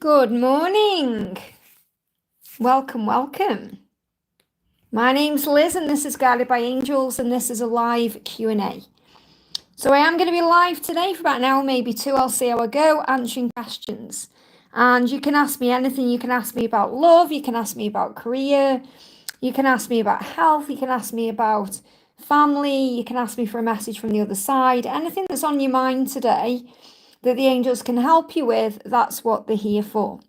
Good morning. Welcome, welcome. My name's Liz and this is Guided by Angels and this is a live Q&A. So I am going to be live today for about an hour, maybe two. I'll see how I go, answering questions. And you can ask me anything. You can ask me about love. You can ask me about career. You can ask me about health. You can ask me about family. You can ask me for a message from the other side. Anything that's on your mind today that the angels can help you with, that's what they're here for.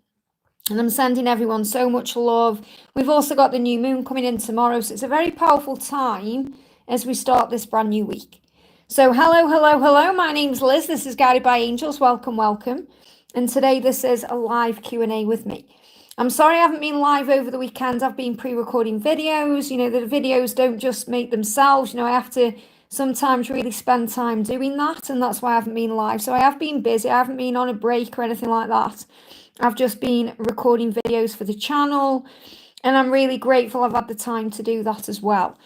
And I'm sending everyone so much love. We've also got the new moon coming in tomorrow. So it's a very powerful time as we start this brand new week. So hello. My name's Liz. This is Guided by Angels. Welcome, welcome. And today this is a live Q&A with me. I'm sorry I haven't been live over the weekend. I've been pre-recording videos. You know, the videos don't just make themselves. You know, I have to sometimes really spend time doing that. And that's why I haven't been live. So I have been busy. I haven't been on a break or anything like that. I've just been recording videos for the channel and I'm really grateful I've had the time to do that as well.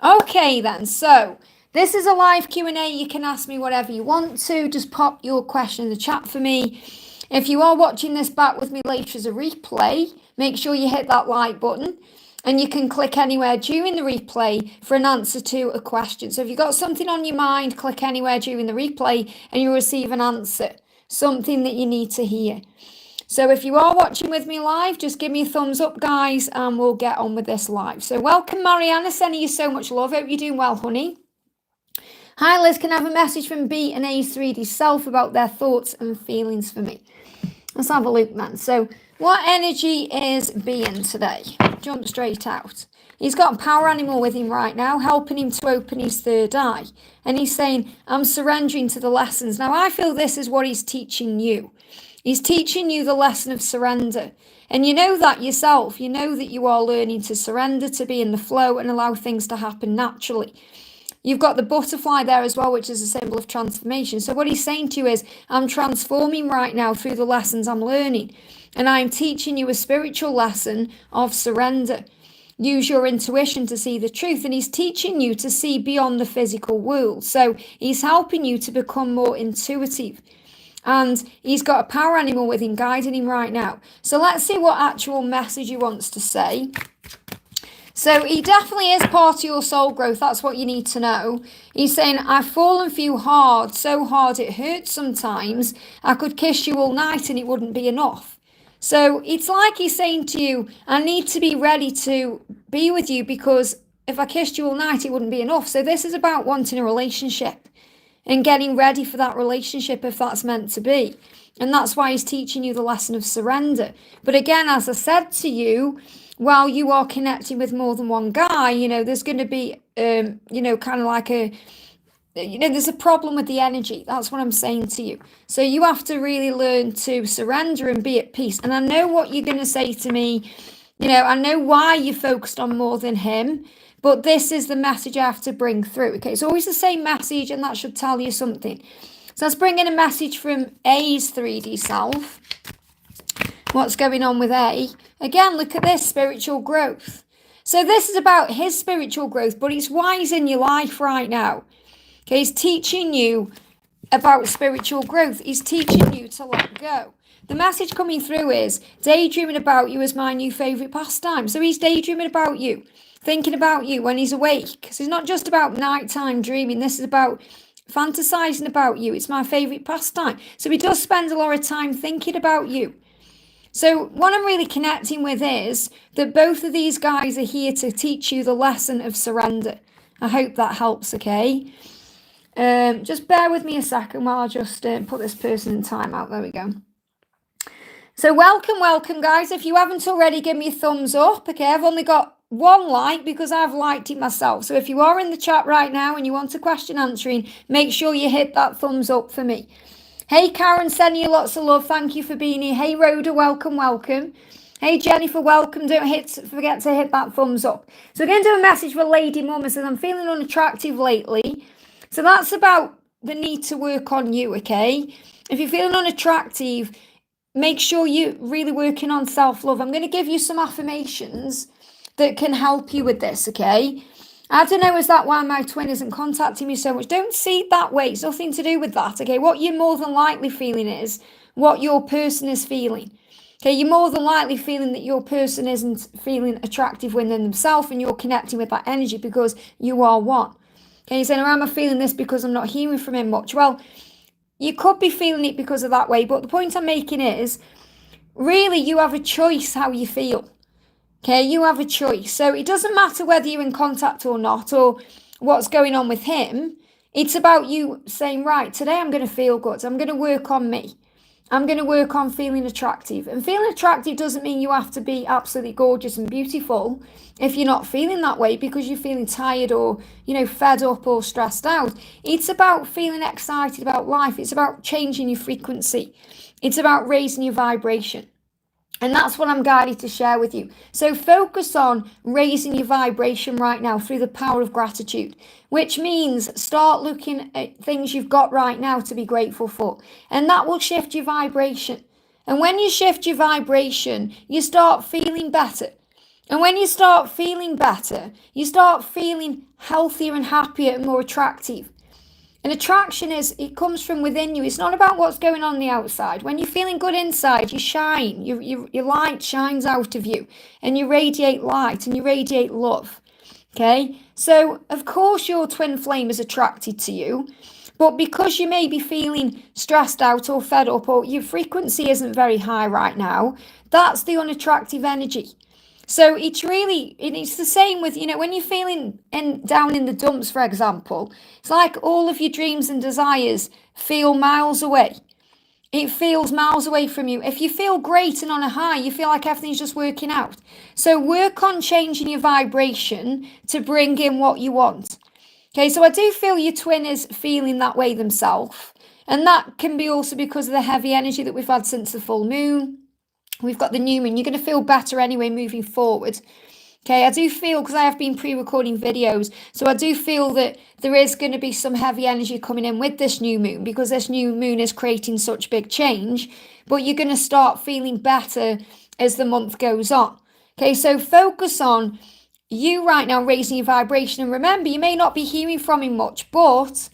Okay then, so this is a live Q&A. You can ask me whatever you want to. Just pop your question in the chat for me. If you are watching this back with me later as a replay, make sure you hit that like button and you can click anywhere during the replay for an answer to a question. So if you've got something on your mind, click anywhere during the replay and you'll receive an answer, something that you need to hear. So if you are watching with me live, just give me a thumbs up, guys, and we'll get on with this live. So welcome, Mariana, sending you so much love. Hope you're doing well, honey. Hi, Liz. Can I have a message from B and A's 3D self about their thoughts and feelings for me? Let's have a look, then. So what energy is B in today? Jump straight out. He's got a power animal with him right now, helping him to open his third eye. And he's saying, I'm surrendering to the lessons. Now, I feel this is what he's teaching you. He's teaching you the lesson of surrender. And you know that yourself. You know that you are learning to surrender, to be in the flow and allow things to happen naturally. You've got the butterfly there as well, which is a symbol of transformation. So what he's saying to you is, I'm transforming right now through the lessons I'm learning. And I'm teaching you a spiritual lesson of surrender. Use your intuition to see the truth. And he's teaching you to see beyond the physical world. So he's helping you to become more intuitive. And he's got a power animal with him, guiding him right now. So let's see what actual message he wants to say. So he definitely is part of your soul growth. That's what you need to know. He's saying, I've fallen for you hard, so hard it hurts sometimes. I could kiss you all night and it wouldn't be enough. So it's like he's saying to you, I need to be ready to be with you because if I kissed you all night, it wouldn't be enough. So this is about wanting a relationship and getting ready for that relationship if that's meant to be. And that's why he's teaching you the lesson of surrender. But again, as I said to you, while you are connecting with more than one guy, you know, there's going to be, kind of like there's a problem with the energy. That's what I'm saying to you. So you have to really learn to surrender and be at peace. And I know what you're going to say to me. You know, I know why you're focused on more than him. But this is the message I have to bring through. Okay, it's always the same message and that should tell you something. So let's bring in a message from A's 3D self. What's going on with A? Again, look at this, spiritual growth. So this is about his spiritual growth, but it's why he's in your life right now. Okay, he's teaching you about spiritual growth. He's teaching you to let go. The message coming through is, daydreaming about you is my new favourite pastime. So he's daydreaming about you. Thinking about you when he's awake. So it's not just about nighttime dreaming. This is about fantasizing about you. It's my favorite pastime. So he does spend a lot of time thinking about you. So what I'm really connecting with is that both of these guys are here to teach you the lesson of surrender. I hope that helps, okay? Just bear with me a second while I just put this person in timeout. There we go. So welcome, guys. If you haven't already, give me a thumbs up, okay? I've only got one like because I've liked it myself. So if you are in the chat right now and you want a question answering, make sure you hit that thumbs up for me. Hey Karen, sending you lots of love. Thank you for being here. Hey Rhoda, welcome. Hey Jennifer, welcome. Don't forget to hit that thumbs up. So we're going to do a message for Lady Mum. It says, I'm feeling unattractive lately. So that's about the need to work on you, okay? If you're feeling unattractive, make sure you're really working on self-love. I'm going to give you some affirmations that can help you with this, okay? I don't know, is that why my twin isn't contacting me so much? Don't see it that way. It's nothing to do with that, okay? What you're more than likely feeling is what your person is feeling. Okay, you're more than likely feeling that your person isn't feeling attractive within themselves, and you're connecting with that energy because you are one. Okay, you're saying, am I feeling this because I'm not hearing from him much? Well, you could be feeling it because of that way, but the point I'm making is, really, you have a choice how you feel. Okay, you have a choice. So it doesn't matter whether you're in contact or not, or what's going on with him. It's about you saying, right, today I'm going to feel good. I'm going to work on me. I'm going to work on feeling attractive. And feeling attractive doesn't mean you have to be absolutely gorgeous and beautiful if you're not feeling that way because you're feeling tired or, fed up or stressed out. It's about feeling excited about life. It's about changing your frequency. It's about raising your vibration. And that's what I'm guided to share with you. So focus on raising your vibration right now through the power of gratitude, which means start looking at things you've got right now to be grateful for. And that will shift your vibration. And when you shift your vibration, you start feeling better. And when you start feeling better, you start feeling healthier and happier and more attractive. And attraction it comes from within you. It's not about what's going on the outside. When you're feeling good inside, you shine. Your light shines out of you. And you radiate light and you radiate love. Okay? So, of course, your twin flame is attracted to you. But because you may be feeling stressed out or fed up or your frequency isn't very high right now, that's the unattractive energy. So it's the same with, when you're feeling down in the dumps, for example, it's like all of your dreams and desires feel miles away. It feels miles away from you. If you feel great and on a high, you feel like everything's just working out. So work on changing your vibration to bring in what you want. Okay, so I do feel your twin is feeling that way themselves. And that can be also because of the heavy energy that we've had since the full moon. We've got the new moon. You're going to feel better anyway moving forward. Okay, I do feel, because I have been pre-recording videos, so I do feel that there is going to be some heavy energy coming in with this new moon because this new moon is creating such big change. But you're going to start feeling better as the month goes on. Okay, so focus on you right now raising your vibration. And remember, you may not be hearing from him much, but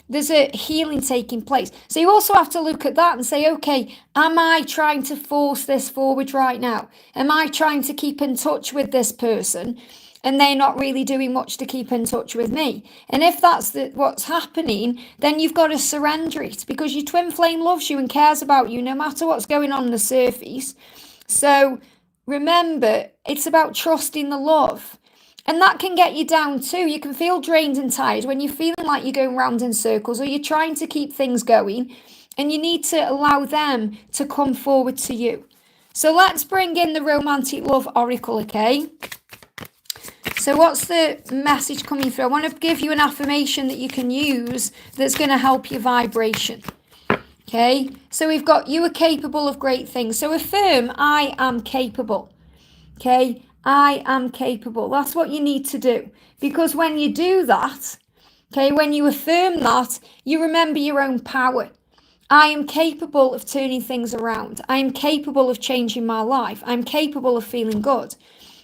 there's a healing taking place. So you also have to look at that and say, okay, am I trying to force this forward right now? Am I trying to keep in touch with this person and they're not really doing much to keep in touch with me? And if that's what's happening, then you've got to surrender it because your twin flame loves you and cares about you no matter what's going on the surface. So remember, it's about trusting the love. And that can get you down too. You can feel drained and tired when you're feeling like you're going round in circles or you're trying to keep things going. And you need to allow them to come forward to you. So let's bring in the Romantic Love Oracle, okay? So what's the message coming through? I want to give you an affirmation that you can use that's going to help your vibration. Okay? So we've got, you are capable of great things. So affirm, I am capable. Okay? I am capable. That's what you need to do. Because when you do that, okay, when you affirm that, you remember your own power. I am capable of turning things around. I am capable of changing my life. I'm capable of feeling good.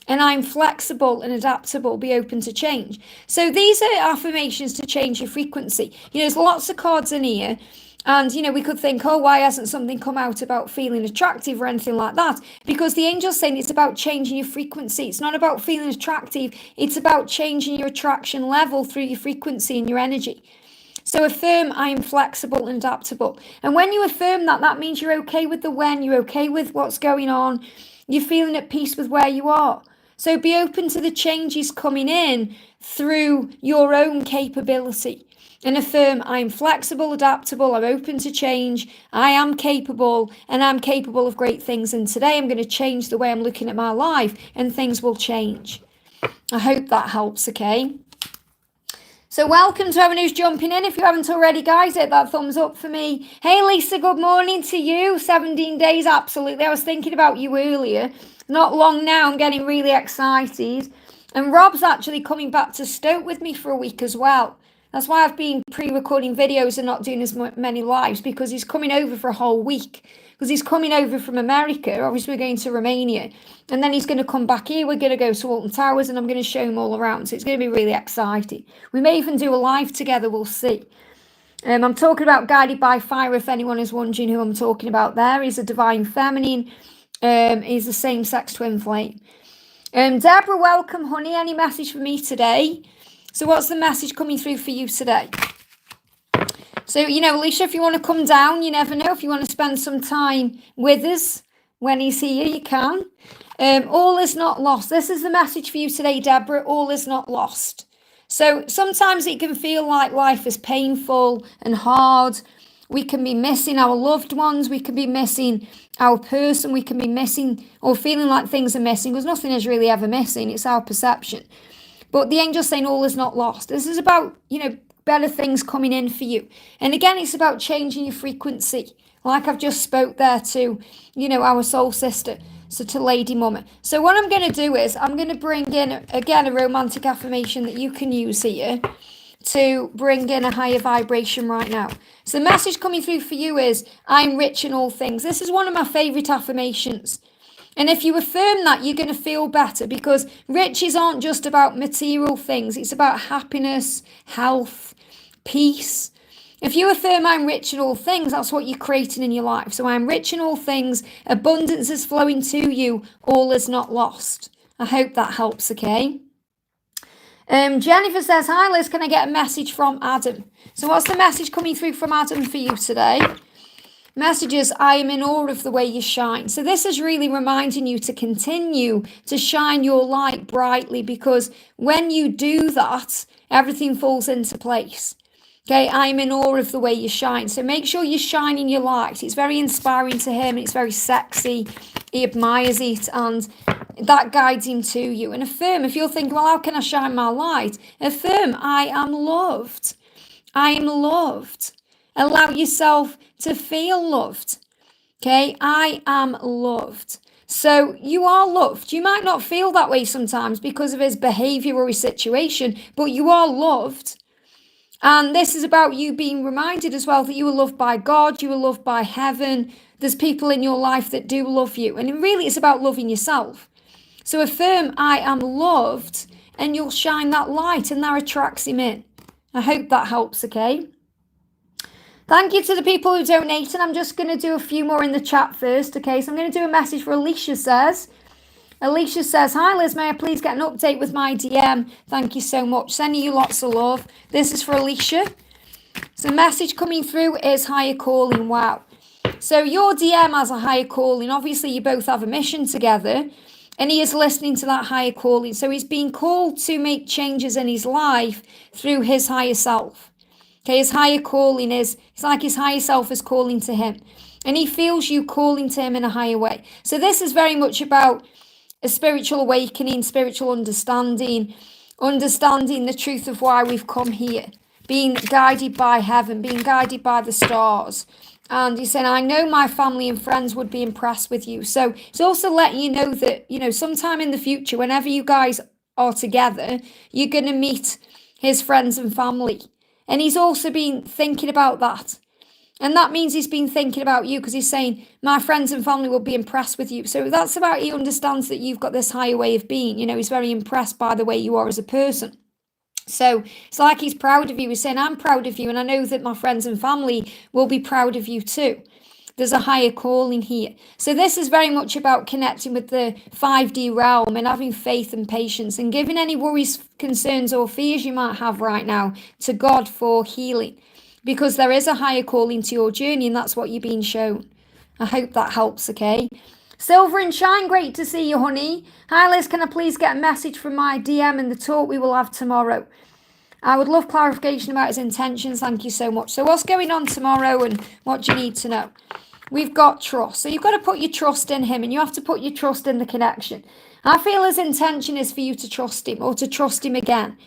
And I'm flexible and adaptable, be open to change. So these are affirmations to change your frequency. There's lots of cards in here. And, we could think, oh, why hasn't something come out about feeling attractive or anything like that? Because the angel's saying it's about changing your frequency. It's not about feeling attractive. It's about changing your attraction level through your frequency and your energy. So affirm, I am flexible and adaptable. And when you affirm that, that means you're okay with the when, you're okay with what's going on. You're feeling at peace with where you are. So be open to the changes coming in through your own capability. And affirm, I'm flexible, adaptable, I'm open to change, I am capable, and I'm capable of great things. And today I'm going to change the way I'm looking at my life, and things will change. I hope that helps, okay? So welcome to everyone who's jumping in. If you haven't already, guys, hit that thumbs up for me. Hey, Lisa, good morning to you. 17 days, absolutely. I was thinking about you earlier. Not long now, I'm getting really excited. And Rob's actually coming back to Stoke with me for a week as well. That's why I've been pre-recording videos and not doing as many lives, because he's coming over for a whole week. Because he's coming over from America. Obviously, we're going to Romania. And then he's going to come back here. We're going to go to Alton Towers and I'm going to show him all around. So it's going to be really exciting. We may even do a live together. We'll see. I'm talking about guided by fire, if anyone is wondering who I'm talking about there. He's a divine feminine. He's a same-sex twin flame. Deborah, welcome, honey. Any message for me today? So what's the message coming through for you today? So, Alicia, if you want to come down, you never know. If you want to spend some time with us when he's here, you can. All is not lost. This is the message for you today, Deborah. All is not lost. So sometimes it can feel like life is painful and hard. We can be missing our loved ones. We can be missing our person. We can be missing or feeling like things are missing, because nothing is really ever missing. It's our perception. But the angel's saying all is not lost. This is about, better things coming in for you. And again, it's about changing your frequency. Like I've just spoke there to, our soul sister. So to Lady Mama. So what I'm going to do is I'm going to bring in, again, a romantic affirmation that you can use here to bring in a higher vibration right now. So the message coming through for you is, I'm rich in all things. This is one of my favorite affirmations. And if you affirm that, you're going to feel better, because riches aren't just about material things. It's about happiness, health, peace. If you affirm I'm rich in all things, that's what you're creating in your life. So I'm rich in all things. Abundance is flowing to you. All is not lost. I hope that helps, okay? Jennifer says, hi Liz, can I get a message from Adam? So what's the message coming through from Adam for you today? Message is, I am in awe of the way you shine. So this is really reminding you to continue to shine your light brightly, because when you do that, everything falls into place. Okay, I'm in awe of the way you shine. So make sure you're shining your light. It's very inspiring to him. It's very sexy. He admires it, and that guides him to you. And affirm, if you're thinking, well, how can I shine my light? Affirm, I am loved. I am loved. Allow yourself to feel loved. Okay, I am loved. So you are loved. You might not feel that way sometimes because of his behavior or his situation, but you are loved. And this is about you being reminded as well that you are loved by God, you are loved by heaven. There's people in your life that do love you. And really it's about loving yourself. So affirm, I am loved, and you'll shine that light, and that attracts him in. I hope that helps, okay? Thank you to the people who donated. I'm just going to do a few more in the chat first, okay? So I'm going to do a message for Alicia says. Alicia says, hi Liz, may I please get an update with my DM? Thank you so much. Sending you lots of love. This is for Alicia. So the message coming through is higher calling. Wow. So your DM has a higher calling. Obviously, you both have a mission together, and he is listening to that higher calling. So he's being called to make changes in his life through his higher self. Okay, his higher calling is, it's like his higher self is calling to him. And he feels you calling to him in a higher way. So this is very much about a spiritual awakening, spiritual understanding the truth of why we've come here, being guided by heaven, being guided by the stars. And he said, I know my family and friends would be impressed with you. So it's also letting you know that, sometime in the future, whenever you guys are together, you're going to meet his friends and family. And he's also been thinking about that. And that means he's been thinking about you, because he's saying, my friends and family will be impressed with you. So that's about, he understands that you've got this higher way of being. He's very impressed by the way you are as a person. So it's like he's proud of you. He's saying, I'm proud of you. And I know that my friends and family will be proud of you too. There's a higher calling here. So this is very much about connecting with the 5D realm and having faith and patience, and giving any worries, concerns or fears you might have right now to God for healing. Because there is a higher calling to your journey, and that's what you're being shown. I hope that helps, okay? Silver and Shine, great to see you, honey. Hi, Liz, can I please get a message from my DM in the talk we will have tomorrow? I would love clarification about his intentions. Thank you so much. So what's going on tomorrow, and what do you need to know? We've got trust. So you've got to put your trust in him, and you have to put your trust in the connection. I feel his intention is for you to trust him, or to trust him again.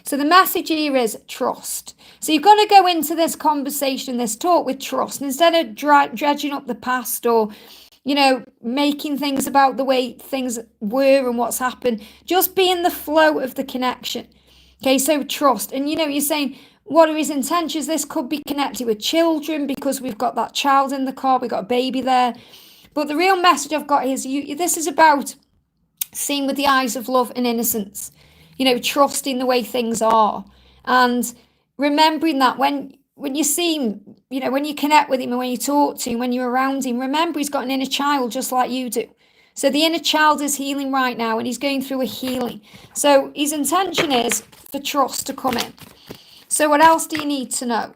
So the message here is trust. So you've got to go into this conversation, this talk with trust. And instead of dredging up the past, or, making things about the way things were and what's happened, just be in the flow of the connection. Okay, so trust. And, you're saying, what are his intentions? This could be connected with children, because we've got that child in the car. We've got a baby there. But the real message I've got is, this is about seeing with the eyes of love and innocence. Trusting the way things are, and remembering that when when you see him, when you connect with him and when you talk to him, when you're around him, remember he's got an inner child just like you do. So the inner child is healing right now and he's going through a healing. So his intention is for trust to come in. So what else do you need to know?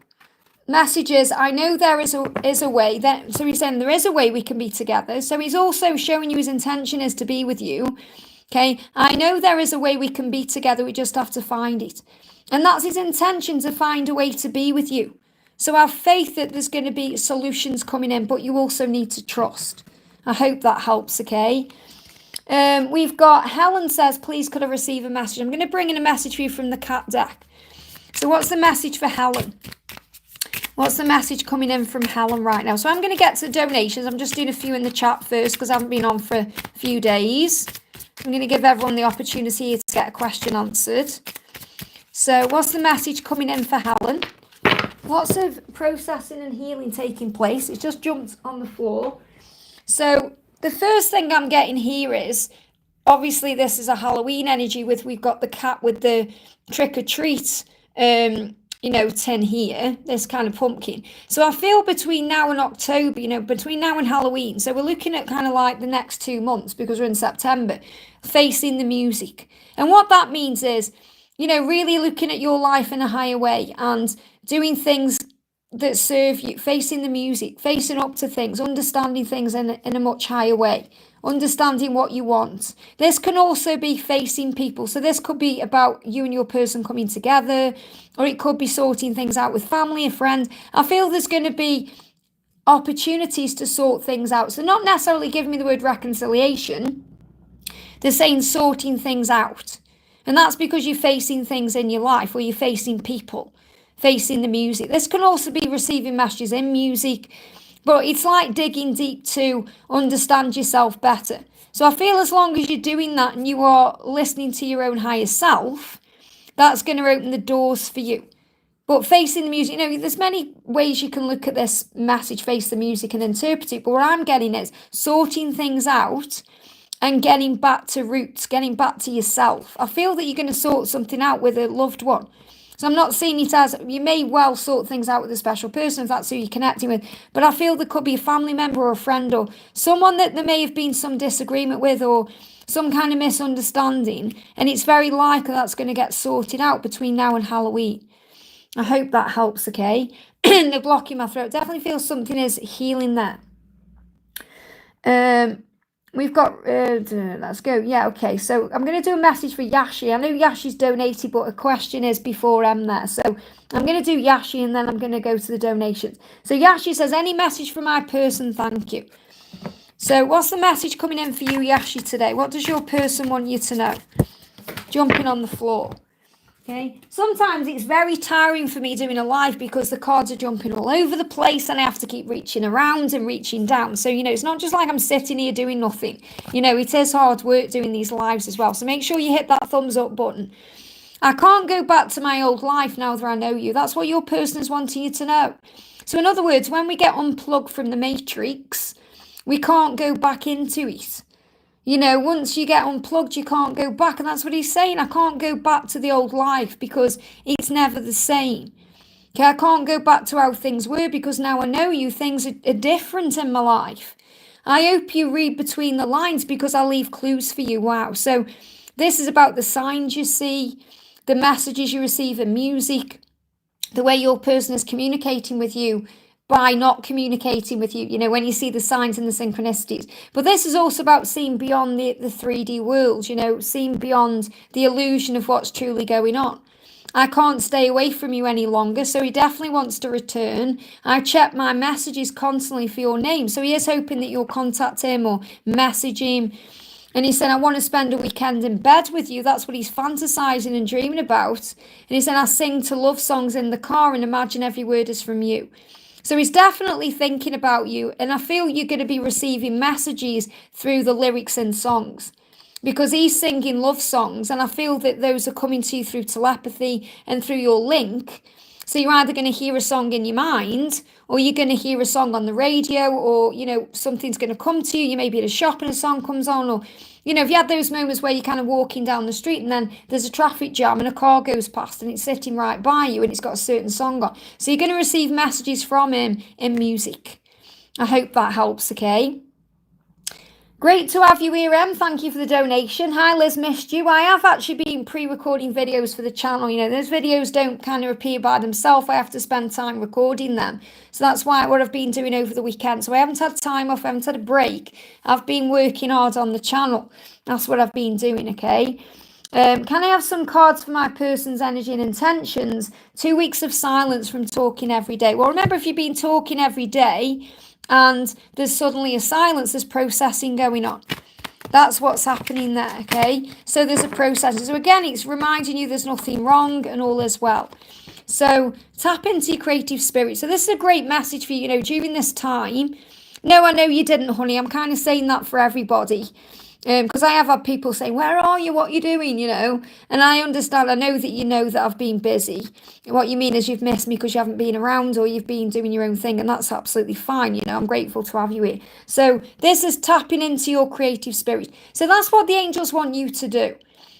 Messages, I know there is a way. So he's saying there is a way we can be together. So he's also showing you his intention is to be with you. Okay, I know there is a way we can be together. We just have to find it. And that's his intention, to find a way to be with you. So have faith that there's going to be solutions coming in, but you also need to trust. I hope that helps, okay? We've got Helen says, please could I receive a message? I'm going to bring in a message for you from the cat deck. So what's the message for Helen? What's the message coming in from Helen right now? So I'm going to get to donations. I'm just doing a few in the chat first because I haven't been on for a few days. I'm going to give everyone the opportunity to get a question answered. So what's the message coming in for Helen? Lots of processing and healing taking place. It's just jumped on the floor. So the first thing I'm getting here is, obviously this is a Halloween energy we've got the cat with the trick or treat, tin here, this kind of pumpkin. So I feel between now and October, between now and Halloween, so we're looking at kind of like the next 2 months because we're in September, facing the music. And what that means is, really looking at your life in a higher way and doing things that serve you, facing the music, facing up to things, understanding things in a much higher way, understanding what you want. This can also be facing people. So this could be about you and your person coming together, or it could be sorting things out with family, a friend. I feel there's going to be opportunities to sort things out. So not necessarily giving me the word reconciliation. They're saying sorting things out. And that's because you're facing things in your life, or you're facing people, facing the music. This can also be receiving messages in music, but it's like digging deep to understand yourself better. So I feel as long as you're doing that and you are listening to your own higher self, that's going to open the doors for you. But facing the music, there's many ways you can look at this message, face the music, and interpret it. But what I'm getting is sorting things out and getting back to roots, getting back to yourself. I feel that you're going to sort something out with a loved one. So I'm not seeing it as, you may well sort things out with a special person if that's who you're connecting with, but I feel there could be a family member or a friend or someone that there may have been some disagreement with or some kind of misunderstanding, and it's very likely that's going to get sorted out between now and Halloween. I hope that helps, okay? The block in my throat, definitely feels something is healing there. We've got, let's go. Yeah, okay. So I'm going to do a message for Yashi. I know Yashi's donated, but a question is before I'm there. So I'm going to do Yashi and then I'm going to go to the donations. So Yashi says, any message from my person? Thank you. So what's the message coming in for you, Yashi, today? What does your person want you to know? Jumping on the floor. Okay. Sometimes it's very tiring for me doing a live because the cards are jumping all over the place and I have to keep reaching around and reaching down. So, it's not just like I'm sitting here doing nothing. It is hard work doing these lives as well. So make sure you hit that thumbs up button. I can't go back to my old life now that I know you. That's what your person is wanting you to know. So in other words, when we get unplugged from the matrix, we can't go back into it. Once you get unplugged, you can't go back. And that's what he's saying. I can't go back to the old life because it's never the same. Okay, I can't go back to how things were because now I know you, things are different in my life. I hope you read between the lines because I'll leave clues for you. Wow. So this is about the signs you see, the messages you receive in music, the way your person is communicating with you by not communicating with you, when you see the signs and the synchronicities. But this is also about seeing beyond the 3D world, seeing beyond the illusion of what's truly going on. I can't stay away from you any longer, so he definitely wants to return. I check my messages constantly for your name, so he is hoping that you'll contact him or message him. And he said, I want to spend a weekend in bed with you. That's what he's fantasizing and dreaming about. And he said, I sing to love songs in the car and imagine every word is from you. So he's definitely thinking about you, and I feel you're going to be receiving messages through the lyrics and songs because he's singing love songs, and I feel that those are coming to you through telepathy and through your link. So you're either going to hear a song in your mind, or you're going to hear a song on the radio, or, something's going to come to you. You may be at a shop and a song comes on, or You know, if you had those moments where you're kind of walking down the street and then there's a traffic jam and a car goes past and it's sitting right by you and it's got a certain song on. So you're going to receive messages from him in music. I hope that helps, okay? Great to have you here, Em. Thank you for the donation. Hi, Liz, missed you. I have actually been pre-recording videos for the channel. You know, those videos don't kind of appear by themselves. I have to spend time recording them. So that's what I've been doing over the weekend. So I haven't had time off. I haven't had a break. I've been working hard on the channel. That's what I've been doing, okay? Can I have some cards for my person's energy and intentions? 2 weeks of silence from talking every day. Well, remember, if you've been talking every day, and there's suddenly a silence, there's processing going on. That's what's happening there, okay? So there's a process. So again, it's reminding you there's nothing wrong and all is well. So tap into your creative spirit. So this is a great message for you, you know, during this time. No, I know you didn't, honey. I'm kind of saying that for everybody. Because I have had people saying, where are you? What are you doing? You know, and I understand. I know that you know that I've been busy. What you mean is you've missed me because you haven't been around or you've been doing your own thing. And that's absolutely fine. You know, I'm grateful to have you here. So this is tapping into your creative spirit. So that's what the angels want you to do.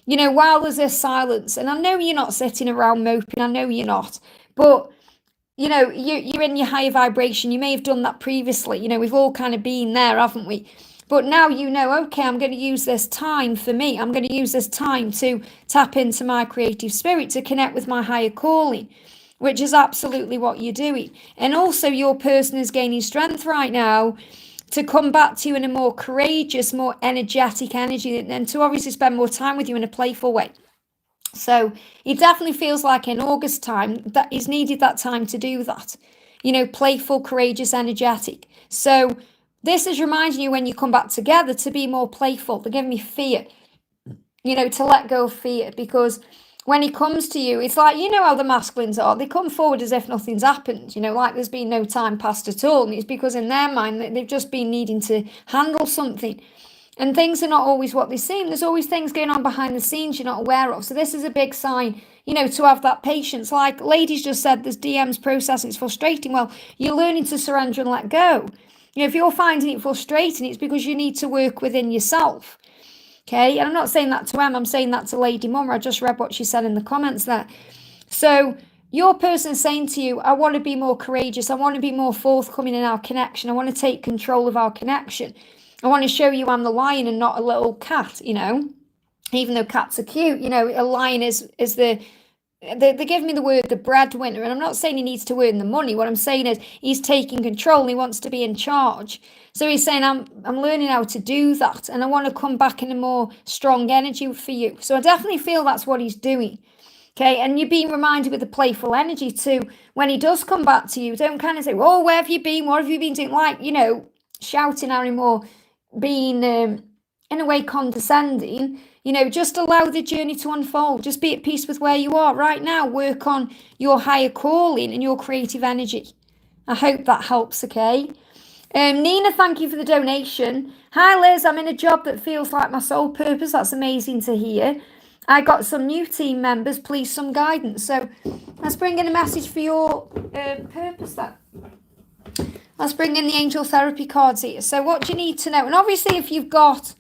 You know, while there's this silence. And I know you're not sitting around moping. I know you're not. But you know, you're in your higher vibration. You may have done that previously. You know, we've all kind of been there, haven't we? But now you know, okay, I'm going to use this time for me. I'm going to use this time to tap into my creative spirit, to connect with my higher calling, which is absolutely what you're doing. And also your person is gaining strength right now to come back to you in a more courageous, more energetic energy, and to obviously spend more time with you in a playful way. So it definitely feels like in August time that he's needed that time to do that. You know, playful, courageous, energetic. So this is reminding you when you come back together to be more playful. They're giving me fear, you know, to let go of fear, because when he comes to you, it's like, you know how the masculines are. They come forward as if nothing's happened, you know, like there's been no time passed at all. And it's because in their mind they've just been needing to handle something. And things are not always what they seem. There's always things going on behind the scenes you're not aware of. So this is a big sign, you know, to have that patience. Like ladies just said, there's DMs processing, it's frustrating. Well, you're learning to surrender and let go. You know, if you're finding it frustrating, it's because you need to work within yourself. Okay, and I'm not saying that to Em, I'm saying that to Lady Mummer. I just read what she said in the comments there. So your person is saying to you, I want to be more courageous. I want to be more forthcoming in our connection. I want to take control of our connection. I want to show you I'm the lion and not a little cat, you know, even though cats are cute. You know, a lion is they give me the word the breadwinner, and I'm not saying he needs to earn the money. What I'm saying is he's taking control and he wants to be in charge. So he's saying I'm learning how to do that, and I want to come back in a more strong energy for you. So I definitely feel that's what he's doing. Okay, and you're being reminded with the playful energy too. When he does come back to you, don't kind of say, oh, where have you been? What have you been doing? Like, you know, shouting at him or being in a way condescending. You know, just allow the journey to unfold. Just be at peace with where you are right now. Work on your higher calling and your creative energy. I hope that helps, okay? Nina, thank you for the donation. Hi, Liz. I'm in a job that feels like my sole purpose. That's amazing to hear. I got some new team members. Please, some guidance. So let's bring in a message for your purpose then. Let's bring in the angel therapy cards here. So what do you need to know? And obviously if you've got,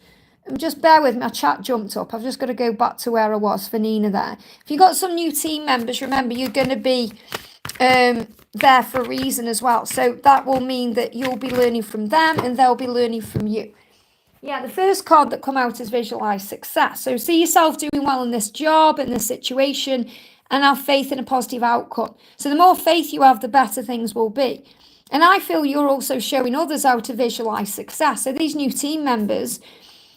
just bear with me, my chat jumped up. I've just got to go back to where I was for Nina there. If you've got some new team members, remember you're going to be there for a reason as well. So that will mean that you'll be learning from them and they'll be learning from you. Yeah, the first card that come out is visualize success. So see yourself doing well in this job, in this situation, and have faith in a positive outcome. So the more faith you have, the better things will be. And I feel you're also showing others how to visualize success. So these new team members,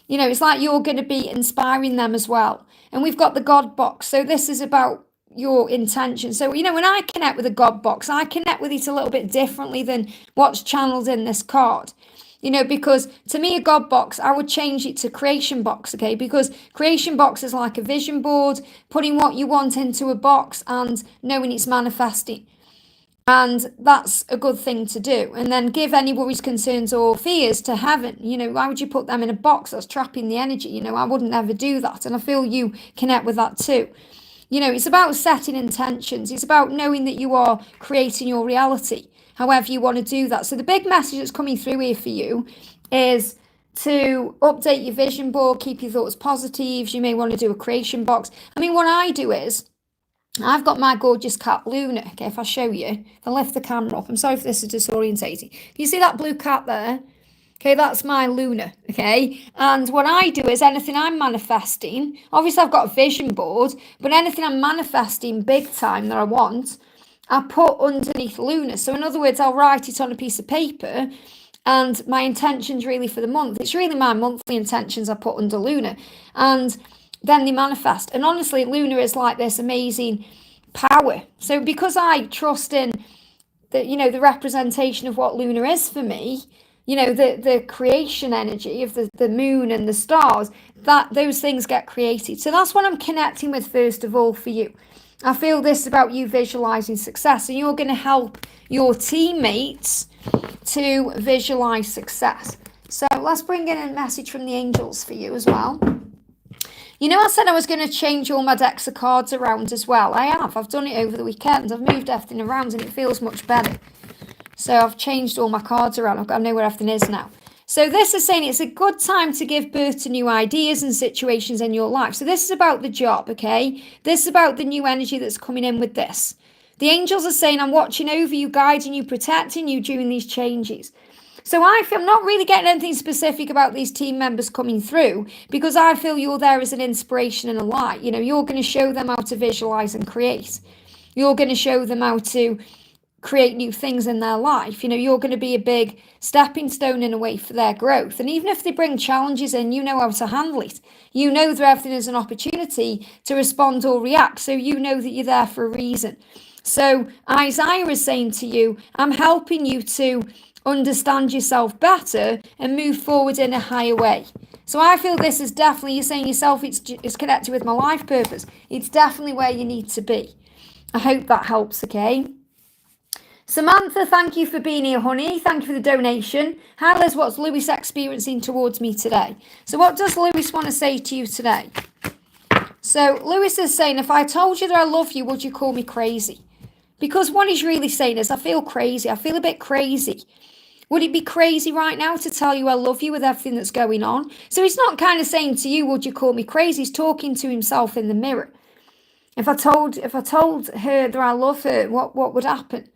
you know, it's like you're going to be inspiring them as well. And we've got the God box. So this is about your intention. So, you know, when I connect with a God box, I connect with it a little bit differently than what's channeled in this card. You know, because to me, a God box, I would change it to creation box, okay? Because creation box is like a vision board, putting what you want into a box and knowing it's manifesting. And that's a good thing to do. And then give any worries, concerns or fears to heaven. You know, why would you put them in a box? That's trapping the energy. You know, I wouldn't ever do that. And I feel you connect with that too. You know, it's about setting intentions. It's about knowing that you are creating your reality, however you want to do that. So the big message that's coming through here for you is to update your vision board, keep your thoughts positive. You may want to do a creation box. I mean, what I do is, I've got my gorgeous cat, Luna. Okay, if I show you, if I lift the camera up, I'm sorry if this is disorientating. You see that blue cat there? Okay, that's my Luna, okay? And what I do is anything I'm manifesting, obviously I've got a vision board, but anything I'm manifesting big time that I want, I put underneath Luna. So in other words, I'll write it on a piece of paper, and my intentions really for the month, it's really my monthly intentions I put under Luna, and then they manifest. And honestly, Luna is like this amazing power. So because I trust in the, the representation of what Luna is for me, the creation energy of the moon and the stars, that those things get created. So that's what I'm connecting with first of all for you. I feel this about you visualizing success, and you're going to help your teammates to visualize success. So let's bring in a message from the angels for you as well. I said I was going to change all my decks of cards around as well. I have. I've done it over the weekend. I've moved everything around and it feels much better. So I've changed all my cards around. I know where everything is now. So this is saying it's a good time to give birth to new ideas and situations in your life. So this is about the job, okay? This is about the new energy that's coming in with this. The angels are saying, I'm watching over you, guiding you, protecting you during these changes. So I feel I'm not really getting anything specific about these team members coming through, because I feel you're there as an inspiration and a light. You're going to show them how to visualize and create. You're going to show them how to create new things in their life. You're going to be a big stepping stone in a way for their growth. And even if they bring challenges in, you know how to handle it. You know that everything is an opportunity to respond or react. So you know that you're there for a reason. So Isaiah is saying to you, I'm helping you to understand yourself better and move forward in a higher way. So I feel this is definitely, you're saying yourself, it's connected with my life purpose. It's definitely where you need to be. I hope that helps, okay? Samantha, thank you for being here, honey. Thank you for the donation. Hi, Liz, what's Lewis experiencing towards me today? So what does Lewis want to say to you today? So Lewis is saying, if I told you that I love you, would you call me crazy? Because what he's really saying is, I feel crazy. I feel a bit crazy. Would it be crazy right now to tell you I love you with everything that's going on? So he's not kind of saying to you, would you call me crazy? He's talking to himself in the mirror. If I told her that I love her, what would happen?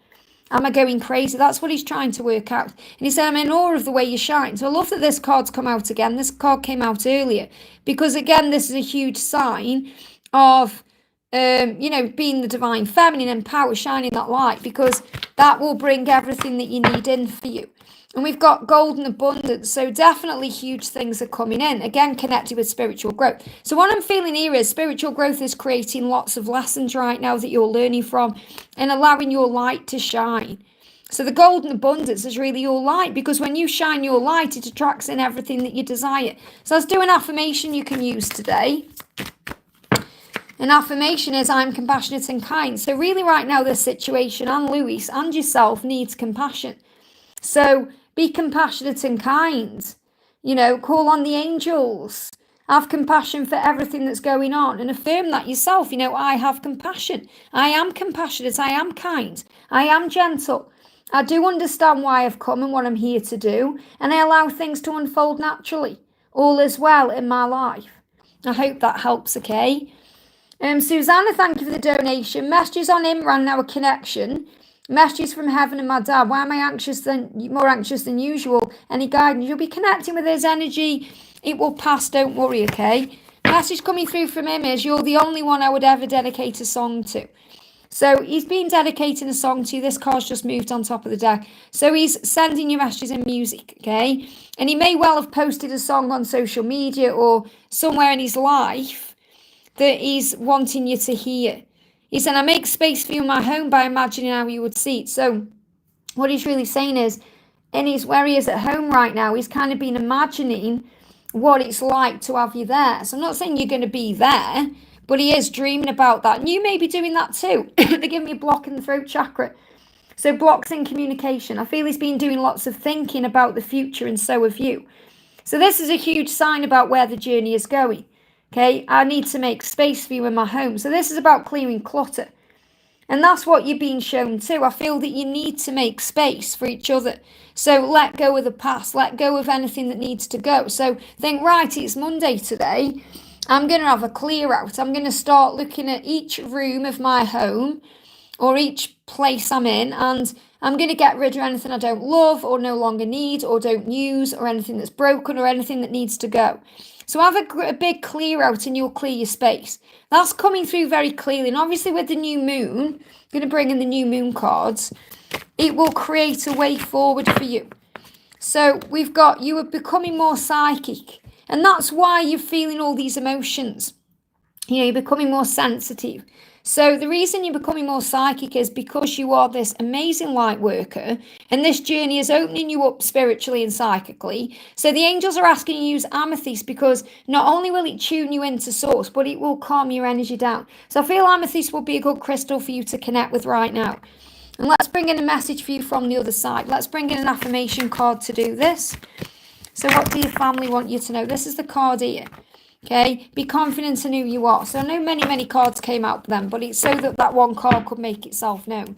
Am I going crazy? That's what he's trying to work out. And he said, I'm in awe of the way you shine. So I love that this card's come out again. This card came out earlier because, again, this is a huge sign of, being the divine feminine and power, shining that light, because that will bring everything that you need in for you. And we've got golden abundance. So definitely huge things are coming in. Again, connected with spiritual growth. So what I'm feeling here is spiritual growth is creating lots of lessons right now that you're learning from and allowing your light to shine. So the golden abundance is really your light, because when you shine your light, it attracts in everything that you desire. So let's do an affirmation you can use today. An affirmation is, I'm compassionate and kind. So really right now, this situation and Louis and yourself needs compassion. So be compassionate and kind. Call on the angels. Have compassion for everything that's going on and affirm that yourself. I have compassion. I am compassionate. I am kind. I am gentle. I do understand why I've come and what I'm here to do. And I allow things to unfold naturally. All is well in my life. I hope that helps, okay? Susanna, thank you for the donation. Messages on Imran, now a connection. Messages from heaven and my dad. Why am I more anxious than usual? Any guidance? You'll be connecting with his energy. It will pass, don't worry, okay? Message coming through from him is, you're the only one I would ever dedicate a song to. So he's been dedicating a song to you. This card's just moved on top of the deck. So he's sending you messages in music, okay? And he may well have posted a song on social media or somewhere in his life that he's wanting you to hear. He said, I make space for you in my home by imagining how you would see it. So what he's really saying is, where he is at home right now, he's kind of been imagining what it's like to have you there. So I'm not saying you're going to be there, but he is dreaming about that. And you may be doing that too. They're giving me a block in the throat chakra. So blocks in communication. I feel he's been doing lots of thinking about the future, and so have you. So this is a huge sign about where the journey is going. Okay, I need to make space for you in my home. So this is about clearing clutter. And that's what you're being shown too. I feel that you need to make space for each other. So let go of the past, let go of anything that needs to go. So think, right, it's Monday today. I'm going to have a clear out. I'm going to start looking at each room of my home or each place I'm in, and I'm going to get rid of anything I don't love or no longer need or don't use, or anything that's broken or anything that needs to go. So have a big clear out and you'll clear your space. That's coming through very clearly. And obviously with the new moon, I'm going to bring in the new moon cards, it will create a way forward for you. So we've got, you are becoming more psychic. And that's why you're feeling all these emotions. You know, you're becoming more sensitive. So the reason you're becoming more psychic is because you are this amazing light worker, and this journey is opening you up spiritually and psychically. So the angels are asking you to use amethyst, because not only will it tune you into source, but it will calm your energy down. So I feel amethyst will be a good crystal for you to connect with right now. And let's bring in a message for you from the other side. Let's bring in an affirmation card to do this. So what do your family want you to know? This is the card here. Okay, be confident in who you are. So I know many cards came out for them, but it's so that that one card could make itself known.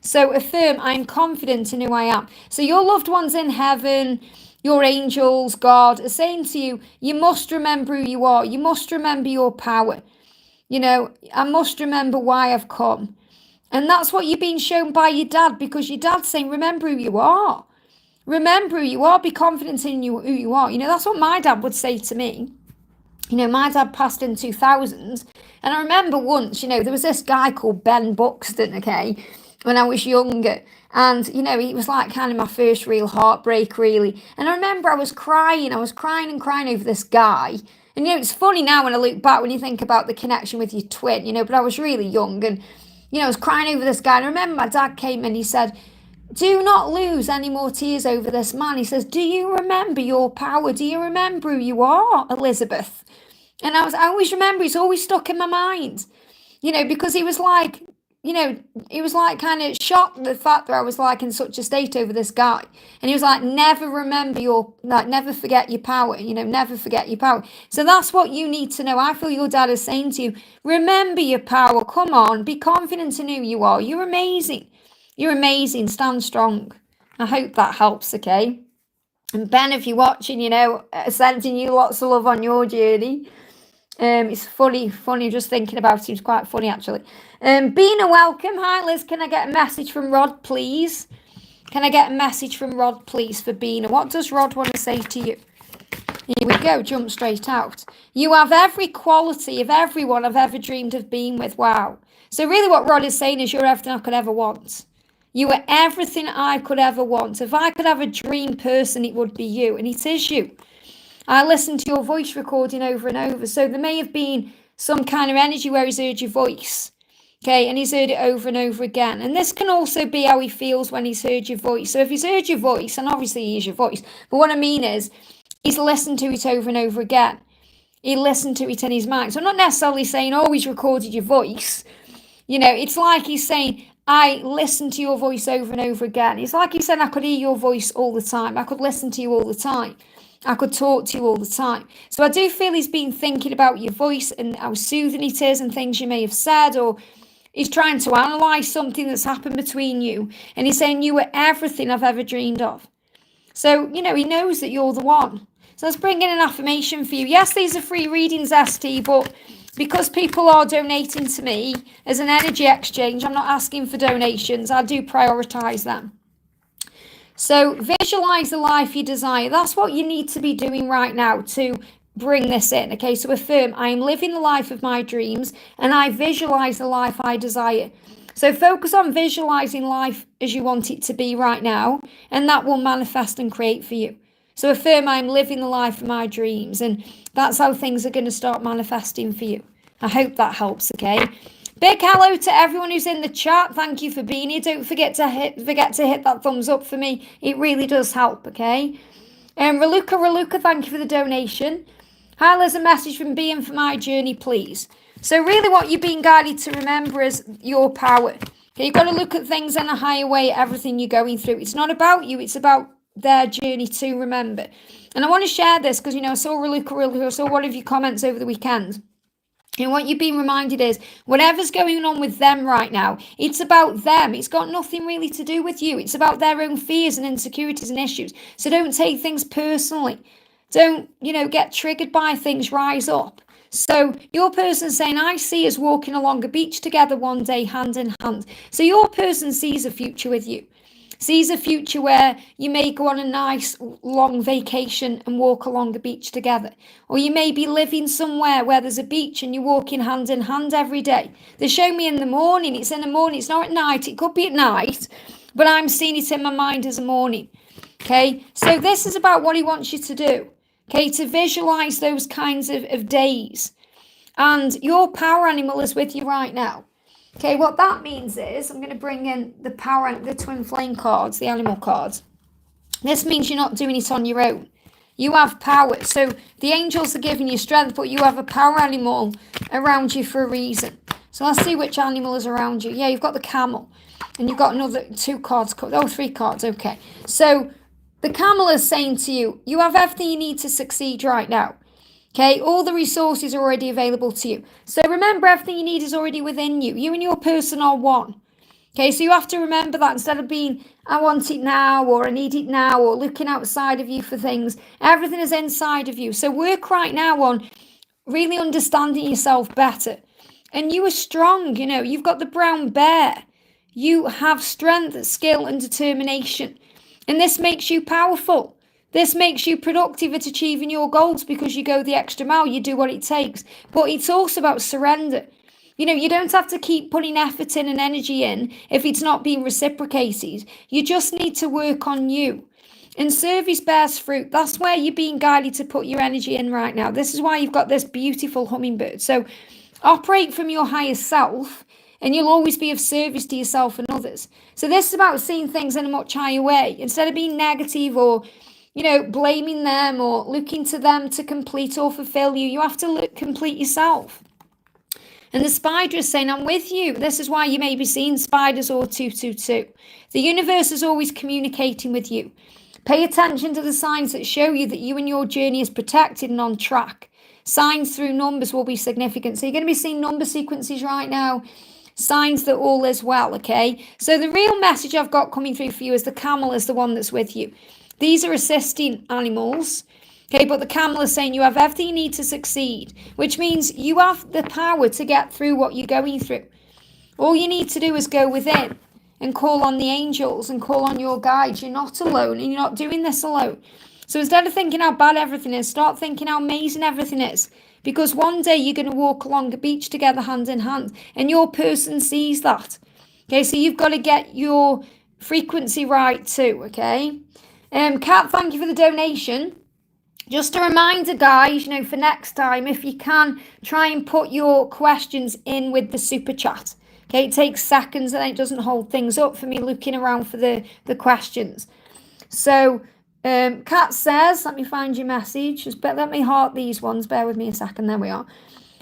So affirm, I'm confident in who I am. So your loved ones in heaven, your angels, God, are saying to you, you must remember who you are. You must remember your power. You know, I must remember why I've come. And that's what you're being shown by your dad, because your dad's saying, remember who you are. Remember who you are. Be confident in who you are. You know, that's what my dad would say to me. You know, my dad passed in 2000, and I remember once, you know, there was this guy called Ben Buxton, okay, when I was younger, and, you know, he was like kind of my first real heartbreak, really, and I remember I was crying and crying over this guy, and, you know, it's funny now when I look back, when you think about the connection with your twin, you know, but I was really young, and, you know, I was crying over this guy, and I remember my dad came in, he said, do not lose any more tears over this man. He says, do you remember your power? Do you remember who you are, Elizabeth? And I always remember, it's always stuck in my mind, you know, because he was like, you know, he was like kind of shocked at the fact that I was like in such a state over this guy. And he was like, never forget your power, you know, never forget your power. So that's what you need to know. I feel your dad is saying to you, remember your power. Come on, be confident in who you are. You're amazing. You're amazing. Stand strong. I hope that helps, okay? And Ben, if you're watching, you know, sending you lots of love on your journey. It's funny just thinking about it. It's quite funny, actually. Bina, welcome. Hi, Liz. Can I get a message from Rod, please? Can I get a message from Rod, please, for Bina? What does Rod want to say to you? Here we go. Jump straight out. You have every quality of everyone I've ever dreamed of being with. Wow. So really what Rod is saying is you're everything I could ever want. You are everything I could ever want. If I could have a dream person, it would be you. And it is you. I listened to your voice recording over and over. So there may have been some kind of energy where he's heard your voice. Okay, and he's heard it over and over again. And this can also be how he feels when he's heard your voice. So if he's heard your voice, and obviously he is your voice, but what I mean is he's listened to it over and over again. He listened to it in his mind. So I'm not necessarily saying, oh, he's recorded your voice. You know, it's like he's saying, I listen to your voice over and over again. It's like he said, I could hear your voice all the time. I could listen to you all the time. I could talk to you all the time. So I do feel he's been thinking about your voice and how soothing it is and things you may have said, or he's trying to analyse something that's happened between you. And he's saying you were everything I've ever dreamed of. So, you know, he knows that you're the one. So let's bring in an affirmation for you. Yes, these are free readings, ST, but because people are donating to me as an energy exchange, I'm not asking for donations. I do prioritise them. So visualize the life you desire. That's what you need to be doing right now to bring this in. Okay, so affirm, I am living the life of my dreams and I visualize the life I desire. So focus on visualizing life as you want it to be right now, and that will manifest and create for you. So affirm, I'm living the life of my dreams, and that's how things are going to start manifesting for you. I hope that helps, okay? Big hello to everyone who's in the chat. Thank you for being here. Don't forget to hit that thumbs up for me. It really does help, okay? Raluca, thank you for the donation. Hi, there's a message from Being for my journey, please. So really what you're being guided to remember is your power. Okay, you've got to look at things in a higher way, everything you're going through. It's not about you, it's about their journey to remember. And I want to share this because, you know, I saw Raluca, I saw one of your comments over the weekend. And what you're being reminded is whatever's going on with them right now, it's about them. It's got nothing really to do with you. It's about their own fears and insecurities and issues. So don't take things personally. Don't, get triggered by things. Rise up. So your person saying, I see us walking along a beach together one day, hand in hand. So your person sees a future with you. Sees a future where you may go on a nice long vacation and walk along the beach together. Or you may be living somewhere where there's a beach and you're walking hand in hand every day. They show me in the morning. It's in the morning. It's not at night. It could be at night, but I'm seeing it in my mind as a morning. Okay, so this is about what he wants you to do. Okay, to visualize those kinds of days. And your power animal is with you right now. Okay, what that means is, I'm going to bring in the twin flame cards, the animal cards. This means you're not doing it on your own. You have power. So the angels are giving you strength, but you have a power animal around you for a reason. So let's see which animal is around you. Yeah, you've got the camel. And you've got another 2 cards. Oh, 3 cards. Okay. So the camel is saying to you, you have everything you need to succeed right now. Okay, all the resources are already available to you. So remember, everything you need is already within you. You and your person are one. Okay, so you have to remember that instead of being, I want it now, or I need it now, or looking outside of you for things. Everything is inside of you. So work right now on really understanding yourself better. And you are strong, you've got the brown bear. You have strength, skill, and determination. And this makes you powerful. This makes you productive at achieving your goals because you go the extra mile, you do what it takes. But it's also about surrender. You don't have to keep putting effort in and energy in if it's not being reciprocated. You just need to work on you. And service bears fruit. That's where you're being guided to put your energy in right now. This is why you've got this beautiful hummingbird. So operate from your higher self and you'll always be of service to yourself and others. So this is about seeing things in a much higher way. Instead of being negative or blaming them or looking to them to complete or fulfill you, you have to complete yourself. And the spider is saying, I'm with you. This is why you may be seeing spiders or 222. The universe is always communicating with you. Pay attention to the signs that show you that you and your journey is protected and on track. Signs through numbers will be significant. So you're going to be seeing number sequences right now. Signs that all is well, okay? So the real message I've got coming through for you is the camel is the one that's with you. These are assisting animals, okay, but the camel is saying you have everything you need to succeed, which means you have the power to get through what you're going through. All you need to do is go within and call on the angels and call on your guides. You're not alone and you're not doing this alone. So instead of thinking how bad everything is, start thinking how amazing everything is. Because one day you're going to walk along a beach together hand in hand and your person sees that. Okay, so you've got to get your frequency right too, okay? Kat, thank you for the donation. Just a reminder, guys, for next time, if you can, try and put your questions in with the super chat. Okay, it takes seconds and it doesn't hold things up for me looking around for the questions. So, Kat says, let me find your message. Let me heart these ones. Bear with me a second. There we are.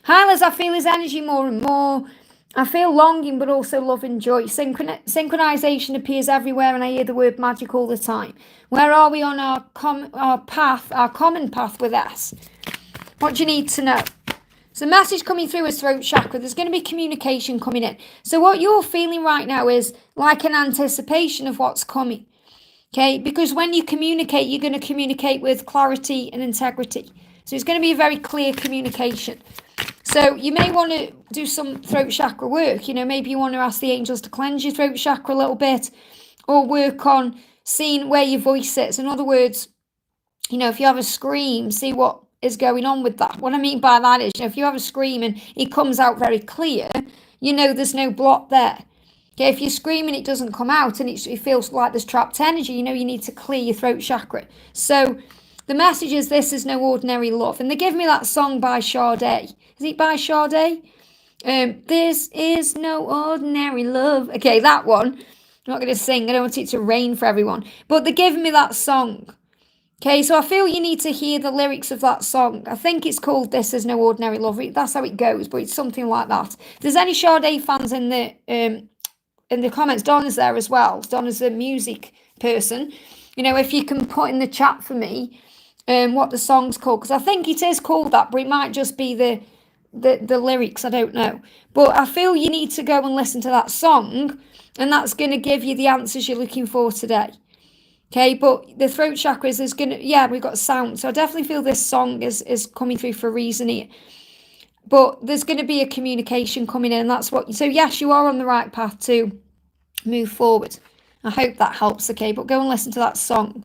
Hi, Liz, I feel his energy more and more. I feel longing, but also love and joy. Synchronization appears everywhere, and I hear the word magic all the time. Where are we on our common path with S? What do you need to know? So message coming through is throat chakra. There's going to be communication coming in. So what you're feeling right now is like an anticipation of what's coming. Okay, because when you communicate, you're going to communicate with clarity and integrity. So it's going to be a very clear communication. So you may want to do some throat chakra work. Maybe you want to ask the angels to cleanse your throat chakra a little bit or work on seeing where your voice sits. In other words, if you have a scream, see what is going on with that. What I mean by that is, if you have a scream and it comes out very clear, there's no block there. Okay, if you're screaming, it doesn't come out and it feels like there's trapped energy, you need to clear your throat chakra. So the message is this is no ordinary love. And they give me that song by Sade. Is it by Sade? This is no ordinary love. Okay, that one. I'm not going to sing. I don't want it to rain for everyone. But they're giving me that song. Okay, so I feel you need to hear the lyrics of that song. I think it's called This Is No Ordinary Love. That's how it goes, but it's something like that. If there's any Sade fans in the comments, Donna's there as well. Donna's a music person. If you can put in the chat for me what the song's called, because I think it is called that, but it might just be the lyrics, I don't know. But I feel you need to go and listen to that song, and that's going to give you the answers you're looking for today. Okay, but the throat chakras is going to, yeah, we've got sound. So I definitely feel this song is coming through for a reason here. But there's going to be a communication coming in, and that's what, so yes, you are on the right path to move forward. I hope that helps, okay? But go and listen to that song.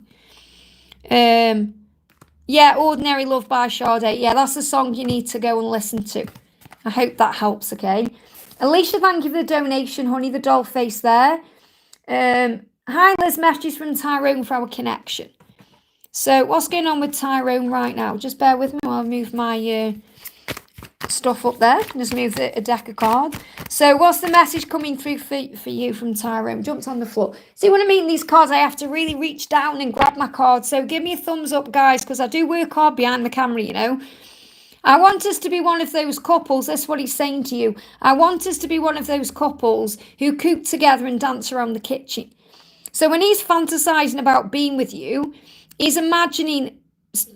Yeah, Ordinary Love by Sade. Yeah, that's the song you need to go and listen to. I hope that helps, okay? Alicia, thank you for the donation, honey, the doll face there. Hi, Liz, messages from Tyrone for our connection. So what's going on with Tyrone right now? Just bear with me while I move my stuff up there. Just move a deck of cards. So what's the message coming through for you from Tyrone? Jumped on the floor. See what I mean? These cards, I have to really reach down and grab my cards. So give me a thumbs up, guys, because I do work hard behind the camera, you know. I want us to be one of those couples. That's what he's saying to you. I want us to be one of those couples who coop together and dance around the kitchen. So when he's fantasizing about being with you, he's imagining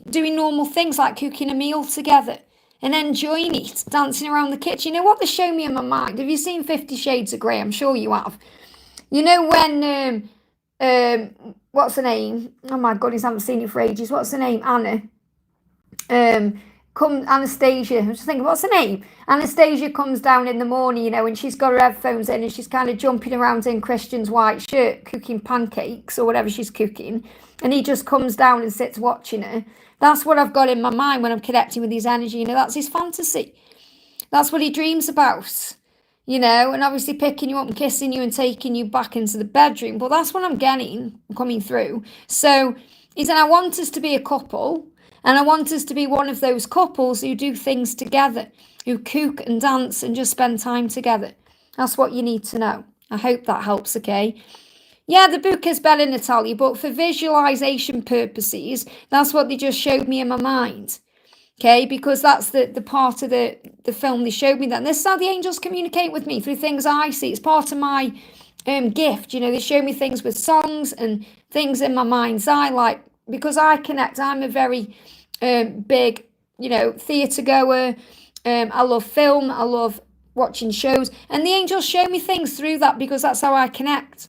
doing normal things like cooking a meal together and enjoying it, dancing around the kitchen. You know what they show me in my mind? Have you seen 50 Shades of Grey? I'm sure you have. You know when, what's her name? Oh my goodness, I haven't seen it for ages. What's her name? Anna. Anastasia, I'm just thinking, what's her name? Anastasia comes down in the morning, you know, and she's got her headphones in and she's kind of jumping around in Christian's white shirt, cooking pancakes or whatever she's cooking. And he just comes down and sits watching her. That's what I've got in my mind when I'm connecting with his energy. You know, that's his fantasy. That's what he dreams about, you know, and obviously picking you up and kissing you and taking you back into the bedroom. But that's what I'm getting coming through. So he said, I want us to be a couple. And I want us to be one of those couples who do things together, who cook and dance and just spend time together. That's what you need to know. I hope that helps, okay? Yeah, the book is better, Natalia, but for visualization purposes, that's what they just showed me in my mind, okay? Because that's the part of the film they showed me that. And this is how the angels communicate with me, through things I see. It's part of my gift, you know. They show me things with songs and things in my mind's eye, like, because I connect. I'm a very big, you know, theatre goer. I love film. I love watching shows. And the angels show me things through that because that's how I connect.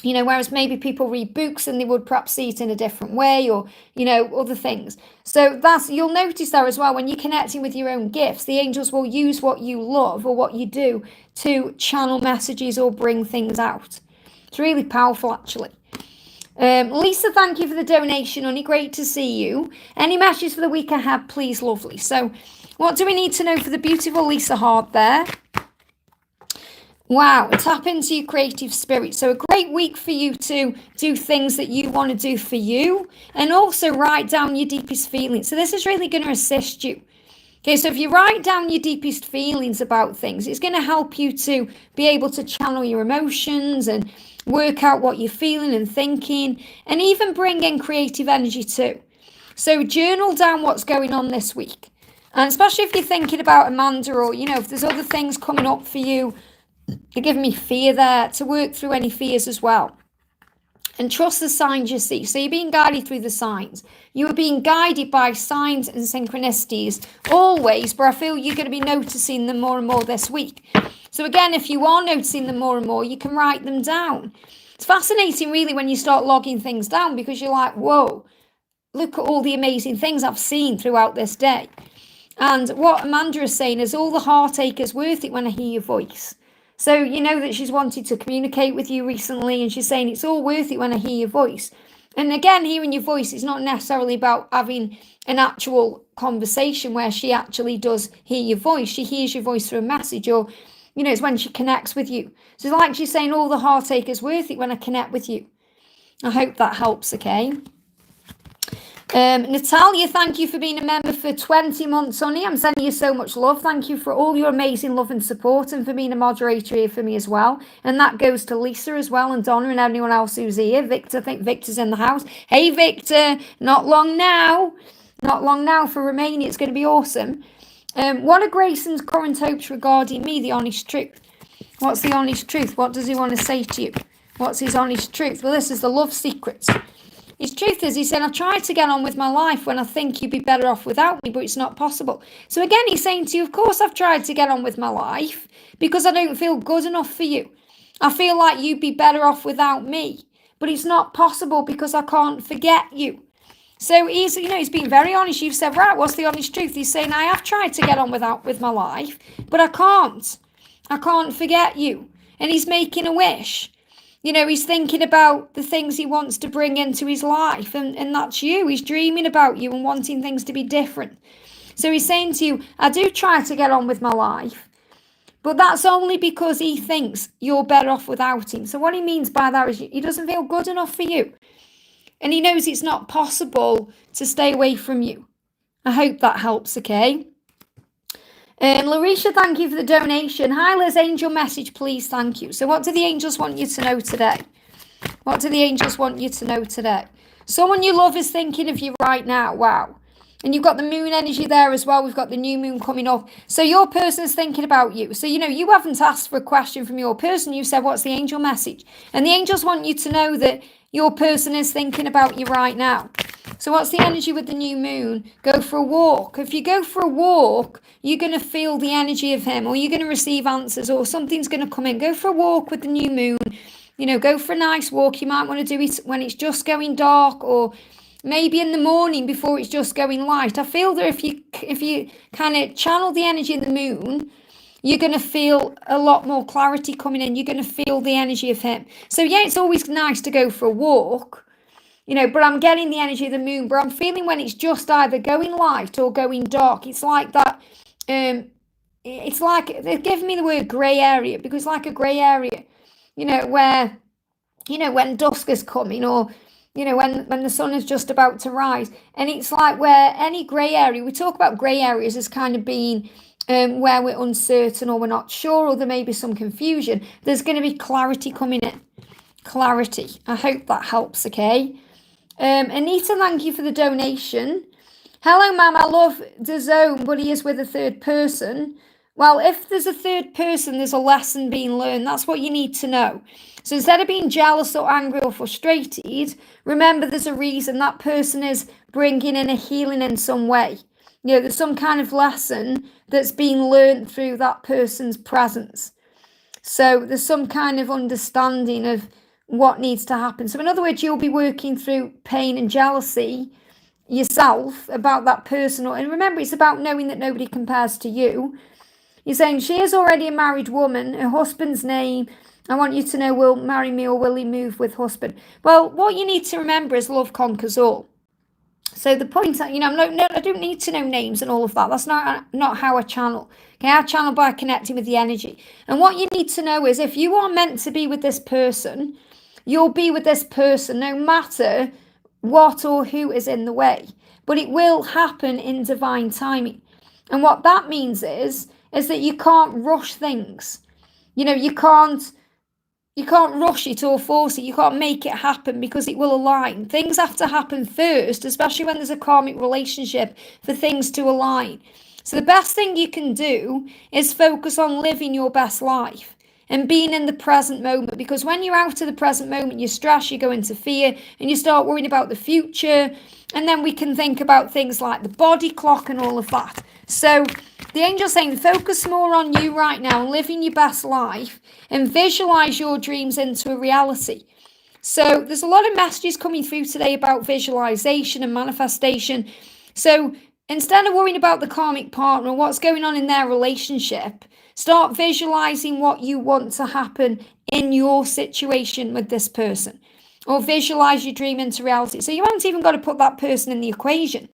You know, whereas maybe people read books and they would perhaps see it in a different way or, you know, other things. So that's, you'll notice there as well, when you're connecting with your own gifts, the angels will use what you love or what you do to channel messages or bring things out. It's really powerful, actually. Lisa, thank you for the donation, honey. Great to see you. Any messages for the week ahead, please, lovely. So what do we need to know for the beautiful Lisa Hart there? Wow, tap into your creative spirit. So a great week for you to do things that you want to do for you and also write down your deepest feelings. So this is really going to assist you. Okay, so if you write down your deepest feelings about things, it's going to help you to be able to channel your emotions and work out what you're feeling and thinking, and even bring in creative energy too. So journal down what's going on this week. And especially if you're thinking about Amanda, or, you know, if there's other things coming up for you, you're giving me fear there, to work through any fears as well. And trust the signs you see. So you're being guided through the signs. You are being guided by signs and synchronicities always, but I feel you're going to be noticing them more and more this week. So again, if you are noticing them more and more, you can write them down. It's fascinating, really, when you start logging things down, because you're like, whoa, look at all the amazing things I've seen throughout this day. And what Amanda is saying is, all the heartache is worth it when I hear your voice. So you know that she's wanted to communicate with you recently, and she's saying it's all worth it when I hear your voice. And again, hearing your voice is not necessarily about having an actual conversation where she actually does hear your voice. She hears your voice through a message, or, you know, it's when she connects with you. So it's like she's saying, all the heartache is worth it when I connect with you. I hope that helps, okay? Natalia, thank you for being a member for 20 months, honey. I'm sending you so much love. Thank you for all your amazing love and support, and for being a moderator here for me as well. And that goes to Lisa as well, and Donna, and anyone else who's here. Victor, I think Victor's in the house. Hey, Victor, not long now. Not long now for Romania. It's going to be awesome. What are Grayson's current hopes regarding me, the honest truth? What's the honest truth? What does he want to say to you? What's his honest truth? Well, this is the love secret. His truth is, he's saying, I've tried to get on with my life when I think you'd be better off without me, but it's not possible. So again, he's saying to you, of course I've tried to get on with my life because I don't feel good enough for you. I feel like you'd be better off without me, but it's not possible because I can't forget you. So he's being very honest. You've said, right, what's the honest truth? He's saying, I have tried to get on with my life, but I can't. I can't forget you. And he's making a wish. He's thinking about the things he wants to bring into his life, and that's you. He's dreaming about you and wanting things to be different. So he's saying to you, I do try to get on with my life, but that's only because he thinks you're better off without him. So what he means by that is he doesn't feel good enough for you. And he knows it's not possible to stay away from you. I hope that helps, okay? Larisha, thank you for the donation. Hi, Liz, angel message, please, thank you. So what do the angels want you to know today? What do the angels want you to know today? Someone you love is thinking of you right now. Wow. And you've got the moon energy there as well. We've got the new moon coming up. So your person's thinking about you. So, you haven't asked for a question from your person. You said, what's the angel message? And the angels want you to know that your person is thinking about you right now. So what's the energy with the new moon? Go for a walk. If you go for a walk, you're going to feel the energy of him, or you're going to receive answers, or something's going to come in. Go for a walk with the new moon. Go for a nice walk. You might want to do it when it's just going dark, or maybe in the morning before it's just going light. I feel that if you kind of channel the energy of the moon, you're going to feel a lot more clarity coming in. You're going to feel the energy of him. So yeah, it's always nice to go for a walk, but I'm getting the energy of the moon. But I'm feeling when it's just either going light or going dark, it's like that. It's like they're giving me the word grey area, because it's like a grey area, where, when dusk is coming, or when the sun is just about to rise. And it's like where any grey area, we talk about grey areas as kind of being where we're uncertain, or we're not sure, or there may be some confusion. There's going to be clarity coming in. Clarity. I hope that helps, okay? Anita, thank you for the donation. Hello, ma'am. I love the zone, but he is with a third person. Well, if there's a third person, there's a lesson being learned. That's what you need to know. So instead of being jealous or angry or frustrated, remember there's a reason. That person is bringing in a healing in some way. There's some kind of lesson that's being learned through that person's presence. So there's some kind of understanding of what needs to happen. So in other words, you'll be working through pain and jealousy yourself about that person. And remember, it's about knowing that nobody compares to you. You're saying she is already a married woman. Her husband's name, I want you to know, will marry me or will he move with husband? Well, what you need to remember is love conquers all. So the point that, I don't need to know names and all of that. That's not how I channel. Okay, I channel by connecting with the energy. And what you need to know is if you are meant to be with this person, you'll be with this person no matter what or who is in the way. But it will happen in divine timing. And what that means is that you can't rush things. You can't rush it or force it. You can't make it happen, because it will align. Things have to happen first, especially when there's a karmic relationship, for things to align. So the best thing you can do is focus on living your best life and being in the present moment, because when you're out of the present moment, you stress, you go into fear, and you start worrying about the future. And then we can think about things like the body clock and all of that. So the angel's saying focus more on you right now and living your best life, and visualize your dreams into a reality. So there's a lot of messages coming through today about visualization and manifestation. So instead of worrying about the karmic partner or what's going on in their relationship, start visualizing what you want to happen in your situation with this person, or visualize your dream into reality. So you haven't even got to put that person in the equation.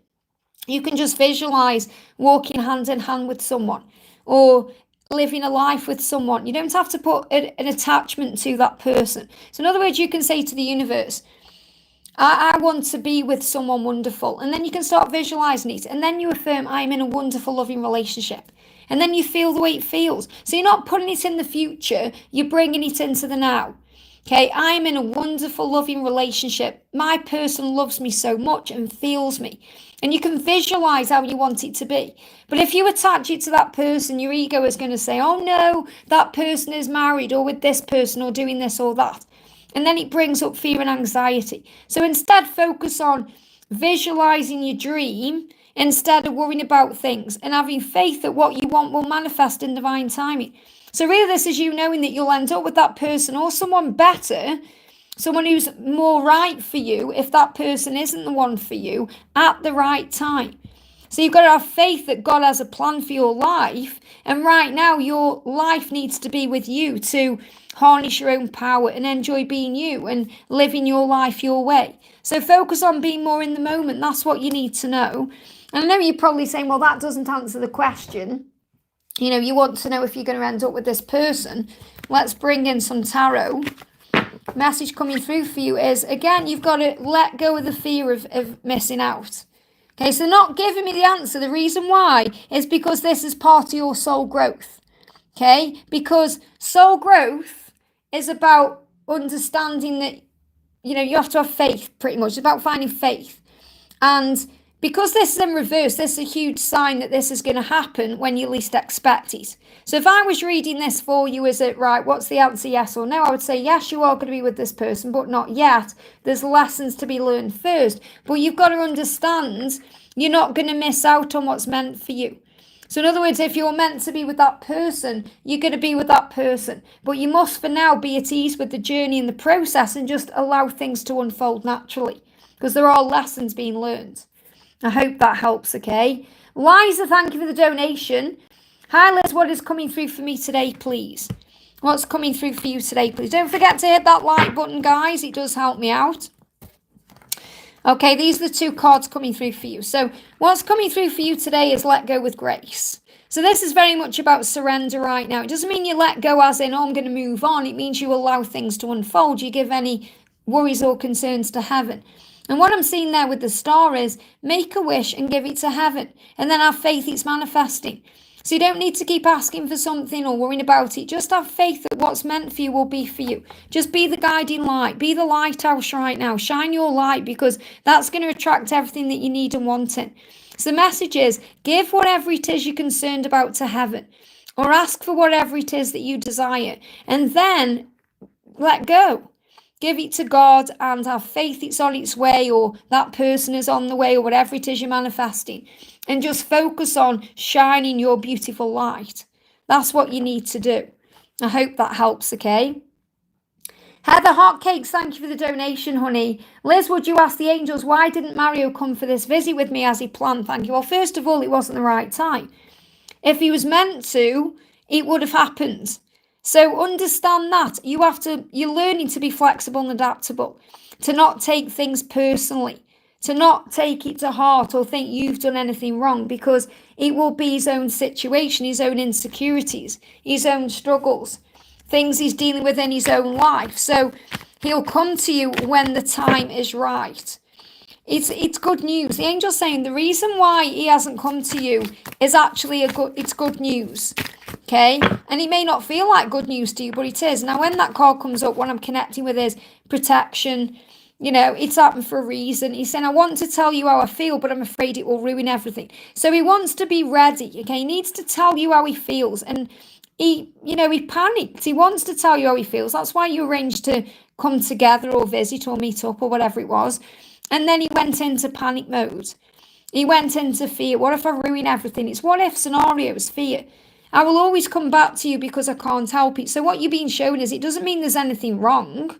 You can just visualize walking hand in hand with someone, or living a life with someone. You don't have to put an attachment to that person. So in other words, you can say to the universe, I want to be with someone wonderful. And then you can start visualizing it. And then you affirm, I'm in a wonderful, loving relationship. And then you feel the way it feels. So you're not putting it in the future, you're bringing it into the now. Okay, I'm in a wonderful, loving relationship. My person loves me so much and feels me. And you can visualize how you want it to be. But if you attach it to that person, your ego is going to say, oh no, that person is married or with this person or doing this or that. And then it brings up fear and anxiety. So instead, focus on visualizing your dream instead of worrying about things and having faith that what you want will manifest in divine timing. So really, this is you knowing that you'll end up with that person or someone better, someone who's more right for you if that person isn't the one for you at the right time. So you've got to have faith that God has a plan for your life. And right now, your life needs to be with you to harness your own power and enjoy being you and living your life your way. So focus on being more in the moment. That's what you need to know. And I know you're probably saying, well, that doesn't answer the question. You know, you want to know if you're going to end up with this person. Let's bring in some tarot. Message coming through for you is, again, you've got to let go of the fear of missing out. Okay, so not giving me the answer. The reason why is because this is part of your soul growth. Okay, because soul growth is about understanding that, you know, you have to have faith pretty much. It's about finding faith. And because this is in reverse, this is a huge sign that this is going to happen when you least expect it. So if I was reading this for you, is it right? What's the answer, yes or no? I would say, yes, you are going to be with this person, but not yet. There's lessons to be learned first. But you've got to understand you're not going to miss out on what's meant for you. So in other words, if you're meant to be with that person, you're going to be with that person. But you must for now be at ease with the journey and the process and just allow things to unfold naturally. Because there are lessons being learned. I hope that helps, okay? Liza, thank you for the donation. Hi, Liz, what is coming through for me today, please? What's coming through for you today, please? Don't forget to hit that like button, guys. It does help me out. Okay, these are the two cards coming through for you. So what's coming through for you today is let go with grace. So this is very much about surrender right now. It doesn't mean you let go as in, oh, I'm going to move on. It means you allow things to unfold. You give any worries or concerns to heaven. And what I'm seeing there with the star is make a wish and give it to heaven. And then have faith it's manifesting. So you don't need to keep asking for something or worrying about it. Just have faith that what's meant for you will be for you. Just be the guiding light. Be the lighthouse right now. Shine your light because that's going to attract everything that you need and want in. So the message is give whatever it is you're concerned about to heaven. Or ask for whatever it is that you desire. And then let go. Give it to God and have faith it's on its way or that person is on the way or whatever it is you're manifesting. And just focus on shining your beautiful light. That's what you need to do. I hope that helps, okay? Heather Hotcakes, thank you for the donation, honey. Liz, would you ask the angels, why didn't Mario come for this visit with me as he planned? Thank you. Well, first of all, it wasn't the right time. If he was meant to, it would have happened. So understand that you're learning to be flexible and adaptable, to not take things personally, to not take it to heart or think you've done anything wrong because it will be his own situation, his own insecurities, his own struggles, things he's dealing with in his own life. So he'll come to you when the time is right. It's good news. The angel's saying the reason why he hasn't come to you is actually it's good news. Okay, and it may not feel like good news to you, but it is. Now, when that card comes up, what I'm connecting with is protection. You know, it's happened for a reason. He's saying, I want to tell you how I feel, but I'm afraid it will ruin everything. So he wants to be ready. Okay, he needs to tell you how he feels. And he panicked. He wants to tell you how he feels. That's why you arranged to come together or visit or meet up or whatever it was. And then he went into panic mode. He went into fear. What if I ruin everything? It's what if scenarios, fear. I will always come back to you because I can't help it. So what you're being shown is it doesn't mean there's anything wrong.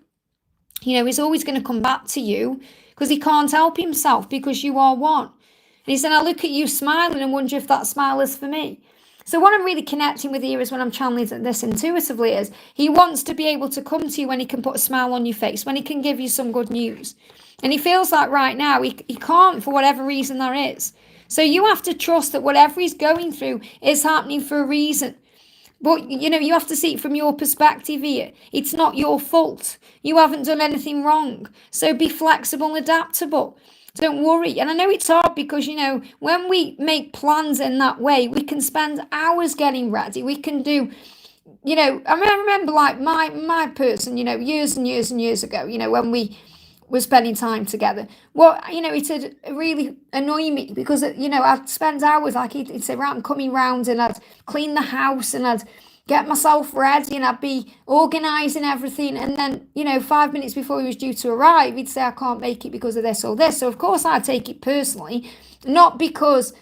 You know, he's always going to come back to you because he can't help himself because you are one. And he said, I look at you smiling and wonder if that smile is for me. So what I'm really connecting with here is when I'm channeling this intuitively is he wants to be able to come to you when he can put a smile on your face, when he can give you some good news. And he feels like right now he can't for whatever reason there is. So you have to trust that whatever he's going through is happening for a reason. But, you know, you have to see it from your perspective here. It's not your fault. You haven't done anything wrong. So be flexible and adaptable. Don't worry. And I know it's hard because, you know, when we make plans in that way, we can spend hours getting ready. We can do, you know, I remember like my person, you know, years and years and years ago, you know, when we were spending time together. Well, you know, it'd really annoy me because, you know, I'd spend hours, like he'd say, right, I'm coming round and I'd clean the house and I'd get myself ready, and I'd be organising everything. And then, 5 minutes before he was due to arrive, he'd say, I can't make it because of this or this. So, of course, I'd take it personally, not because,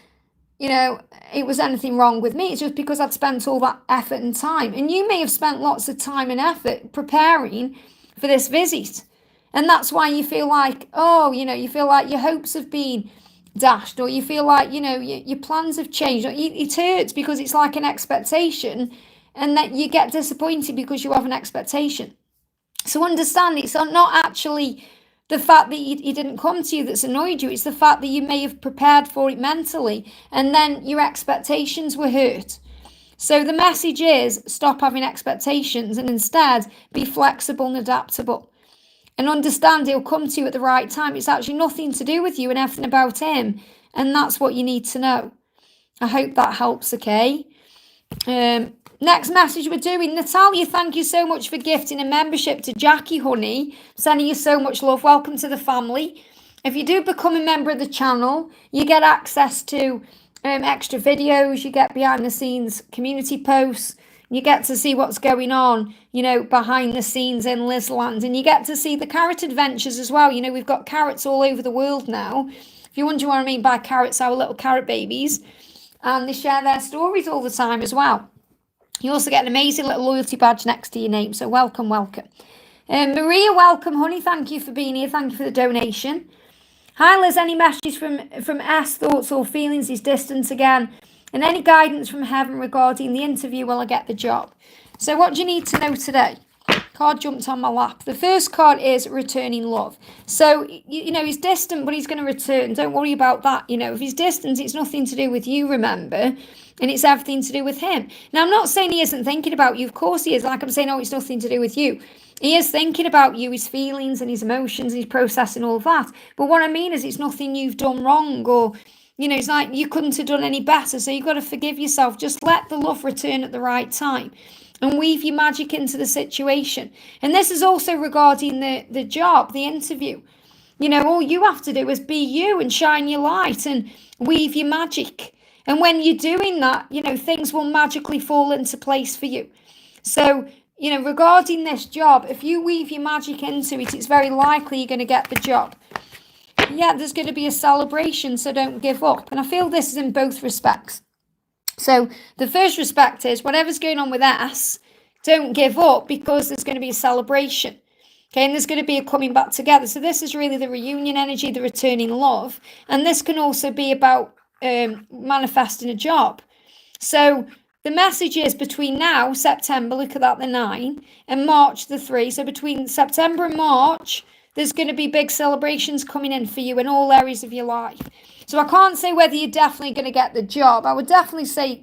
it was anything wrong with me. It's just because I'd spent all that effort and time. And you may have spent lots of time and effort preparing for this visit. And that's why you feel like, you feel like your hopes have been dashed, or you feel like, your plans have changed. It hurts because it's like an expectation, and that you get disappointed because you have an expectation. So understand, it's not actually the fact that he didn't come to you that's annoyed you. It's the fact that you may have prepared for it mentally, and then your expectations were hurt. So the message is, stop having expectations and instead be flexible and adaptable. And understand he'll come to you at the right time. It's actually nothing to do with you and everything about him. And that's what you need to know. I hope that helps, okay? Next message we're doing. Natalia, thank you so much for gifting a membership to Jackie, honey. Sending you so much love. Welcome to the family. If you do become a member of the channel, you get access to extra videos. You get behind the scenes community posts. You get to see what's going on, behind the scenes in Lizland. And you get to see the carrot adventures as well. We've got carrots all over the world now. If you wonder what I mean by carrots, our little carrot babies. And they share their stories all the time as well. You also get an amazing little loyalty badge next to your name. So welcome, welcome. Maria, welcome, honey. Thank you for being here. Thank you for the donation. Hi, Liz. Any messages from S, thoughts or feelings? He's distant again. And any guidance from heaven regarding the interview, will I get the job? So what do you need to know today? Card jumped on my lap. The first card is returning love. So, he's distant, but he's going to return. Don't worry about that. If he's distant, it's nothing to do with you, remember? And it's everything to do with him. Now, I'm not saying he isn't thinking about you. Of course he is. Like I'm saying, it's nothing to do with you. He is thinking about you, his feelings and his emotions, and he's processing all of that. But what I mean is, it's nothing you've done wrong, or it's like you couldn't have done any better. So you've got to forgive yourself. Just let the love return at the right time and weave your magic into the situation. And this is also regarding the job, the interview. All you have to do is be you and shine your light and weave your magic. And when you're doing that, things will magically fall into place for you. So, regarding this job, if you weave your magic into it, it's very likely you're going to get the job. Yeah, there's going to be a celebration, so don't give up. And I feel this is in both respects. So the first respect is, whatever's going on with S, don't give up, because there's going to be a celebration. Okay, and there's going to be a coming back together. So this is really the reunion energy, the returning love. And this can also be about manifesting a job. So the message is, between now, September, look at that, the 9, and March, the 3. So between September and March, there's going to be big celebrations coming in for you in all areas of your life. So I can't say whether you're definitely going to get the job. I would definitely say,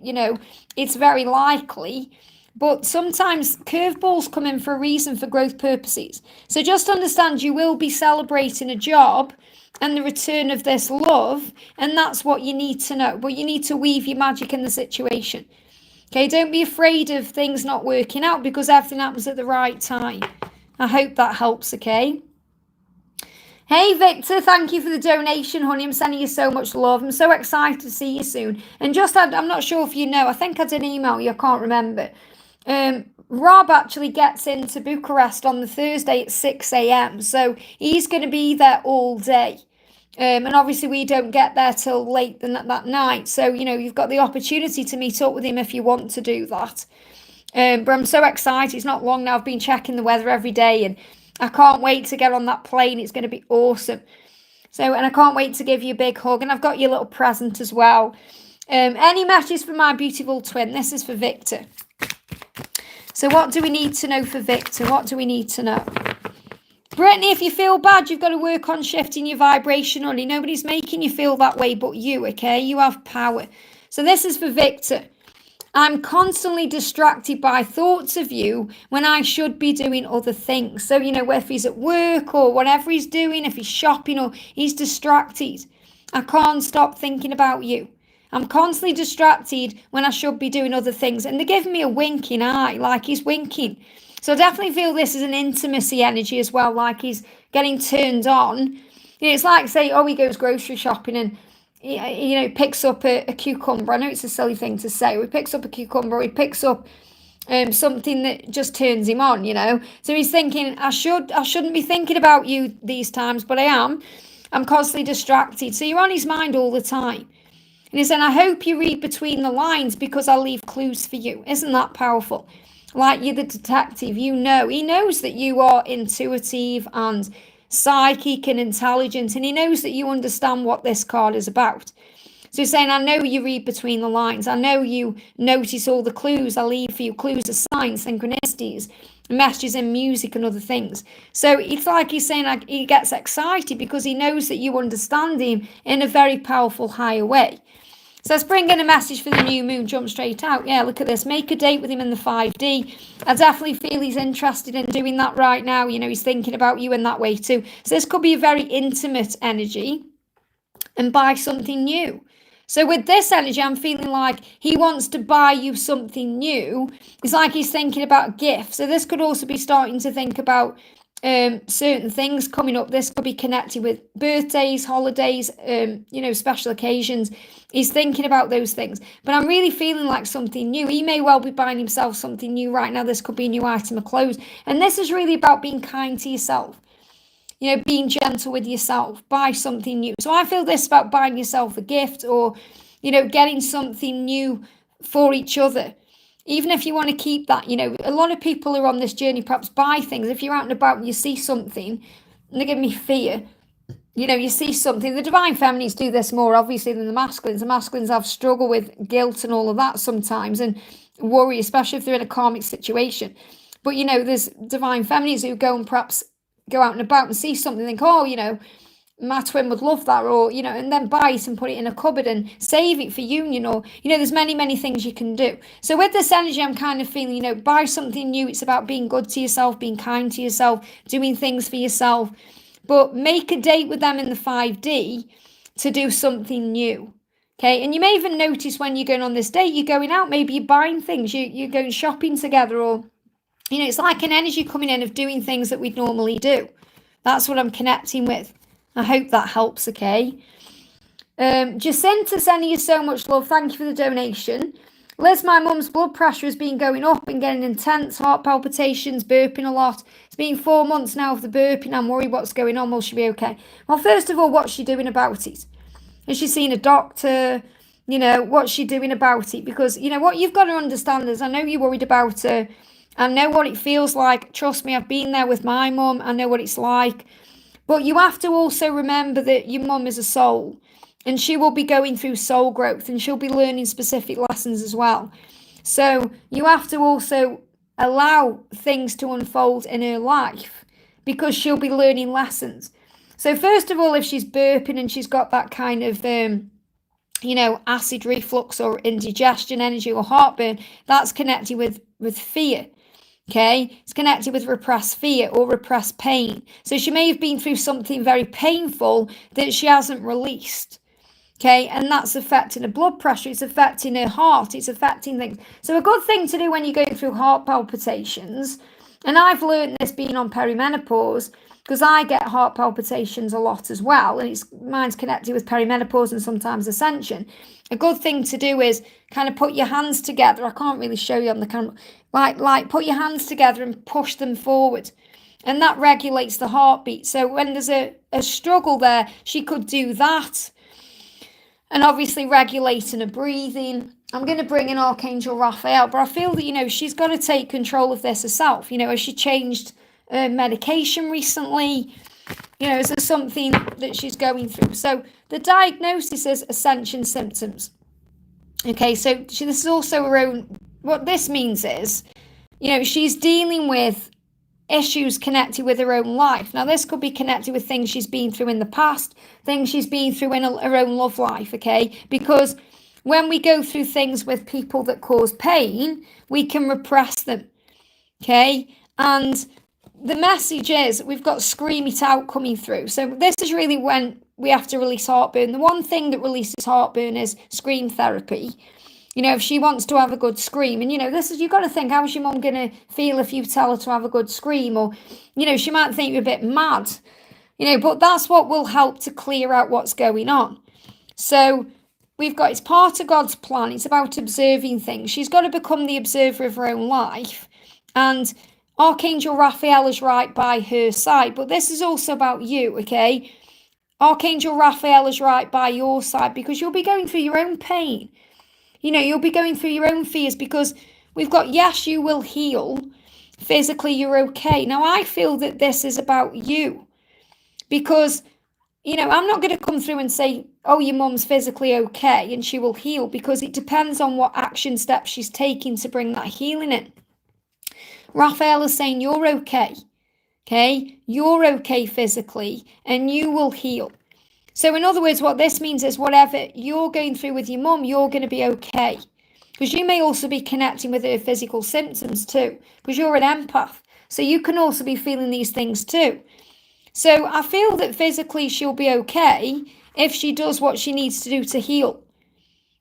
it's very likely. But sometimes curveballs come in for a reason, for growth purposes. So just understand, you will be celebrating a job and the return of this love. And that's what you need to know. But you need to weave your magic in the situation. Okay, don't be afraid of things not working out, because everything happens at the right time. I hope that helps, okay? Hey, Victor, thank you for the donation, honey. I'm sending you so much love. I'm so excited to see you soon. And I'm not sure if you know, I think I did email you, I can't remember. Rob actually gets into Bucharest on the Thursday at 6 a.m. So he's going to be there all day. And obviously we don't get there till late that night. So, you've got the opportunity to meet up with him if you want to do that. But I'm so excited. It's not long now. I've been checking the weather every day, and I can't wait to get on that plane. It's going to be awesome. So, and I can't wait to give you a big hug. And I've got your little present as well. Any messages for my beautiful twin? This is for Victor. So what do we need to know for Victor? What do we need to know? Brittany, if you feel bad, you've got to work on shifting your vibration, honey. Nobody's making you feel that way but you, okay? You have power. So this is for Victor. I'm constantly distracted by thoughts of you when I should be doing other things. So, if he's at work or whatever he's doing, if he's shopping or he's distracted, I can't stop thinking about you. I'm constantly distracted when I should be doing other things. And they're giving me a winking eye, like he's winking. So I definitely feel this is an intimacy energy as well, like he's getting turned on. It's like, say, he goes grocery shopping and picks up a cucumber. I know it's a silly thing to say. He picks up a cucumber, he picks up something that just turns him on, So he's thinking, I shouldn't be thinking about you these times, but I am. I'm constantly distracted. So you're on his mind all the time. And he's saying, I hope you read between the lines because I'll leave clues for you. Isn't that powerful? Like you're the detective, he knows that you are intuitive and psychic and intelligent, and he knows that you understand what this card is about. So he's saying, I know you read between the lines. I know you notice all the clues I leave for you, clues of signs, synchronicities, messages in music and other things. So it's like he's saying, like, he gets excited because he knows that you understand him in a very powerful, higher way. So let's bring in a message for the new moon, jump straight out. Yeah, look at this. Make a date with him in the 5D. I definitely feel he's interested in doing that right now. He's thinking about you in that way too. So this could be a very intimate energy, and buy something new. So with this energy, I'm feeling like he wants to buy you something new. It's like he's thinking about a gift. So this could also be starting to think about certain things coming up. This could be connected with birthdays, holidays, special occasions. He's thinking about those things. But I'm really feeling like something new. He may well be buying himself something new right now. This could be a new item of clothes. And this is really about being kind to yourself. Being gentle with yourself, buy something new. So I feel this about buying yourself a gift or, getting something new for each other. Even if you want to keep that, a lot of people are on this journey, perhaps buy things. If you're out and about and you see something, and they give me fear, you see something. The divine feminines do this more, obviously, than the masculines. The masculines have struggle with guilt and all of that sometimes and worry, especially if they're in a karmic situation. But, there's divine feminines who go and perhaps go out and about and see something and think, oh, my twin would love that, or, and then buy it and put it in a cupboard and save it for union, or, there's many, many things you can do. So with this energy, I'm kind of feeling, buy something new. It's about being good to yourself, being kind to yourself, doing things for yourself, but make a date with them in the 5D to do something new. Okay, and you may even notice when you're going on this date, you're going out, maybe you're buying things, you're going shopping together, or it's like an energy coming in of doing things that we'd normally do. That's what I'm connecting with. I hope that helps, okay? Jacinta sending you so much love. Thank you for the donation. Liz, my mum's blood pressure has been going up and getting intense, heart palpitations, burping a lot. It's been 4 months now of the burping. I'm worried what's going on. Will she be okay? Well, first of all, what's she doing about it? Has she seen a doctor? What's she doing about it? Because, what you've got to understand is, I know you're worried about her. I know what it feels like. Trust me, I've been there with my mum. I know what it's like. But you have to also remember that your mum is a soul, and she will be going through soul growth, and she'll be learning specific lessons as well. So you have to also allow things to unfold in her life, because she'll be learning lessons. So first of all, if she's burping and she's got that kind of acid reflux or indigestion energy or heartburn, that's connected with fear. Okay, it's connected with repressed fear or repressed pain. So she may have been through something very painful that she hasn't released. Okay, and that's affecting her blood pressure, it's affecting her heart, it's affecting things. So a good thing to do when you're going through heart palpitations, and I've learned this being on perimenopause, because I get heart palpitations a lot as well, and mine's connected with perimenopause and sometimes ascension. A good thing to do is kind of put your hands together. I can't really show you on the camera. Like put your hands together and push them forward. And that regulates the heartbeat. So when there's a struggle there, she could do that. And obviously regulating her breathing. I'm going to bring in Archangel Raphael, but I feel that, she's got to take control of this herself. Has she changed medication recently? Is there something that she's going through? So the diagnosis is ascension symptoms. Okay, so this is also her own. What this means is, she's dealing with issues connected with her own life. Now, this could be connected with things she's been through in the past, things she's been through in her own love life, okay? Because when we go through things with people that cause pain, we can repress them, okay? And the message is we've got scream it out coming through. So this is really when we have to release heartburn. The one thing that releases heartburn is scream therapy. If she wants to have a good scream, and you've got to think, how's your mum going to feel if you tell her to have a good scream? Or, she might think you're a bit mad, but that's what will help to clear out what's going on. So we've got, it's part of God's plan. It's about observing things. She's got to become the observer of her own life. And Archangel Raphael is right by her side. But this is also about you, okay? Archangel Raphael is right by your side because you'll be going through your own pain. You'll be going through your own fears because we've got, yes, you will heal. Physically, you're okay. Now, I feel that this is about you because, I'm not going to come through and say, oh, your mum's physically okay and she will heal, because it depends on what action steps she's taking to bring that healing in. Raphael is saying you're okay. Okay, you're okay physically and you will heal. So in other words, what this means is whatever you're going through with your mum, you're going to be okay. Because you may also be connecting with her physical symptoms too, because you're an empath. So you can also be feeling these things too. So I feel that physically she'll be okay if she does what she needs to do to heal.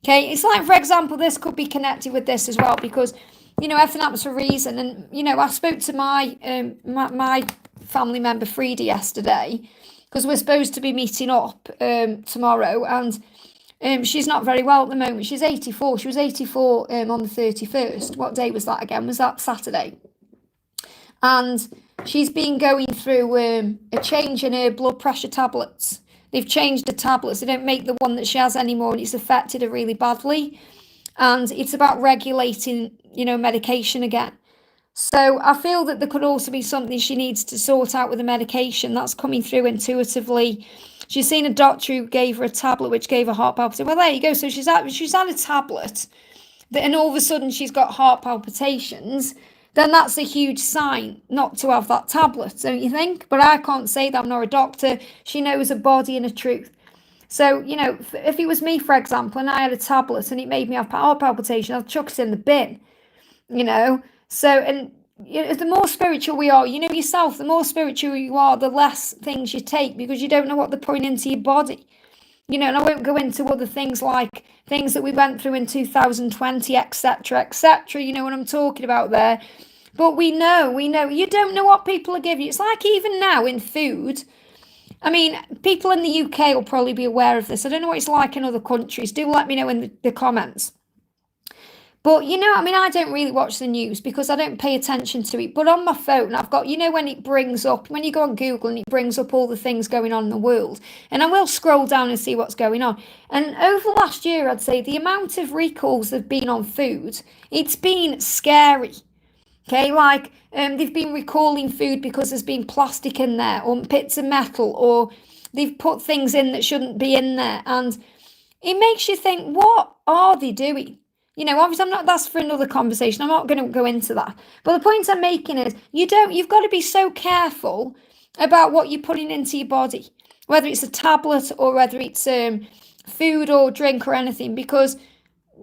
Okay, it's like, for example, this could be connected with this as well, because everything happens for a reason. And, I spoke to my my family member, Frida, yesterday, because we're supposed to be meeting up tomorrow. And she's not very well at the moment. She's 84. She was 84 on the 31st. What day was that again? Was that Saturday? And she's been going through a change in her blood pressure tablets. They've changed the tablets. They don't make the one that she has anymore, and it's affected her really badly. And it's about regulating, medication again. So I feel that there could also be something she needs to sort out with the medication. That's coming through intuitively. She's seen a doctor who gave her a tablet which gave her heart palpitation. Well, there you go. So she's had a tablet, and all of a sudden she's got heart palpitations. Then that's a huge sign not to have that tablet, don't you think? But I can't say that. I'm not a doctor. She knows her body and her truth. So, if it was me, for example, and I had a tablet and it made me have heart palpitation, I'd chuck it in the bin, So, and the more spiritual we are, yourself, the more spiritual you are, the less things you take, because you don't know what they're putting into your body. And I won't go into other things like things that we went through in 2020, etc., etc. You know what I'm talking about there. But we know, you don't know what people are giving you. It's like even now in food. I mean, people in the UK will probably be aware of this. I don't know what it's like in other countries. Do let me know in the comments. But, I don't really watch the news because I don't pay attention to it. But on my phone, I've got, when it brings up, when you go on Google and it brings up all the things going on in the world. And I will scroll down and see what's going on. And over the last year, I'd say the amount of recalls that have been on food, it's been scary. Okay, like they've been recalling food because there's been plastic in there or bits of metal, or they've put things in that shouldn't be in there. And it makes you think, what are they doing? Obviously that's for another conversation. I'm not going to go into that. But the point I'm making is you've got to be so careful about what you're putting into your body, whether it's a tablet or whether it's food or drink or anything, because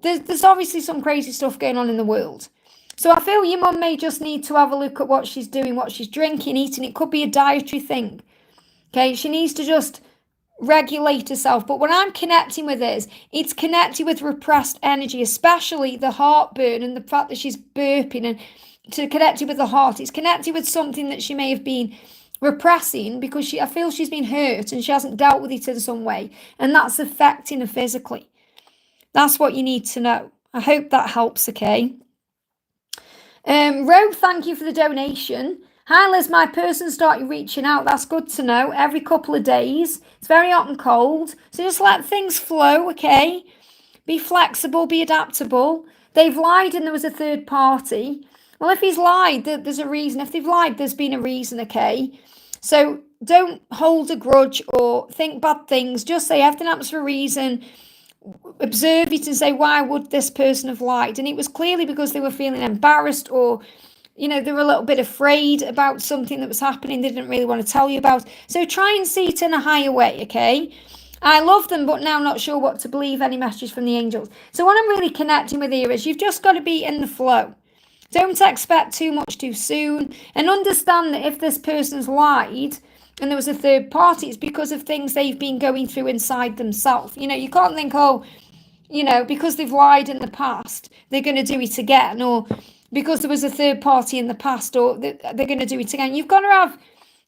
there's obviously some crazy stuff going on in the world. So I feel your mum may just need to have a look at what she's doing, what she's drinking, eating. It could be a dietary thing. Okay, she needs to just regulate herself. But what I'm connecting with is, it's connected with repressed energy, especially the heartburn and the fact that she's burping, and to connect it with the heart. It's connected with something that she may have been repressing because I feel she's been hurt and she hasn't dealt with it in some way. And that's affecting her physically. That's what you need to know. I hope that helps, okay? Ro, thank you for the donation. Hi Liz, my person started reaching out. That's good to know. Every couple of days. It's very hot and cold. So just let things flow, okay? Be flexible, be adaptable. They've lied and there was a third party. Well, if he's lied, there's a reason. If they've lied, there's been a reason, okay? So don't hold a grudge or think bad things. Just say everything happens for a reason. Observe it and say, why would this person have lied? And it was clearly because they were feeling embarrassed, or they were a little bit afraid about something that was happening they didn't really want to tell you about. So try and see it in a higher way, okay? I love them, but now not sure what to believe. Any messages from the angels? So what I'm really connecting with here is you've just got to be in the flow. Don't expect too much too soon, and understand that if this person's lied and there was a third party, it's because of things they've been going through inside themselves. You can't think, because they've lied in the past, they're going to do it again, or because there was a third party in the past, or they're going to do it again. You've got to have,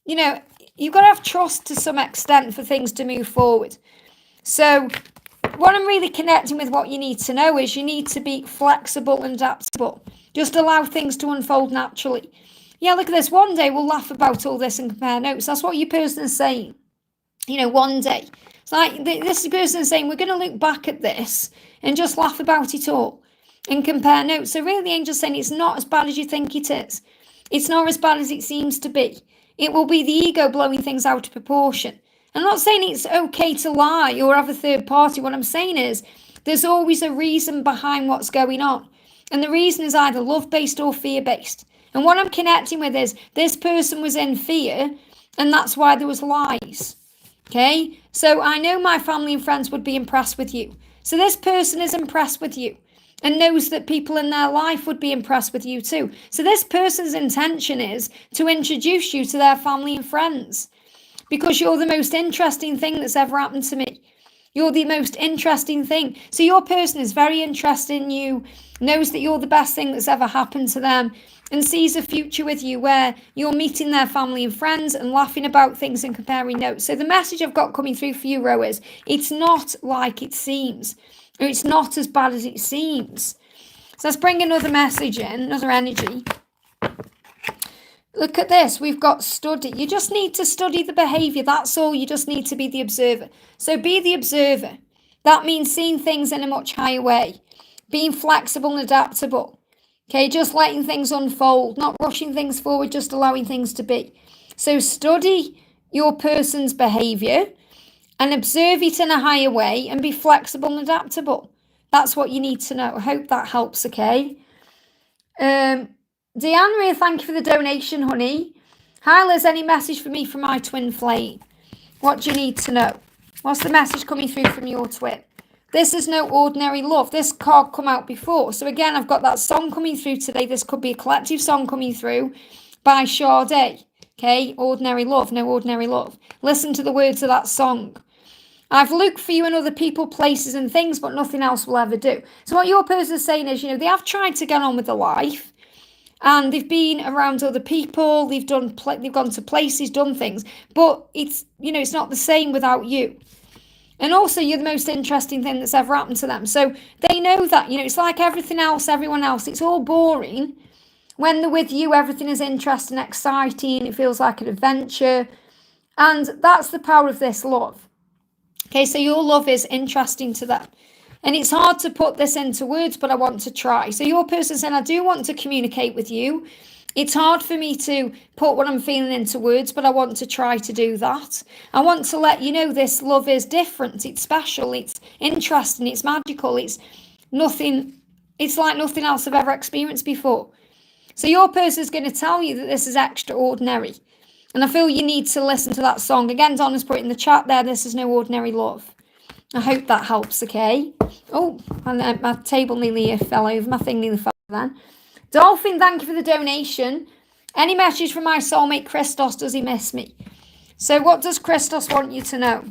you've got to have trust to some extent for things to move forward. So what I'm really connecting with, what you need to know is you need to be flexible and adaptable. Just allow things to unfold naturally. Yeah, look at this. One day we'll laugh about all this and compare notes. That's what your person is saying. You know, one day. It's like this person is saying, we're going to look back at this and just laugh about it all and compare notes. So really the angel's saying it's not as bad as you think it is. It's not as bad as it seems to be. It will be the ego blowing things out of proportion. I'm not saying it's okay to lie or have a third party. What I'm saying is there's always a reason behind what's going on. And the reason is either love-based or fear-based. And what I'm connecting with is this person was in fear and that's why there was lies. Okay? So I know my family and friends would be impressed with you. So this person is impressed with you and knows that people in their life would be impressed with you too. So this person's intention is to introduce you to their family and friends because you're the most interesting thing that's ever happened to me. You're the most interesting thing. So your person is very interested in you, knows that you're the best thing that's ever happened to them, and sees a future with you where you're meeting their family and friends and laughing about things and comparing notes. So the message I've got coming through for you, Ro, is it's not like it seems. Or it's not as bad as it seems. So let's bring another message in, another energy. Look at this. We've got study. You just need to study the behavior. That's all. You just need to be the observer. So be the observer. That means seeing things in a much higher way. Being flexible and adaptable. Okay, just letting things unfold. Not rushing things forward, just allowing things to be. So study your person's behavior and observe it in a higher way and be flexible and adaptable. That's what you need to know. I hope that helps, okay? Deanne, thank you for the donation, honey. Hi, Liz, any message for me from my twin flame? What do you need to know? What's the message coming through from your twin? This is no ordinary love. This card come out before. So again, I've got that song coming through today. This could be a collective song coming through by Sade. Okay, ordinary love, no ordinary love. Listen to the words of that song. I've looked for you in other people, places and things, but nothing else will ever do. So what your person is saying is, they have tried to get on with their life and they've been around other people, they've gone to places, done things, but it's, it's not the same without you. And also you're the most interesting thing that's ever happened to them. So they know that, it's like everything else, everyone else, it's all boring. When they're with you, everything is interesting, exciting, it feels like an adventure. And that's the power of this love. Okay, so your love is interesting to them. And it's hard to put this into words, but I want to try. So your person saying, I do want to communicate with you. It's hard for me to put what I'm feeling into words, but I want to try to do that. I want to let you know this love is different. It's special. It's interesting. It's magical. It's like nothing else I've ever experienced before. So your person is going to tell you that this is extraordinary. And I feel you need to listen to that song. Again, Donna's put it in the chat there. This is no ordinary love. I hope that helps, okay? Oh, and my table nearly fell over. My thing nearly fell over then. Dolphin, thank you for the donation. Any message from my soulmate Christos? Does he miss me? So what does Christos want you to know?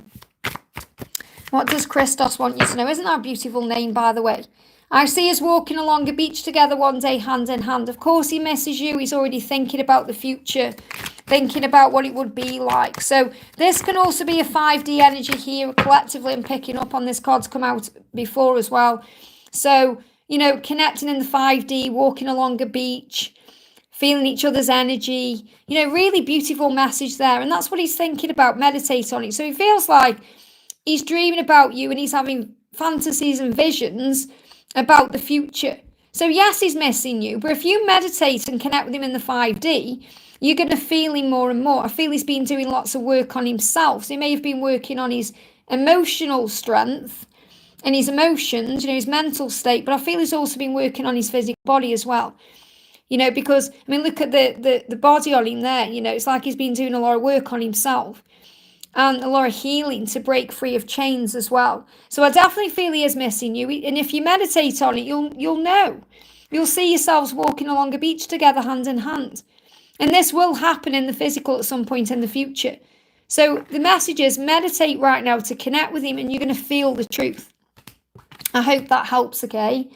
What does Christos want you to know? Isn't that a beautiful name, by the way? I see us walking along a beach together one day, hand in hand. Of course he misses you. He's already thinking about the future, thinking about what it would be like. So this can also be a 5D energy here collectively. I'm picking up on this card's come out before as well. So, connecting in the 5D, walking along a beach, feeling each other's energy, really beautiful message there. And that's what he's thinking about. Meditate on it. So it feels like he's dreaming about you and he's having fantasies and visions about the future. So yes, he's missing you, but if you meditate and connect with him in the 5D, you're going to feel him more and more. I feel he's been doing lots of work on himself. So he may have been working on his emotional strength and his emotions, his mental state, but I feel he's also been working on his physical body as well. Because, look at the body on him there, it's like he's been doing a lot of work on himself and a lot of healing to break free of chains as well. So I definitely feel he is missing you. And if you meditate on it, you'll know. You'll see yourselves walking along a beach together, hand in hand. And this will happen in the physical at some point in the future. So the message is meditate right now to connect with him and you're going to feel the truth. I hope that helps, okay?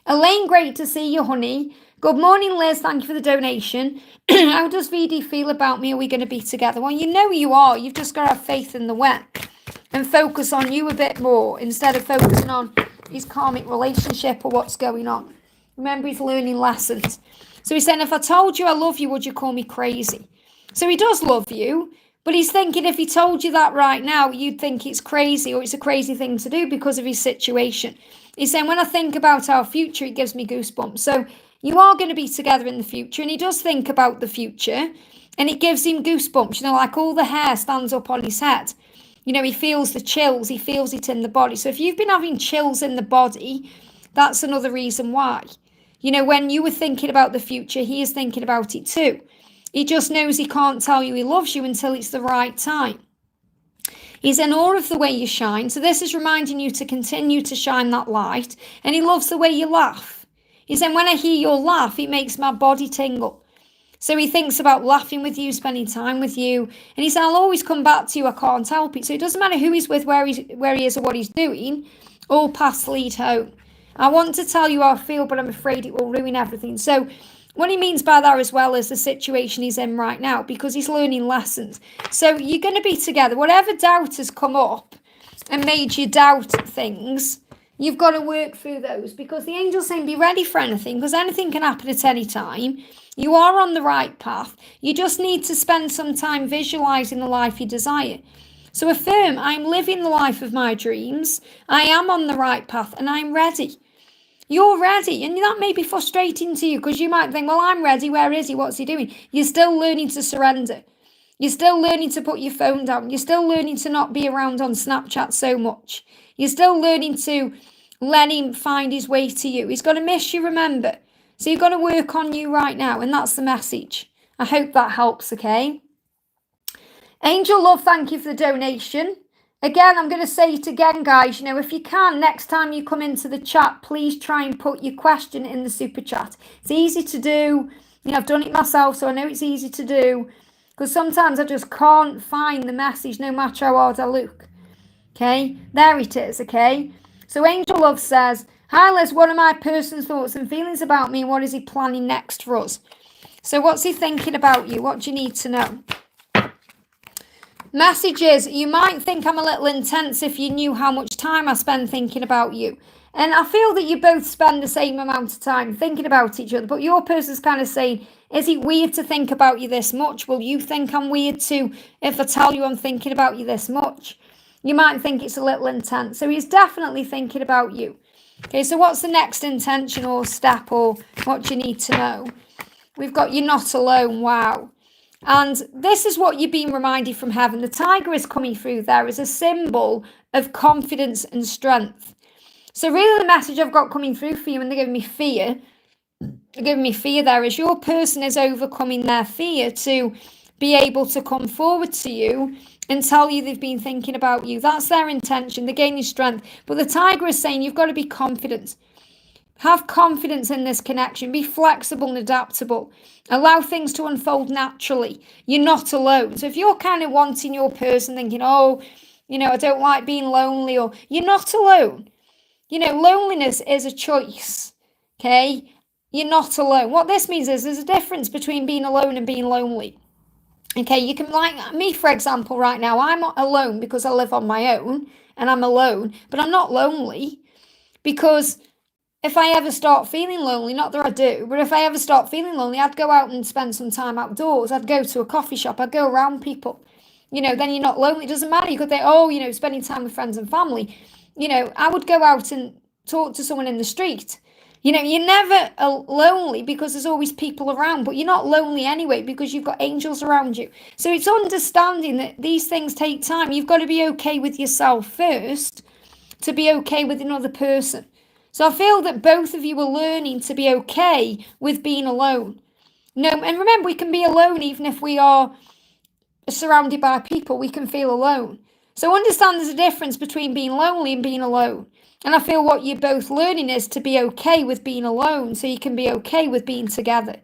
Elaine, great to see you, honey. Good morning, Liz. Thank you for the donation. How does VD feel about me? Are we going to be together? Well, you know you are. You've just got to have faith in the when. and focus on you a bit more instead of focusing on his karmic relationship or what's going on. Remember, he's learning lessons. So he's saying, if I told you I love you, would you call me crazy? So he does love you, but he's thinking if he told you that right now, you'd think it's crazy or it's a crazy thing to do because of his situation. He's saying, when I think about our future, it gives me goosebumps. So you are going to be together in the future, and he does think about the future, and it gives him goosebumps, like all the hair stands up on his head. He feels the chills, he feels it in the body. So if you've been having chills in the body, that's another reason why. When you were thinking about the future, he is thinking about it too. He just knows he can't tell you he loves you until it's the right time. He's in awe of the way you shine. So this is reminding you to continue to shine that light. And he loves the way you laugh. He said, when I hear your laugh, it makes my body tingle. So he thinks about laughing with you, spending time with you. And he said, I'll always come back to you. I can't help it. So it doesn't matter who he's with, where he is or what he's doing. All paths lead home. I want to tell you how I feel, but I'm afraid it will ruin everything. So what he means by that as well is the situation he's in right now, because he's learning lessons. So you're going to be together. Whatever doubt has come up and made you doubt things, you've got to work through those, because the angel's saying be ready for anything, because anything can happen at any time. You are on the right path. You just need to spend some time visualizing the life you desire. So affirm, I'm living the life of my dreams. I am on the right path and I'm ready. You're ready, and that may be frustrating to you because you might think, well, I'm ready. Where is he? What's he doing? You're still learning to surrender. You're still learning to put your phone down. You're still learning to not be around on Snapchat so much. You're still learning to let him find his way to you. He's going to miss you, remember. So you've got to work on you right now, and that's the message. I hope that helps, okay? Angel Love, thank you for the donation. Again, I'm going to say it again, guys. If you can, next time you come into the chat, please try and put your question in the super chat. It's easy to do. I've done it myself, so I know it's easy to do. Because sometimes I just can't find the message, no matter how hard I look. Okay? There it is, okay? So Angel Love says, hi, Liz, what are my personal thoughts and feelings about me, and what is he planning next for us? So what's he thinking about you? What do you need to know? Messages, you might think I'm a little intense if you knew how much time I spend thinking about you. And I feel that you both spend the same amount of time thinking about each other, but your person's kind of saying, is it weird to think about you this much? Will you think I'm weird too if I tell you I'm thinking about you this much? You might think it's a little intense. So he's definitely thinking about you. Okay, so what's the next intention or step or what you need to know? We've got you're not alone. Wow. And this is what you're being reminded from heaven. The tiger is coming through there as a symbol of confidence and strength. So really the message I've got coming through for you, and they're giving me fear. They're giving me fear there as your person is overcoming their fear to be able to come forward to you and tell you they've been thinking about you. That's their intention. They're gaining strength. But the tiger is saying you've got to be confident. Have confidence in this connection. Be flexible and adaptable. Allow things to unfold naturally. You're not alone. So if you're kind of wanting your person, thinking, I don't like being lonely, or you're not alone. Loneliness is a choice. Okay? You're not alone. What this means is there's a difference between being alone and being lonely. Okay, you can, like me, for example, right now, I'm not alone because I live on my own and I'm alone, but I'm not lonely because if I ever start feeling lonely, not that I do, but if I ever start feeling lonely, I'd go out and spend some time outdoors. I'd go to a coffee shop. I'd go around people. Then you're not lonely. It doesn't matter. You could think, spending time with friends and family. I would go out and talk to someone in the street. You're never lonely because there's always people around, but you're not lonely anyway because you've got angels around you. So it's understanding that these things take time. You've got to be okay with yourself first to be okay with another person. So I feel that both of you are learning to be okay with being alone. And remember, we can be alone even if we are surrounded by people. We can feel alone. So understand there's a difference between being lonely and being alone. And I feel what you're both learning is to be okay with being alone so you can be okay with being together.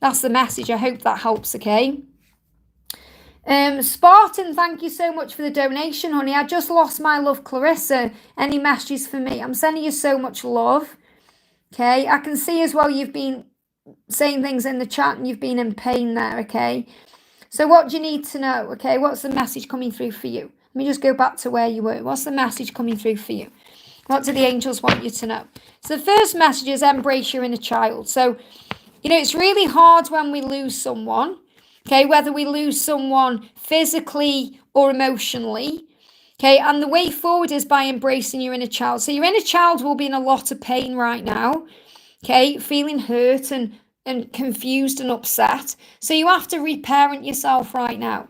That's the message. I hope that helps, okay? Spartan, thank you so much for the donation, honey. I just lost my love, Clarissa. Any messages for me? I'm sending you so much love. Okay, I can see as well you've been saying things in the chat and you've been in pain there, okay? So what do you need to know? Okay, what's the message coming through for you? Let me just go back to where you were. What's the message coming through for you? What do the angels want you to know? So the first message is embrace your inner child. So, it's really hard when we lose someone, okay, whether we lose someone physically or emotionally, okay, and the way forward is by embracing your inner child. So your inner child will be in a lot of pain right now, okay, feeling hurt and confused and upset. So you have to reparent yourself right now.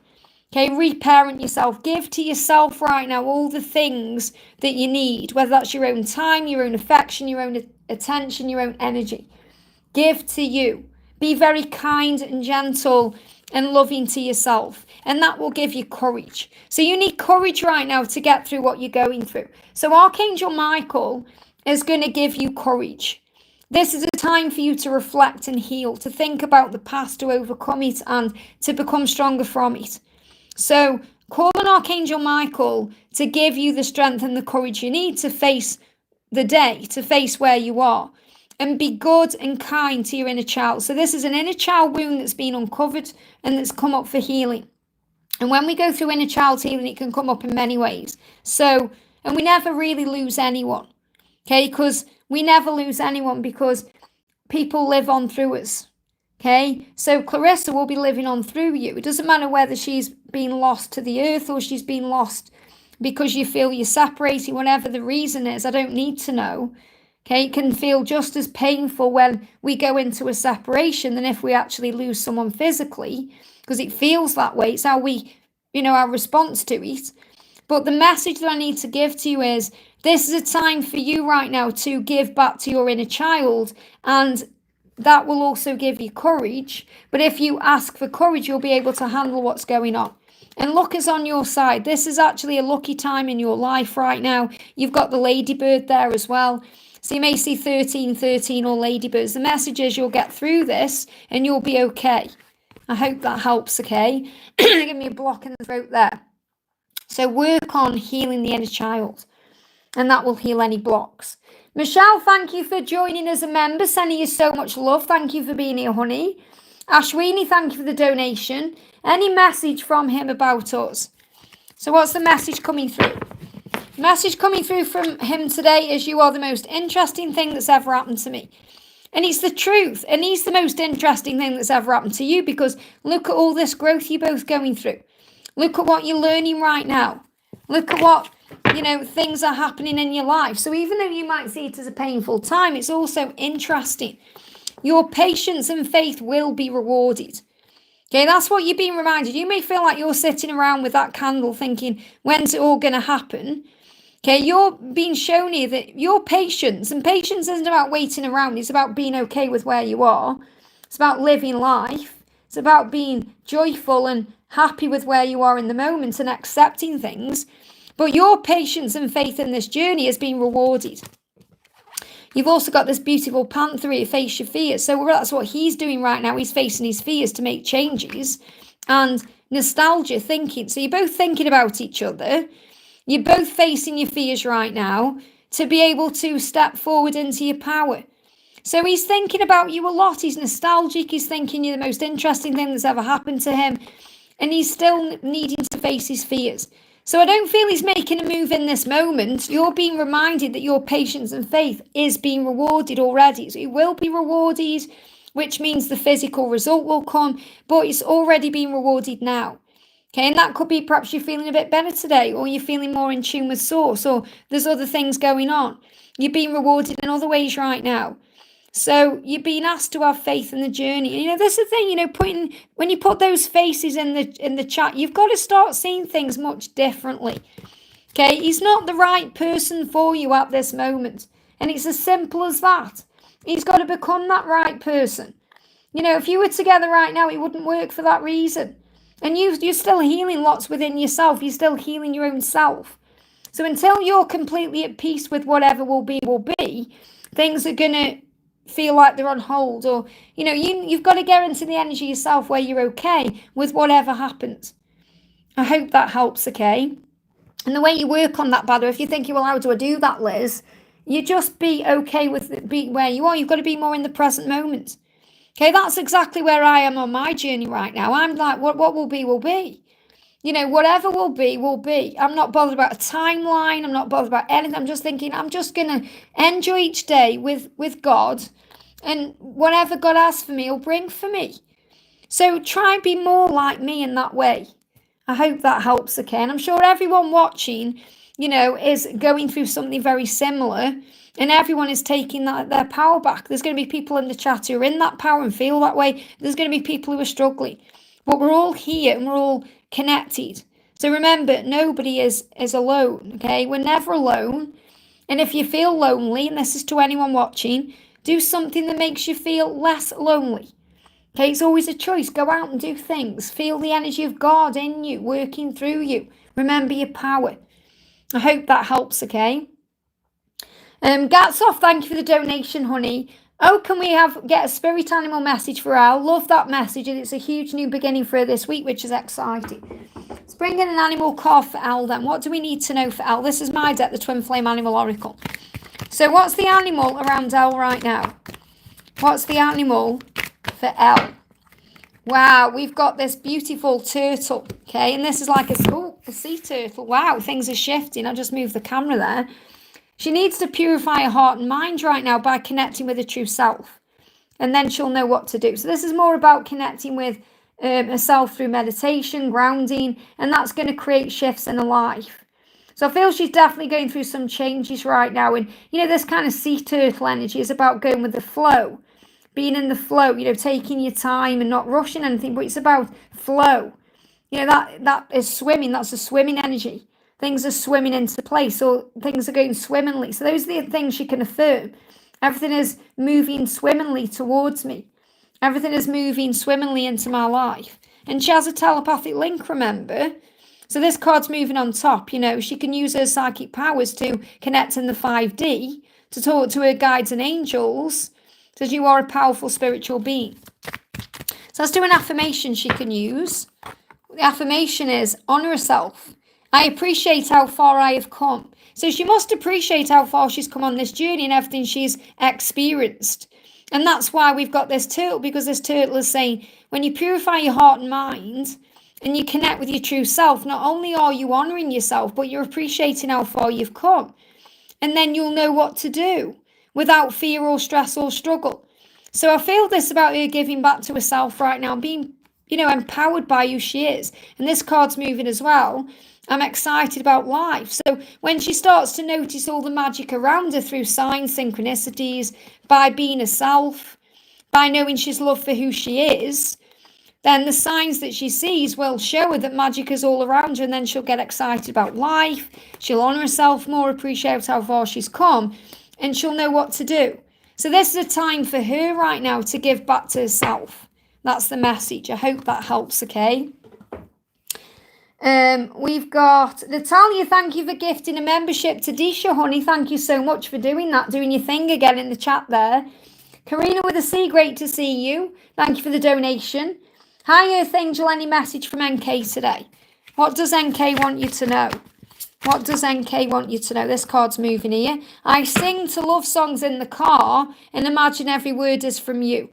Okay, reparent yourself. Give to yourself right now all the things that you need, whether that's your own time, your own affection, your own attention, your own energy. Give to you. Be very kind and gentle and loving to yourself, and that will give you courage. So you need courage right now to get through what you're going through. So Archangel Michael is going to give you courage. This is a time for you to reflect and heal, to think about the past, to overcome it, and to become stronger from it. So call on Archangel Michael to give you the strength and the courage you need to face the day, to face where you are, and be good and kind to your inner child. So this is an inner child wound that's been uncovered and that's come up for healing. And when we go through inner child healing, it can come up in many ways. So, and we never really lose anyone, okay? Because we never lose anyone because people live on through us. Okay, so Clarissa will be living on through you. It doesn't matter whether she's been lost to the earth or she's been lost because you feel you're separating, whatever the reason is. I don't need to know. Okay, it can feel just as painful when we go into a separation than if we actually lose someone physically, because it feels that way. It's how we, our response to it. But the message that I need to give to you is this is a time for you right now to give back to your inner child, and that will also give you courage. But if you ask for courage, you'll be able to handle what's going on. And luck is on your side. This is actually a lucky time in your life right now. You've got the ladybird there as well. So you may see 1313 or ladybirds. The message is you'll get through this and you'll be okay. I hope that helps, okay? Give me a block in the throat there. So work on healing the inner child, and that will heal any blocks. Michelle, thank you for joining as a member. Sending you so much love. Thank you for being here, honey. Ashwini, thank you for the donation. Any message from him about us? So what's the message coming through? The message coming through from him today is you are the most interesting thing that's ever happened to me. And it's the truth. And he's the most interesting thing that's ever happened to you, because look at all this growth you're both going through. Look at what you're learning right now. Look at what things are happening in your life. So even though you might see it as a painful time, it's also interesting. Your patience and faith will be rewarded. Okay, that's what you're being reminded. You may feel like you're sitting around with that candle thinking, when's it all going to happen? Okay, you're being shown here that your patience, and patience isn't about waiting around. It's about being okay with where you are. It's about living life. It's about being joyful and happy with where you are in the moment and accepting things. But your patience and faith in this journey is being rewarded. You've also got this beautiful panther here, face your fears. So that's what he's doing right now. He's facing his fears to make changes. And nostalgia thinking. So you're both thinking about each other. You're both facing your fears right now to be able to step forward into your power. So he's thinking about you a lot. He's nostalgic. He's thinking you're the most interesting thing that's ever happened to him. And he's still needing to face his fears. So I don't feel he's making a move in this moment. You're being reminded that your patience and faith is being rewarded already. So it will be rewarded, which means the physical result will come, but it's already being rewarded now. Okay, and that could be perhaps you're feeling a bit better today, or you're feeling more in tune with source, or there's other things going on. You're being rewarded in other ways right now. So you're being asked to have faith in the journey. And, that's the thing, when you put those faces in the chat, you've got to start seeing things much differently. Okay, he's not the right person for you at this moment. And it's as simple as that. He's got to become that right person. If you were together right now, it wouldn't work for that reason. And you're still healing lots within yourself. You're still healing your own self. So until you're completely at peace with whatever will be, things are going to feel like they're on hold, or you've got to get into the energy yourself where you're okay with whatever happens. I hope that helps, okay? And the way you work on that, by the way, if you're thinking, well, how do I do that, Liz? You just be okay with being where you are. You've got to be more in the present moment. Okay, that's exactly where I am on my journey right now. I'm like, what will be, will be. You know, whatever will be, will be. I'm not bothered about a timeline. I'm not bothered about anything. I'm just thinking, I'm just going to enjoy each day with God. And whatever God has for me, He'll bring for me. So try and be more like me in that way. I hope that helps, okay? And I'm sure everyone watching, you know, is going through something very similar. And everyone is taking their power back. There's going to be people in the chat who are in that power and feel that way. There's going to be people who are struggling. But we're all here and we're all connected. So remember, nobody is alone, okay? We're never alone. And if you feel lonely, and this is to anyone watching, do something that makes you feel less lonely. Okay, it's always a choice. Go out and do things. Feel the energy of God in you, working through you. Remember your power. I hope that helps, okay? Gatsoff, thank you for the donation, honey. Oh, can we get a spirit animal message for Al? Love that message, and it's a huge new beginning for her this week, which is exciting. Let's bring in an animal card for Al then. What do we need to know for Al? This is my deck, the Twin Flame Animal Oracle. So what's the animal around Al right now? What's the animal for Al? Wow, we've got this beautiful turtle, okay? And this is like a sea turtle. Wow, things are shifting. I just moved the camera there. She needs to purify her heart and mind right now by connecting with her true self. And then she'll know what to do. So this is more about connecting with herself through meditation, grounding, and that's going to create shifts in her life. So I feel she's definitely going through some changes right now. And, you know, this kind of sea turtle energy is about going with the flow. Being in the flow, you know, taking your time and not rushing anything, but it's about flow. You know, that is swimming. That's a swimming energy. Things are swimming into place, or things are going swimmingly. So those are the things she can affirm. Everything is moving swimmingly towards me. Everything is moving swimmingly into my life. And she has a telepathic link, remember? So this card's moving on top. You know, she can use her psychic powers to connect in the 5D, to talk to her guides and angels, says you are a powerful spiritual being. So let's do an affirmation she can use. The affirmation is, honour herself. I appreciate how far I have come. So she must appreciate how far she's come on this journey and everything she's experienced. And that's why we've got this turtle, because this turtle is saying, when you purify your heart and mind and you connect with your true self, not only are you honouring yourself, but you're appreciating how far you've come. And then you'll know what to do without fear or stress or struggle. So I feel this about her giving back to herself right now, being, you know, empowered by who she is. And this card's moving as well. I'm excited about life. So when she starts to notice all the magic around her through signs, synchronicities, by being herself, by knowing she's loved for who she is, then the signs that she sees will show her that magic is all around her, and then she'll get excited about life. She'll honour herself more, appreciate how far she's come, and she'll know what to do. So this is a time for her right now to give back to herself. That's the message. I hope that helps, okay? We've got Natalia, thank you for gifting a membership to Disha, honey. Thank you so much for doing that, doing your thing again in the chat there. Karina with a C, great to see you. Thank you for the donation. Hi, Earth Angel, any message from NK today? What does NK want you to know? What does NK want you to know? This card's moving here. I sing to love songs in the car and imagine every word is from you.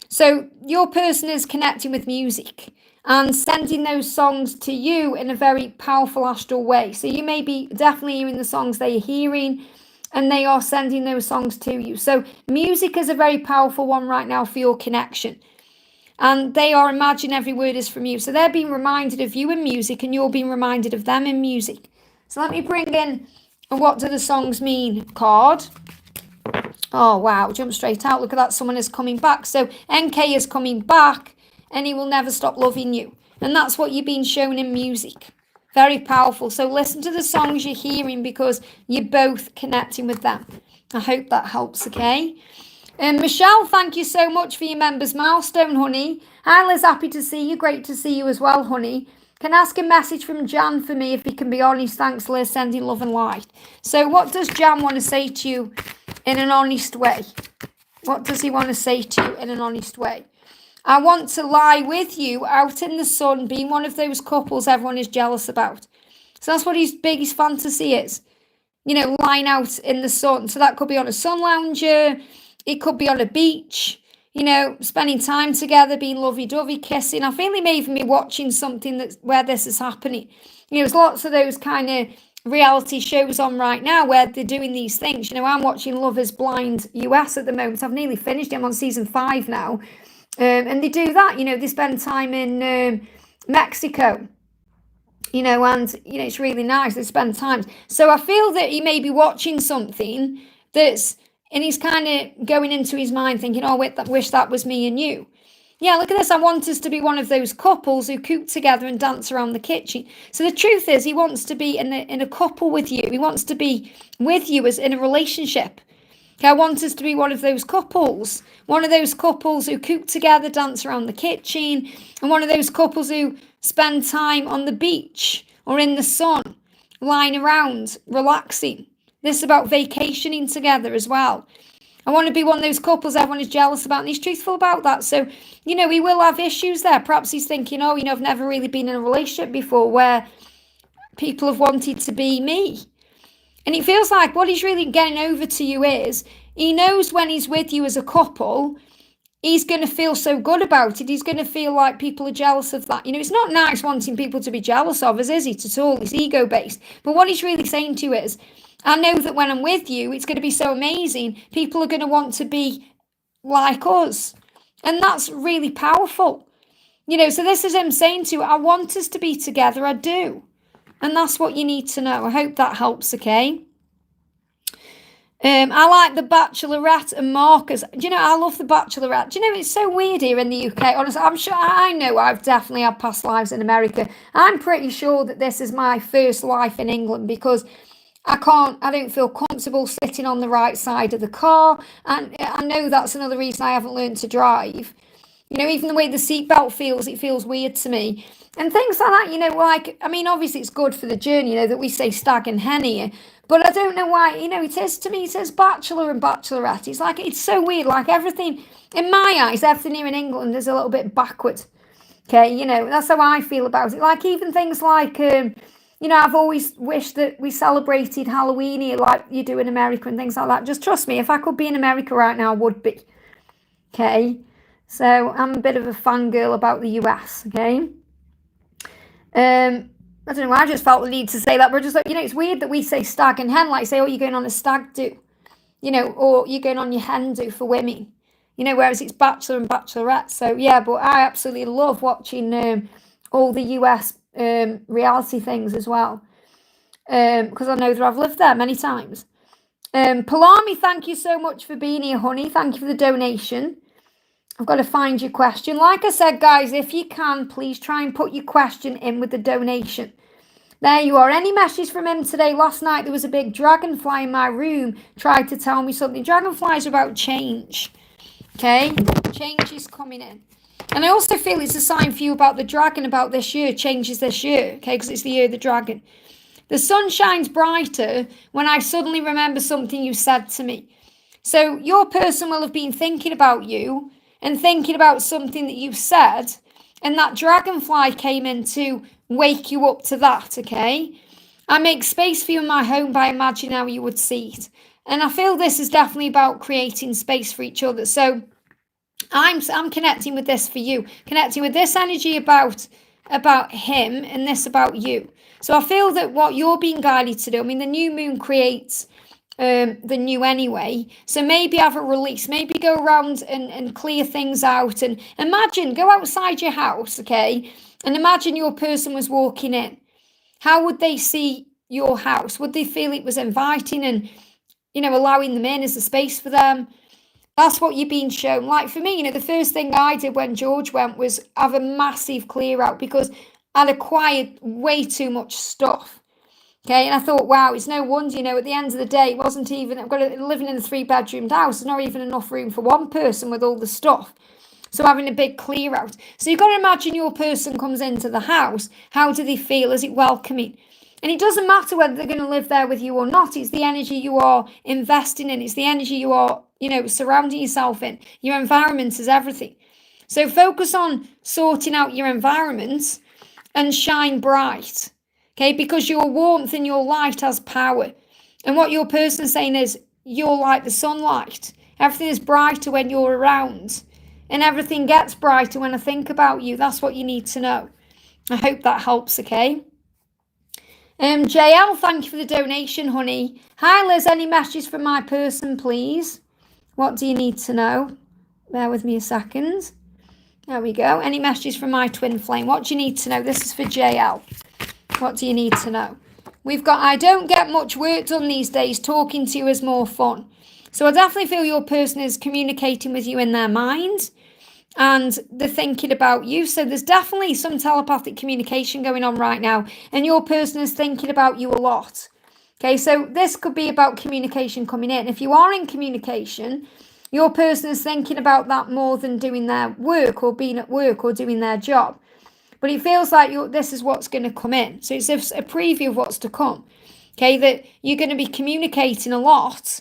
So your person is connecting with music and sending those songs to you in a very powerful astral way. So you may be definitely hearing the songs they are hearing, and they are sending those songs to you. So music is a very powerful one right now for your connection. And they are imagining every word is from you. So they're being reminded of you in music, and you're being reminded of them in music. So let me bring in a what do the songs mean card. Oh, wow. Jump straight out. Look at that. Someone is coming back. So NK is coming back, and he will never stop loving you. And that's what you're being shown in music. Very powerful. So listen to the songs you're hearing, because you're both connecting with them. I hope that helps, okay? Michelle, thank you so much for your members milestone, honey. Hi, Liz, happy to see you. Great to see you as well, honey. Can I ask a message from Jan for me, if he can be honest? Thanks, Liz, sending love and light. So what does Jan want to say to you in an honest way? What does he want to say to you in an honest way? I want to lie with you out in the sun, being one of those couples everyone is jealous about. So that's what his biggest fantasy is. You know, lying out in the sun. So that could be on a sun lounger. It could be on a beach. spending time together, being lovey-dovey, kissing. I feel he may even be watching something where this is happening. There's lots of those kind of reality shows on right now where they're doing these things. I'm watching Love is Blind US at the moment. I've nearly finished it. I'm on season 5 now. And they do that, they spend time in Mexico, and, it's really nice. They spend time. So I feel that he may be watching something and he's kind of going into his mind thinking, oh, wish that was me and you. Yeah, look at this. I want us to be one of those couples who cook together and dance around the kitchen. So the truth is, he wants to be in a couple with you. He wants to be with you as in a relationship. I want us to be one of those couples who cook together, dance around the kitchen, and one of those couples who spend time on the beach or in the sun, lying around, relaxing. This is about vacationing together as well. I want to be one of those couples everyone is jealous about, and he's truthful about that. So, he will have issues there. Perhaps he's thinking, oh, I've never really been in a relationship before where people have wanted to be me. And it feels like what he's really getting over to you is he knows when he's with you as a couple, he's going to feel so good about it. He's going to feel like people are jealous of that. It's not nice wanting people to be jealous of us, is it, at all? It's ego-based. But what he's really saying to you is, I know that when I'm with you, it's going to be so amazing. People are going to want to be like us. And that's really powerful. So this is him saying to you, I want us to be together. I do. And that's what you need to know. I hope that helps, okay? I like The Bachelorette and Marcus. I love The Bachelorette. It's so weird here in the UK. Honestly, I'm sure, I know I've definitely had past lives in America. I'm pretty sure that this is my first life in England because I don't feel comfortable sitting on the right side of the car. And I know that's another reason I haven't learned to drive. Even the way the seatbelt feels, it feels weird to me. And things like that, obviously it's good for the journey, that we say stag and hen here. But I don't know why, it is to me, it says bachelor and bachelorette. It's so weird, everything, in my eyes, everything here in England is a little bit backward. Okay, that's how I feel about it. Even things like, I've always wished that we celebrated Halloween here like you do in America and things like that. Just trust me, if I could be in America right now, I would be. Okay, so I'm a bit of a fangirl about the US, okay? I don't know, I just felt the need to say that. We're just it's weird that we say stag and hen, say, oh, you're going on a stag do, or you're going on your hen do for women, whereas it's bachelor and bachelorette. So, yeah, but I absolutely love watching all the US reality things as well, because I know that I've lived there many times. Palami, thank you so much for being here, honey. Thank you for the donation. I've got to find your question. Like I said, guys, if you can, please try and put your question in with the donation. There you are. Any message from him today? Last night there was a big dragonfly in my room, tried to tell me something. Dragonflies are about change. Okay? Change is coming in. And I also feel it's a sign for you about the dragon, about this year, changes this year. Okay? Because it's the year of the dragon. The sun shines brighter when I suddenly remember something you said to me. So your person will have been thinking about you and thinking about something that you've said, and that dragonfly came in to wake you up to that, okay? I make space for you in my home by imagining how you would see it. And I feel this is definitely about creating space for each other. So I'm connecting with this for you, connecting with this energy about him and this about you. So I feel that what you're being guided to do, the new moon creates the new anyway. So maybe have a release, maybe go around and clear things out, and imagine, go outside your house, okay, and imagine your person was walking in. How would they see your house? Would they feel it was inviting and, allowing them in as a space for them? That's what you're being shown. For me, the first thing I did when George went was have a massive clear out because I'd acquired way too much stuff. Okay, and I thought, wow, it's no wonder, at the end of the day, it wasn't even, I've got living in a 3-bedroomed house, there's not even enough room for one person with all the stuff. So having a big clear out. So you've got to imagine your person comes into the house. How do they feel? Is it welcoming? And it doesn't matter whether they're going to live there with you or not. It's the energy you are investing in. It's the energy you are, surrounding yourself in. Your environment is everything. So focus on sorting out your environment and shine bright. Okay, because your warmth and your light has power. And what your person is saying is, you're like the sunlight. Everything is brighter when you're around. and everything gets brighter when I think about you. That's what you need to know. I hope that helps, okay? JL, thank you for the donation, honey. Hi, Liz. Any messages from my person, please? What do you need to know? Bear with me a second. There we go. Any messages from my twin flame? What do you need to know? This is for JL. What do you need to know? We've got, I don't get much work done these days. Talking to you is more fun. So I definitely feel your person is communicating with you in their mind and they're thinking about you. So there's definitely some telepathic communication going on right now. And your person is thinking about you a lot. Okay, so this could be about communication coming in. If you are in communication, your person is thinking about that more than doing their work or being at work or doing their job. But it feels like this is what's going to come in. So it's a preview of what's to come. Okay, that you're going to be communicating a lot.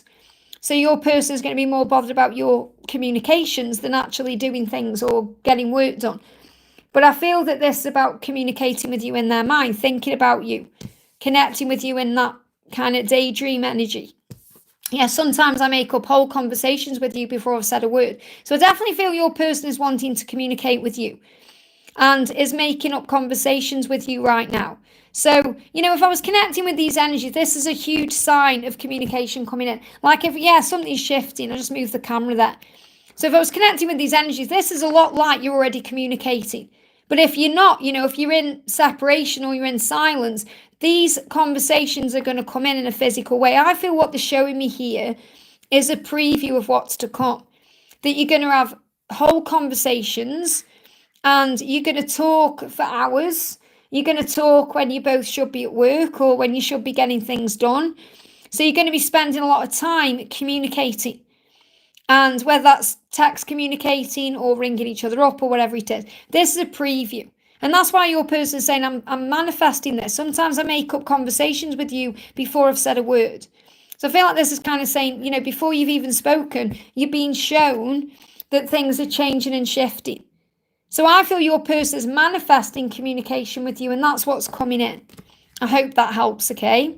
So your person is going to be more bothered about your communications than actually doing things or getting work done. But I feel that this is about communicating with you in their mind, thinking about you, connecting with you in that kind of daydream energy. Yeah, sometimes I make up whole conversations with you before I've said a word. So I definitely feel your person is wanting to communicate with you and is making up conversations with you right now. So, if I was connecting with these energies, this is a huge sign of communication coming in. Like something's shifting, I just moved the camera there. So if I was connecting with these energies, this is a lot like you're already communicating. But if you're not, if you're in separation or you're in silence, these conversations are going to come in a physical way. I feel what they're showing me here is a preview of what's to come. That you're going to have whole conversations and you're going to talk for hours. You're going to talk when you both should be at work or when you should be getting things done. So you're going to be spending a lot of time communicating. And whether that's text communicating or ringing each other up or whatever it is, this is a preview. And that's why your person is saying, I'm manifesting this. Sometimes I make up conversations with you before I've said a word. So I feel like this is kind of saying, before you've even spoken, you're being shown that things are changing and shifting. So I feel your person is manifesting communication with you and that's what's coming in. I hope that helps, okay?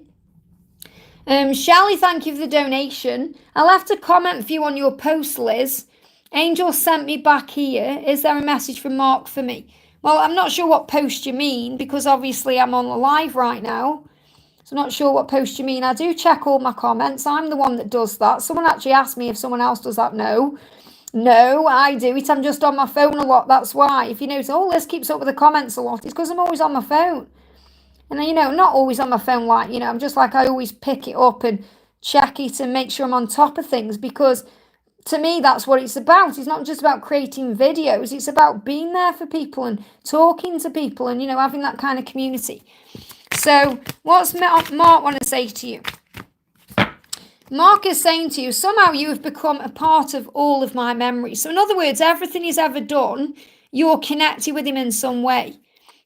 Shelley, thank you for the donation. I left a comment for you on your post, Liz. Angel sent me back here. Is there a message from Mark for me? Well, I'm not sure what post you mean because obviously I'm on the live right now. So I'm not sure what post you mean. I do check all my comments. I'm the one that does that. Someone actually asked me if someone else does that. No, I do it. I'm just on my phone a lot. That's why. If you notice, Liz keeps up with the comments a lot. It's because I'm always on my phone. And, not always on my phone like, I'm just like I always pick it up and check it and make sure I'm on top of things because to me, that's what it's about. It's not just about creating videos. It's about being there for people and talking to people and, having that kind of community. So what's Mark want to say to you? Mark is saying to you, somehow you have become a part of all of my memories. So in other words, everything he's ever done, you're connected with him in some way.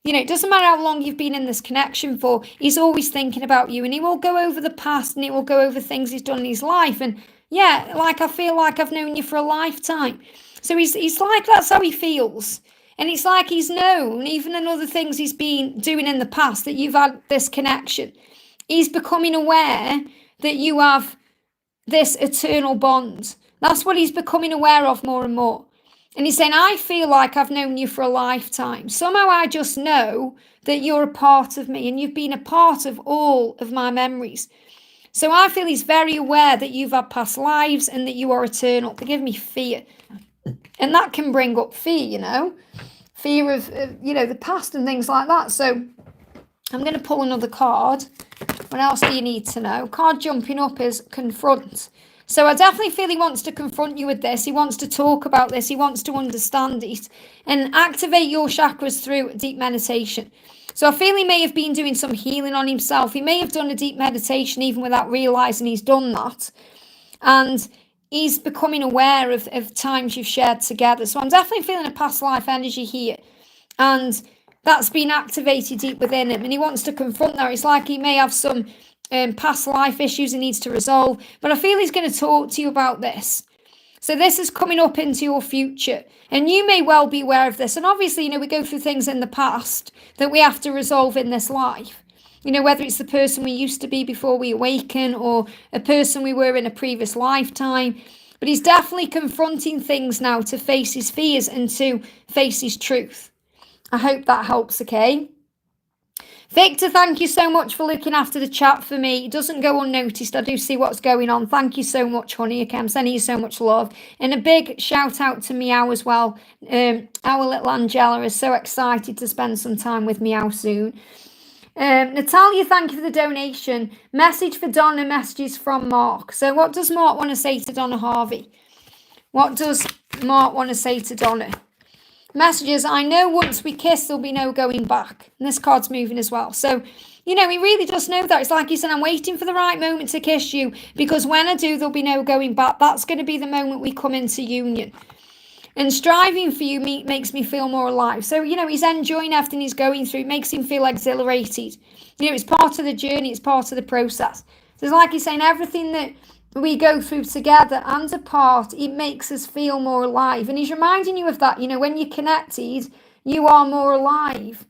It doesn't matter how long you've been in this connection for, he's always thinking about you and he will go over the past and he will go over things he's done in his life. And yeah, like I feel like I've known you for a lifetime. So he's like, that's how he feels. And it's like he's known, even in other things he's been doing in the past, that you've had this connection. He's becoming aware that you have this eternal bond. That's what he's becoming aware of more and more. And he's saying, I feel like I've known you for a lifetime. Somehow I just know that you're a part of me and you've been a part of all of my memories. So I feel he's very aware that you've had past lives and that you are eternal. They give me fear. And that can bring up fear, fear of, the past and things like that. So I'm going to pull another card. What else do you need to know? Card jumping up is confront. So I definitely feel he wants to confront you with this. He wants to talk about this. He wants to understand it and activate your chakras through deep meditation. So I feel he may have been doing some healing on himself. He may have done a deep meditation even without realizing he's done that. And he's becoming aware of times you've shared together. So I'm definitely feeling a past life energy here. And that's been activated deep within him. And he wants to confront that. It's like he may have some past life issues he needs to resolve. But I feel he's going to talk to you about this. So this is coming up into your future. And you may well be aware of this. And obviously, we go through things in the past that we have to resolve in this life. Whether it's the person we used to be before we awaken or a person we were in a previous lifetime. But he's definitely confronting things now to face his fears and to face his truth. I hope that helps, okay? Victor, thank you so much for looking after the chat for me. It doesn't go unnoticed. I do see what's going on. Thank you so much, honey. Okay, I'm sending you so much love. And a big shout out to Meow as well. Our little Angela is so excited to spend some time with Meow soon. Natalia, thank you for the donation. Message for Donna, messages from Mark. So what does Mark want to say to Donna Harvey? What does Mark want to say to Donna? Messages, I know once we kiss, there'll be no going back. And this card's moving as well. So, he really does know that. It's like he said, I'm waiting for the right moment to kiss you, because when I do, there'll be no going back. That's going to be the moment we come into union. And striving for you makes me feel more alive. So, he's enjoying everything he's going through. It makes him feel exhilarated. It's part of the journey. It's part of the process. So it's like he's saying, everything that we go through together and apart, it makes us feel more alive. And he's reminding you of that. When you're connected, you are more alive.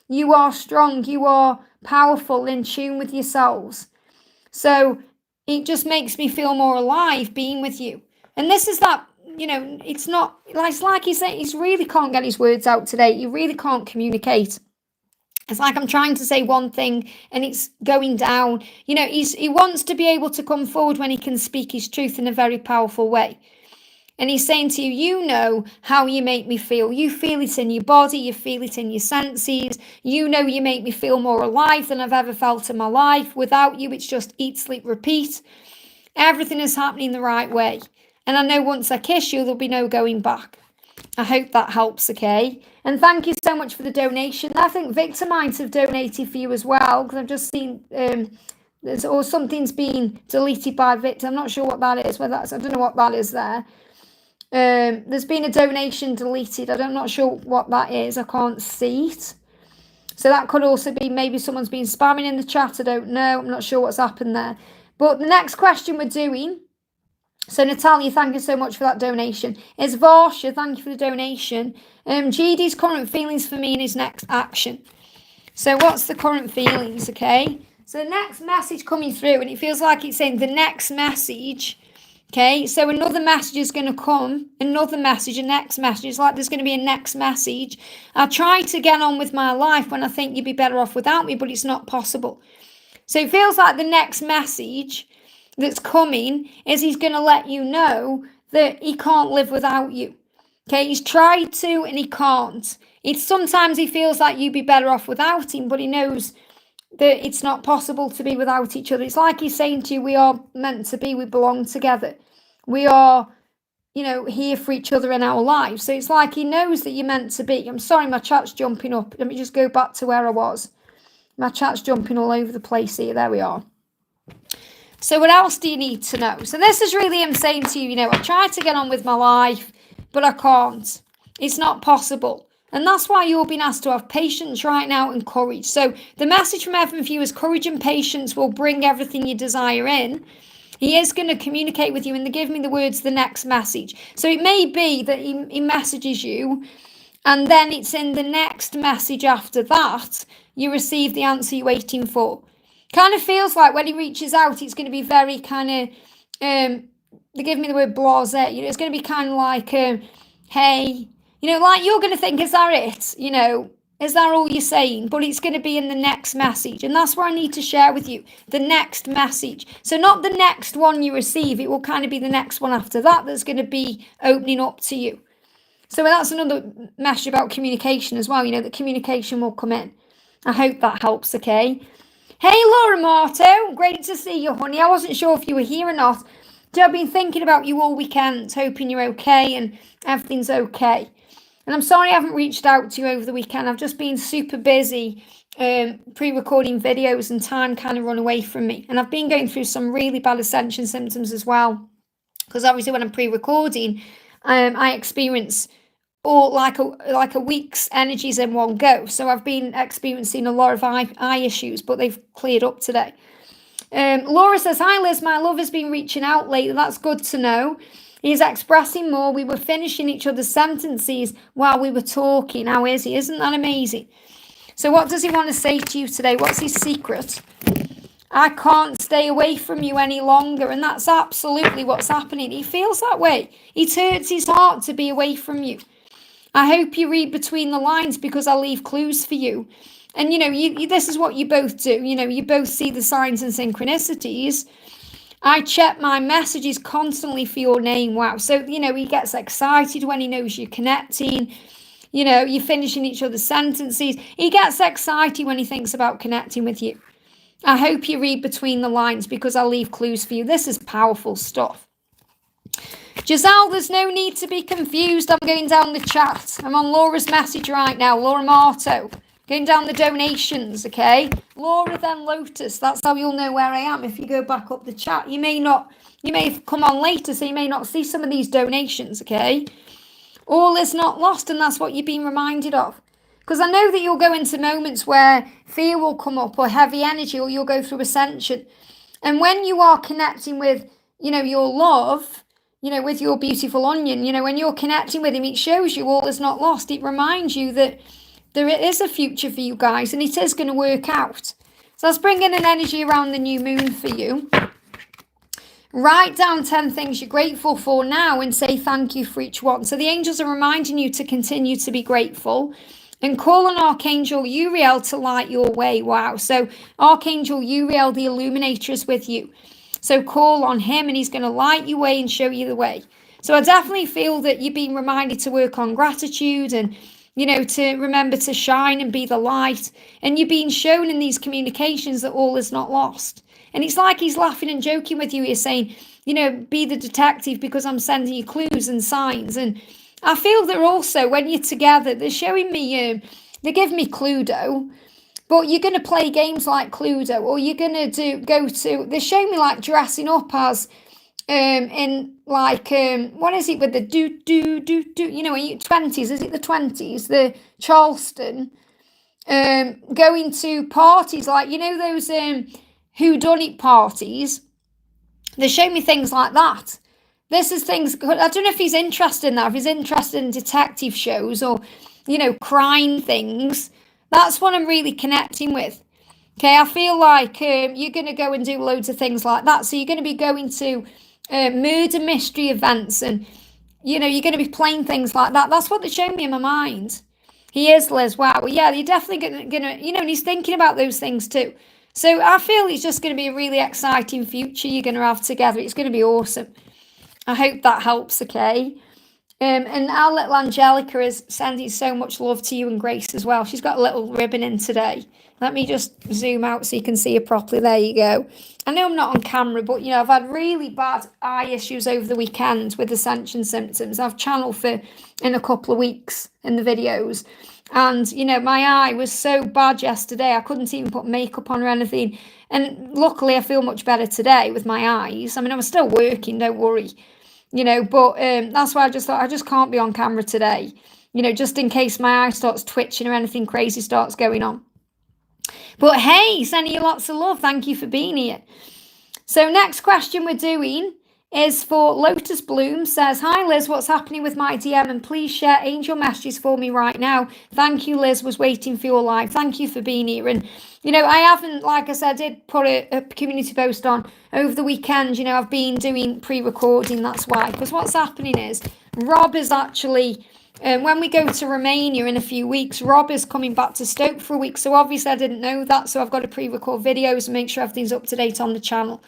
You are strong. You are powerful, in tune with yourselves. So it just makes me feel more alive being with you. And this is that, it's not, it's like he's saying, he really can't get his words out today. He really can't communicate. It's like I'm trying to say one thing and it's going down. He wants to be able to come forward when he can speak his truth in a very powerful way. And he's saying to you, you know how you make me feel. You feel it in your body. You feel it in your senses. You make me feel more alive than I've ever felt in my life. Without you, it's just eat, sleep, repeat. Everything is happening the right way. And I know once I kiss you, there'll be no going back. I hope that helps, okay? And thank you so much for the donation. I think Victor might have donated for you as well, because I've just seen something's been deleted by Victor. I'm not sure what that is. I don't know what that is there. There's been a donation deleted. I'm not sure what that is. I can't see it. So that could also be maybe someone's been spamming in the chat. I don't know. I'm not sure what's happened there. But the next question we're doing. So Natalia, thank you so much for that donation. Is Varsha, thank you for the donation. GD's current feelings for me in his next action. So what's the current feelings, okay? So the next message coming through, and it feels like it's saying the next message, okay? So another message is going to come, another message, a next message. It's like there's going to be a next message. I try to get on with my life when I think you'd be better off without me, but it's not possible. So it feels like the next message that's coming is he's going to let you know that he can't live without you. Okay, he's tried to and he can't. Sometimes he feels like you'd be better off without him, but he knows that it's not possible to be without each other. It's like he's saying to you, we are meant to be, we belong together. We are, here for each other in our lives. So it's like he knows that you're meant to be. I'm sorry, my chat's jumping up. Let me just go back to where I was. My chat's jumping all over the place here. There we are. So what else do you need to know? So this is really him saying to you, I try to get on with my life, but I can't. It's not possible. And that's why you're being asked to have patience right now and courage. So the message from heaven for you is courage and patience will bring everything you desire in. He is going to communicate with you, and they give me the words, the next message. So it may be that he messages you, and then it's in the next message after that, you receive the answer you're waiting for. Kind of feels like when he reaches out, it's going to be very kind of, they give me the word blasé, it's going to be kind of like, hey, like you're going to think, is that it? Is that all you're saying? But it's going to be in the next message. And that's what I need to share with you, the next message. So not the next one you receive, it will kind of be the next one after that that's going to be opening up to you. So that's another message about communication as well, that communication will come in. I hope that helps, okay? Hey, Laura Marto, great to see you, honey. I wasn't sure if you were here or not. I've been thinking about you all weekend, hoping you're okay and everything's okay. And I'm sorry I haven't reached out to you over the weekend. I've just been super busy pre-recording videos and time kind of run away from me. And I've been going through some really bad ascension symptoms as well. Because obviously when I'm pre-recording, I experience all like a week's energies in one go. So I've been experiencing a lot of eye issues, but they've cleared up today. Laura says, hi Liz, my love has been reaching out lately. That's good to know. He's expressing more. We were finishing each other's sentences while we were talking. How is he? Isn't that amazing? So what does he want to say to you today? What's his secret? I can't stay away from you any longer. And that's absolutely what's happening. He feels that way. It hurts his heart to be away from you. I hope you read between the lines, because I'll leave clues for you. And, you this is what you both do. You both see the signs and synchronicities. I check my messages constantly for your name. Wow. So, he gets excited when he knows you're connecting. You're finishing each other's sentences. He gets excited when he thinks about connecting with you. I hope you read between the lines, because I'll leave clues for you. This is powerful stuff. Giselle, there's no need to be confused. I'm going down the chat. I'm on Laura's message right now. Laura Marto. Going down the donations, okay? Laura, then Lotus. That's how you'll know where I am if you go back up the chat. You may have come on later, so you may not see some of these donations, okay? All is not lost, and that's what you've been reminded of. Because I know that you'll go into moments where fear will come up, or heavy energy, or you'll go through ascension. And when you are connecting with, your love, with your beautiful onion, when you're connecting with him, it shows you all is not lost. It reminds you that there is a future for you guys, and it is going to work out. So let's bring in an energy around the new moon for you. Write down 10 things you're grateful for now and say thank you for each one. So the angels are reminding you to continue to be grateful. And call on Archangel Uriel to light your way. Wow. So Archangel Uriel, the illuminator, is with you. So call on him, and he's going to light your way and show you the way. So I definitely feel that you're being reminded to work on gratitude and, to remember to shine and be the light. And you're being shown in these communications that all is not lost. And it's like he's laughing and joking with you. He's saying, be the detective, because I'm sending you clues and signs. And I feel that also when you're together, they're showing me, they give me Cluedo, but you're going to play games like Cluedo, or you're going to they're showing me like dressing up as, in like, what is it with the do, 20s, is it the 20s, the Charleston, going to parties like, those whodunit parties. They're showing me things like that. This is things, I don't know if he's interested in that, if he's interested in detective shows or, crime things. That's what I'm really connecting with. Okay, I feel like you're going to go and do loads of things like that. So you're going to be going to murder mystery events, and, you're going to be playing things like that. That's what they're showing me in my mind. He is, Liz. Wow. Well, yeah, you're definitely going to, and he's thinking about those things too. So I feel it's just going to be a really exciting future you're going to have together. It's going to be awesome. I hope that helps, okay? And our little Angelica is sending so much love to you and Grace as well. She's got a little ribbon in today. Let me just zoom out so you can see her properly. There you go. I know I'm not on camera, but, I've had really bad eye issues over the weekend with ascension symptoms. I've channeled for in a couple of weeks in the videos. And, my eye was so bad yesterday, I couldn't even put makeup on or anything. And luckily, I feel much better today with my eyes. I mean, I'm still working, don't worry. But that's why I just thought I just can't be on camera today, just in case my eye starts twitching or anything crazy starts going on. But hey, sending you lots of love. Thank you for being here. So next question we're doing is for Lotus Bloom. Says, hi Liz, what's happening with my DM? And please share angel messages for me right now. Thank you, Liz, was waiting for your live. Thank you for being here. And, I haven't, like I said, I did put a community post on over the weekend. I've been doing pre-recording, that's why. Because what's happening is Rob is actually, when we go to Romania in a few weeks, Rob is coming back to Stoke for a week. So obviously I didn't know that. So I've got to pre-record videos and make sure everything's up to date on the channel.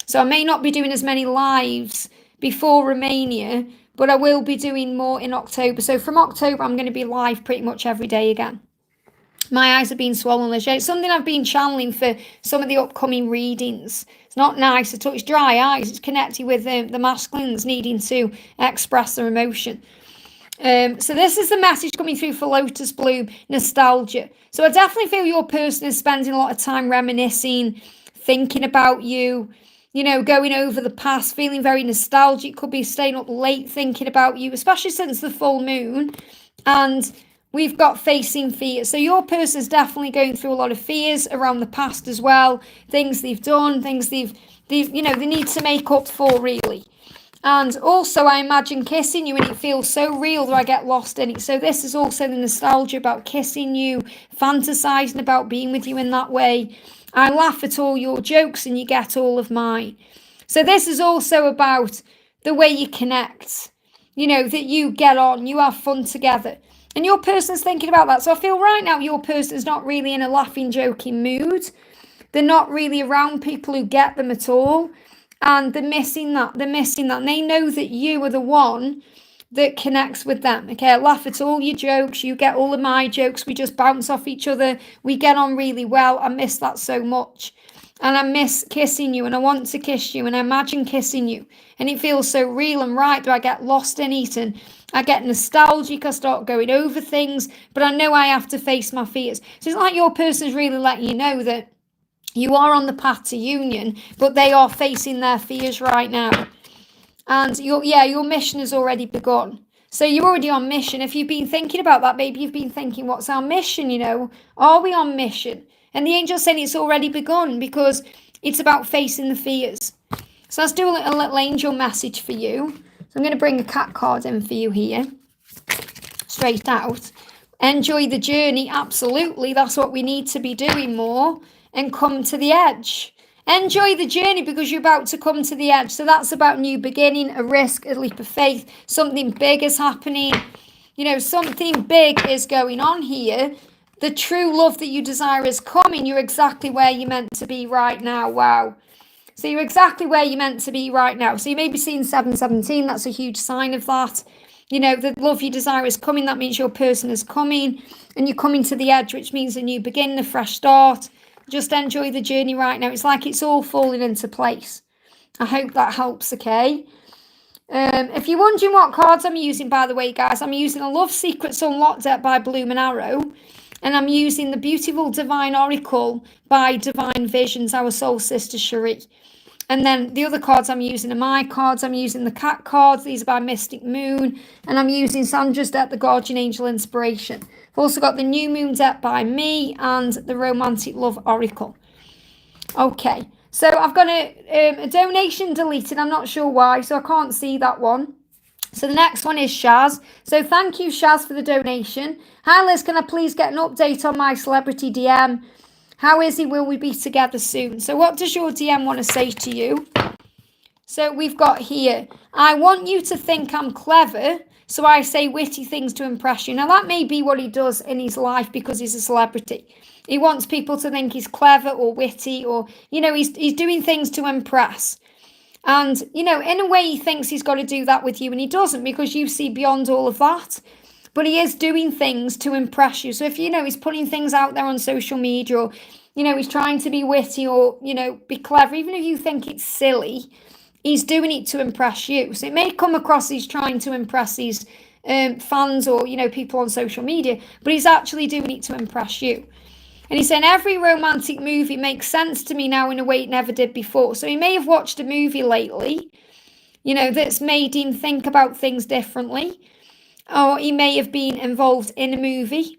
So I may not be doing as many lives before Romania, but I will be doing more in October. So from October, I'm going to be live pretty much every day again. My eyes have been swollen. It's something I've been channeling for some of the upcoming readings. It's not nice at all. It's dry eyes. It's connected with the masculines needing to express their emotion. So this is the message coming through for Lotus Bloom, nostalgia. So I definitely feel your person is spending a lot of time reminiscing, thinking about you, going over the past, feeling very nostalgic. Could be staying up late thinking about you, especially since the full moon. And we've got facing fear. So your person's definitely going through a lot of fears around the past as well. Things they've done, things they need to make up for, really. And also, I imagine kissing you, and it feels so real that I get lost in it. So this is also the nostalgia about kissing you, fantasizing about being with you in that way. I laugh at all your jokes and you get all of mine. So this is also about the way you connect, that you get on, you have fun together. And your person's thinking about that. So I feel right now your person's not really in a laughing, joking mood. They're not really around people who get them at all. And they're missing that. And they know that you are the one that connects with them. Okay, I laugh at all your jokes. You get all of my jokes. We just bounce off each other. We get on really well. I miss that so much. And I miss kissing you, and I want to kiss you, and I imagine kissing you. And it feels so real and right. Do I get lost in it? And I get nostalgic. I start going over things. But I know I have to face my fears. So it's like your person's really letting you know that you are on the path to union, but they are facing their fears right now. And your mission has already begun. So you're already on mission. If you've been thinking about that, maybe you've been thinking, what's our mission? Are we on mission? And the angel's saying it's already begun because it's about facing the fears. So let's do a little angel message for you. So I'm going to bring a cat card in for you here. Straight out. Enjoy the journey. Absolutely. That's what we need to be doing more. And come to the edge. Enjoy the journey because you're about to come to the edge. So that's about new beginning, a risk, a leap of faith. Something big is happening. Something big is going on here. The true love that you desire is coming. You're exactly where you're meant to be right now. Wow. So you're exactly where you're meant to be right now. So you may be seeing 717. That's a huge sign of that. The love you desire is coming. That means your person is coming. And you're coming to the edge, which means a new beginning, a fresh start. Just enjoy the journey right now. It's like it's all falling into place. I hope that helps, okay? If you're wondering what cards I'm using, by the way, guys, I'm using a Love Secrets Unlocked deck by Bloom and Arrow. And I'm using the beautiful Divine Oracle by Divine Visions, our soul sister Cherie. And then the other cards I'm using are my cards. I'm using the cat cards. These are by Mystic Moon. And I'm using Sandra's deck, the Guardian Angel Inspiration. I've also got the New Moon deck by me and the Romantic Love Oracle. Okay, so I've got a donation deleted. I'm not sure why, so I can't see that one. So the next one is Shaz. So thank you, Shaz, for the donation. Hi, Liz, can I please get an update on my celebrity DM? How is he? Will we be together soon? So what does your DM want to say to you? So we've got here, I want you to think I'm clever, so I say witty things to impress you. Now that may be what he does in his life because he's a celebrity. He wants people to think he's clever or witty or, he's doing things to impress. And, in a way he thinks he's got to do that with you and he doesn't because you see beyond all of that. But he is doing things to impress you. So if, he's putting things out there on social media or, he's trying to be witty or, be clever, even if you think it's silly, he's doing it to impress you. So it may come across he's trying to impress these fans or, people on social media, but he's actually doing it to impress you. And he's saying every romantic movie makes sense to me now in a way it never did before. So he may have watched a movie lately, that's made him think about things differently. Or he may have been involved in a movie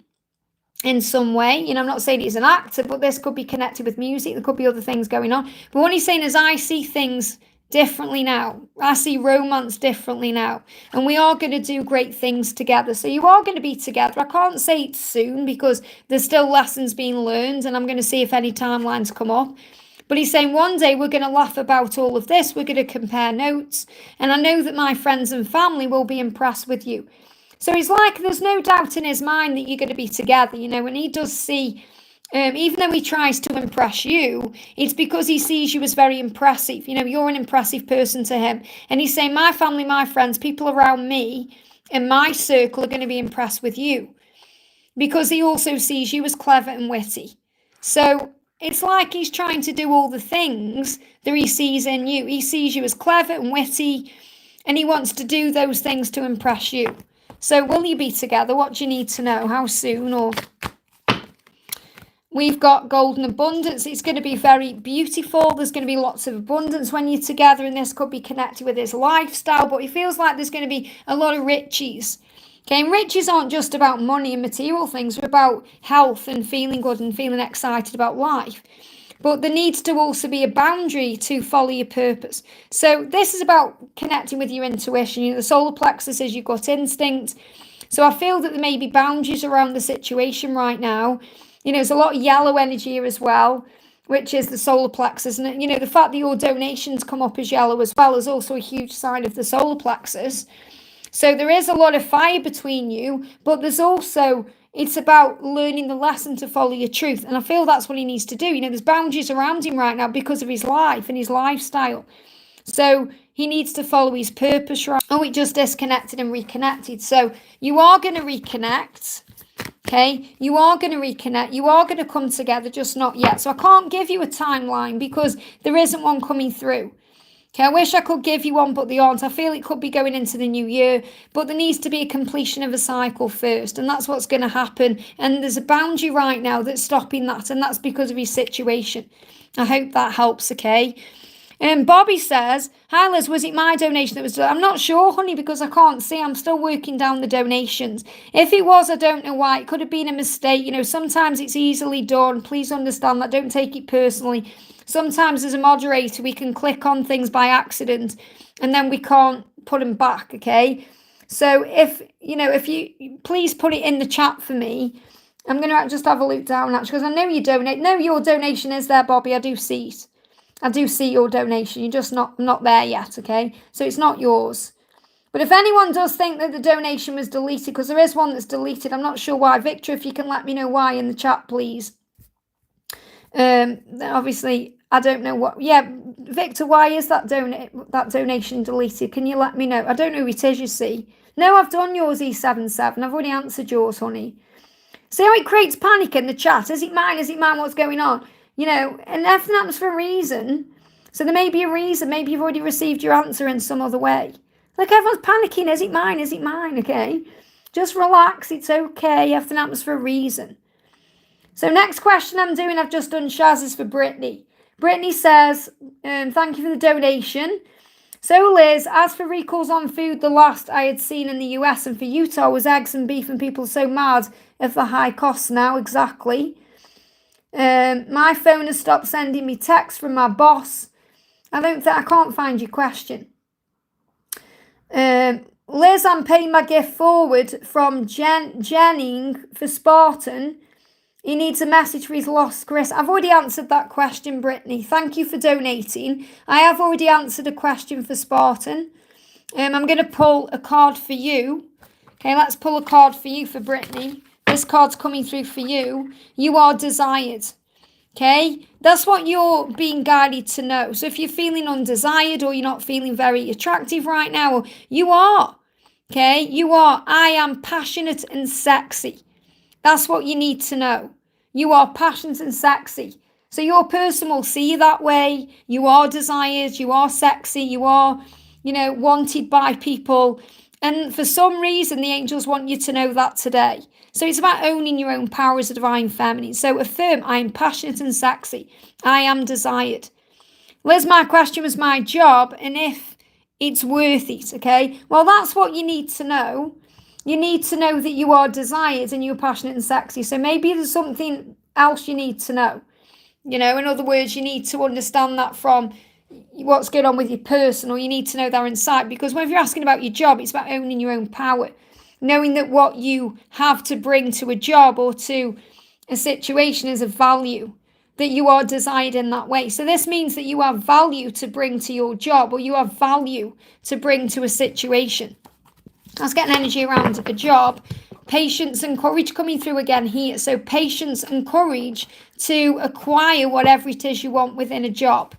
in some way. I'm not saying he's an actor, but this could be connected with music. There could be other things going on. But what he's saying is I see things differently now. I see romance differently now. And we are going to do great things together. So you are going to be together. I can't say it's soon because there's still lessons being learned and I'm going to see if any timelines come up. But he's saying one day we're going to laugh about all of this. We're going to compare notes. And I know that my friends and family will be impressed with you. So he's like, there's no doubt in his mind that you're going to be together, and he does see, even though he tries to impress you, it's because he sees you as very impressive. You're an impressive person to him. And he's saying, my family, my friends, people around me in my circle are going to be impressed with you because he also sees you as clever and witty. So it's like he's trying to do all the things that he sees in you. He sees you as clever and witty, and he wants to do those things to impress you. So will you be together? What do you need to know? How soon? Or we've got golden abundance. It's going to be very beautiful. There's going to be lots of abundance when you're together, and this could be connected with his lifestyle, but it feels like there's going to be a lot of riches. Okay, and riches aren't just about money and material things. They're about health and feeling good and feeling excited about life. But there needs to also be a boundary to follow your purpose. So this is about connecting with your intuition. The solar plexus is your gut instinct. So I feel that there may be boundaries around the situation right now. There's a lot of yellow energy here as well, which is the solar plexus. And, the fact that your donations come up as yellow as well is also a huge sign of the solar plexus. So there is a lot of fire between you, but there's also, it's about learning the lesson to follow your truth. And I feel that's what he needs to do. There's boundaries around him right now because of his life and his lifestyle. So he needs to follow his purpose, right? Oh, it just disconnected and reconnected. So you are going to reconnect. Okay, you are going to reconnect. You are going to come together, just not yet. So I can't give you a timeline because there isn't one coming through. Okay, I wish I could give you one, but they aren't. I feel it could be going into the new year, but there needs to be a completion of a cycle first, and that's what's going to happen. And there's a boundary right now that's stopping that, and that's because of his situation. I hope that helps, okay? Bobby says, hi Liz, was it my donation that was done? I'm not sure, honey, because I can't see. I'm still working down the donations. If it was, I don't know why. It could have been a mistake. Sometimes it's easily done. Please understand that. Don't take it personally. Sometimes as a moderator, we can click on things by accident and then we can't put them back, okay? So if you please put it in the chat for me. I'm going to just have a look down, actually, because I know you donate. No, your donation is there, Bobby. I do see it. I do see your donation. You're just not there yet, okay? So it's not yours. But if anyone does think that the donation was deleted, because there is one that's deleted, I'm not sure why. Victor, if you can let me know why in the chat, please. Obviously, I don't know what. Yeah, Victor, why is that donation deleted? Can you let me know? I don't know who it is, you see. No, I've done yours, E77. I've already answered yours, honey. See how it creates panic in the chat? Is it mine? Is it mine? What's going on? And everything happens for a reason. So there may be a reason. Maybe you've already received your answer in some other way. Like everyone's panicking. Is it mine? Is it mine? Okay. Just relax. It's okay. Everything happens for a reason. So next question I've just done Shaz's for Brittany. Brittany says, thank you for the donation. So Liz, as for recalls on food, the last I had seen in the US and for Utah was eggs and beef, and people are so mad at the high costs now. Exactly. My phone has stopped sending me texts from my boss. I can't find your question. Liz, I'm paying my gift forward from Jennings for Spartan. He needs a message for his lost Chris. I've already answered that question, Brittany. Thank you for donating. I have already answered a question for Spartan. I'm going to pull a card for you. Okay, let's pull a card for you for Brittany. This card's coming through for you. You are desired. Okay, that's what you're being guided to know. So if you're feeling undesired or you're not feeling very attractive right now, you are. Okay, you are. I am passionate and sexy. That's what you need to know. You are passionate and sexy. So your person will see you that way. You are desired. You are sexy. You are, wanted by people. And for some reason, the angels want you to know that today. So it's about owning your own power as a divine feminine. So affirm, I am passionate and sexy. I am desired. Liz, my question was my job and if it's worth it, okay? Well, that's what you need to know. You need to know that you are desired and you're passionate and sexy. So maybe there's something else you need to know. In other words, you need to understand that from what's going on with your person, or you need to know their insight. Because when you're asking about your job, it's about owning your own power. Knowing that what you have to bring to a job or to a situation is of value. That you are desired in that way. So this means that you have value to bring to your job, or you have value to bring to a situation. Let's get an energy around a job. Patience and courage coming through again here. So patience and courage to acquire whatever it is you want within a job.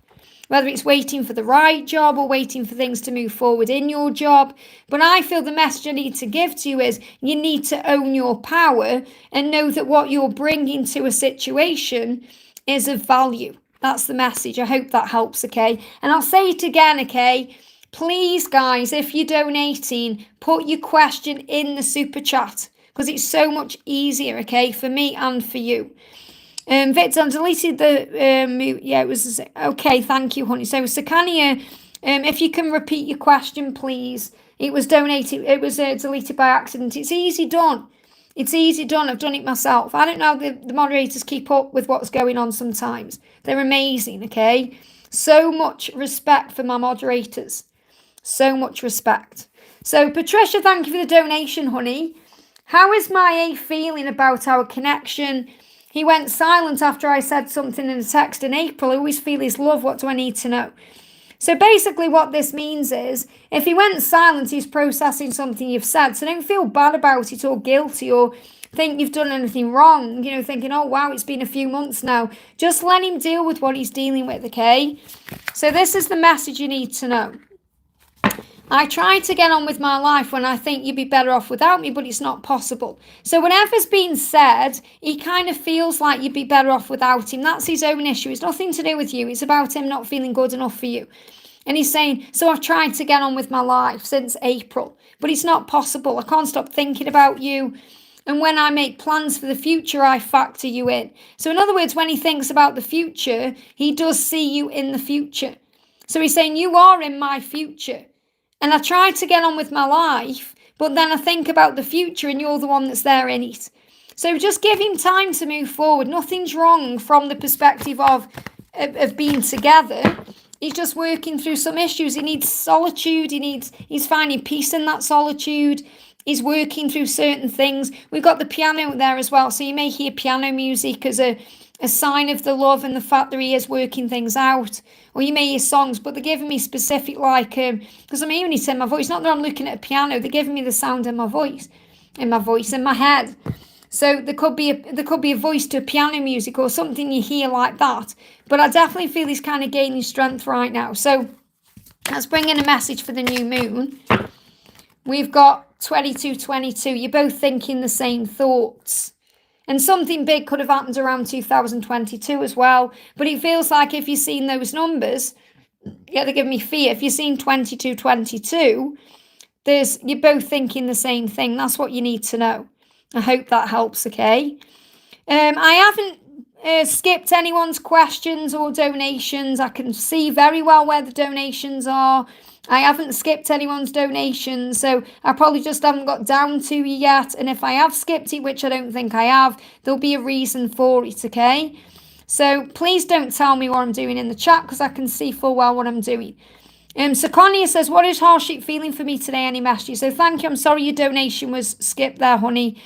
Whether it's waiting for the right job or waiting for things to move forward in your job. But I feel the message I need to give to you is you need to own your power and know that what you're bringing to a situation is of value. That's the message. I hope that helps, okay? And I'll say it again, okay? Please, guys, if you're donating, put your question in the super chat because it's so much easier, okay, for me and for you. Victor, I deleted the, it was, okay, thank you, honey. So, Sakania, if you can repeat your question, please. It was deleted by accident. It's easy done. It's easy done. I've done it myself. I don't know how the moderators keep up with what's going on sometimes. They're amazing, okay? So much respect for my moderators. So much respect. So, Patricia, thank you for the donation, honey. How is my A feeling about our connection? He went silent after I said something in a text in April. I always feel his love. What do I need to know? So basically what this means is, if he went silent, he's processing something you've said. So don't feel bad about it or guilty or think you've done anything wrong, thinking, oh, wow, it's been a few months now. Just let him deal with what he's dealing with, okay? So this is the message you need to know. I try to get on with my life when I think you'd be better off without me, but it's not possible. So whatever's been said, he kind of feels like you'd be better off without him. That's his own issue. It's nothing to do with you. It's about him not feeling good enough for you. And he's saying, so I've tried to get on with my life since April, but it's not possible. I can't stop thinking about you. And when I make plans for the future, I factor you in. So in other words, when he thinks about the future, he does see you in the future. So he's saying, you are in my future. And I try to get on with my life, but then I think about the future and you're the one that's there in it. So just give him time to move forward. Nothing's wrong from the perspective of being together. He's just working through some issues. He needs solitude. He's finding peace in that solitude. He's working through certain things. We've got the piano there as well. So you may hear piano music as a sign of the love and the fact that he is working things out. Or you may hear songs, but they're giving me specific, because I'm hearing it in my voice. Not that I'm looking at a piano. They're giving me the sound in my voice, in my head. So there could be a voice to piano music or something you hear like that. But I definitely feel he's kind of gaining strength right now. So let's bring in a message for the new moon. We've got 2222. You're both thinking the same thoughts. And something big could have happened around 2022 as well. But it feels like if you've seen those numbers, yeah, they give me fear. If you've seen 2222, you're both thinking the same thing. That's what you need to know. I hope that helps, okay? I haven't skipped anyone's questions or donations. I can see very well where the donations are. I haven't skipped anyone's donations, so I probably just haven't got down to you yet. And if I have skipped it, which I don't think I have, there'll be a reason for it, okay? So please don't tell me what I'm doing in the chat, because I can see full well what I'm doing. So Connie says, what is Harshit feeling for me today? Any messages? So thank you. I'm sorry your donation was skipped there, honey.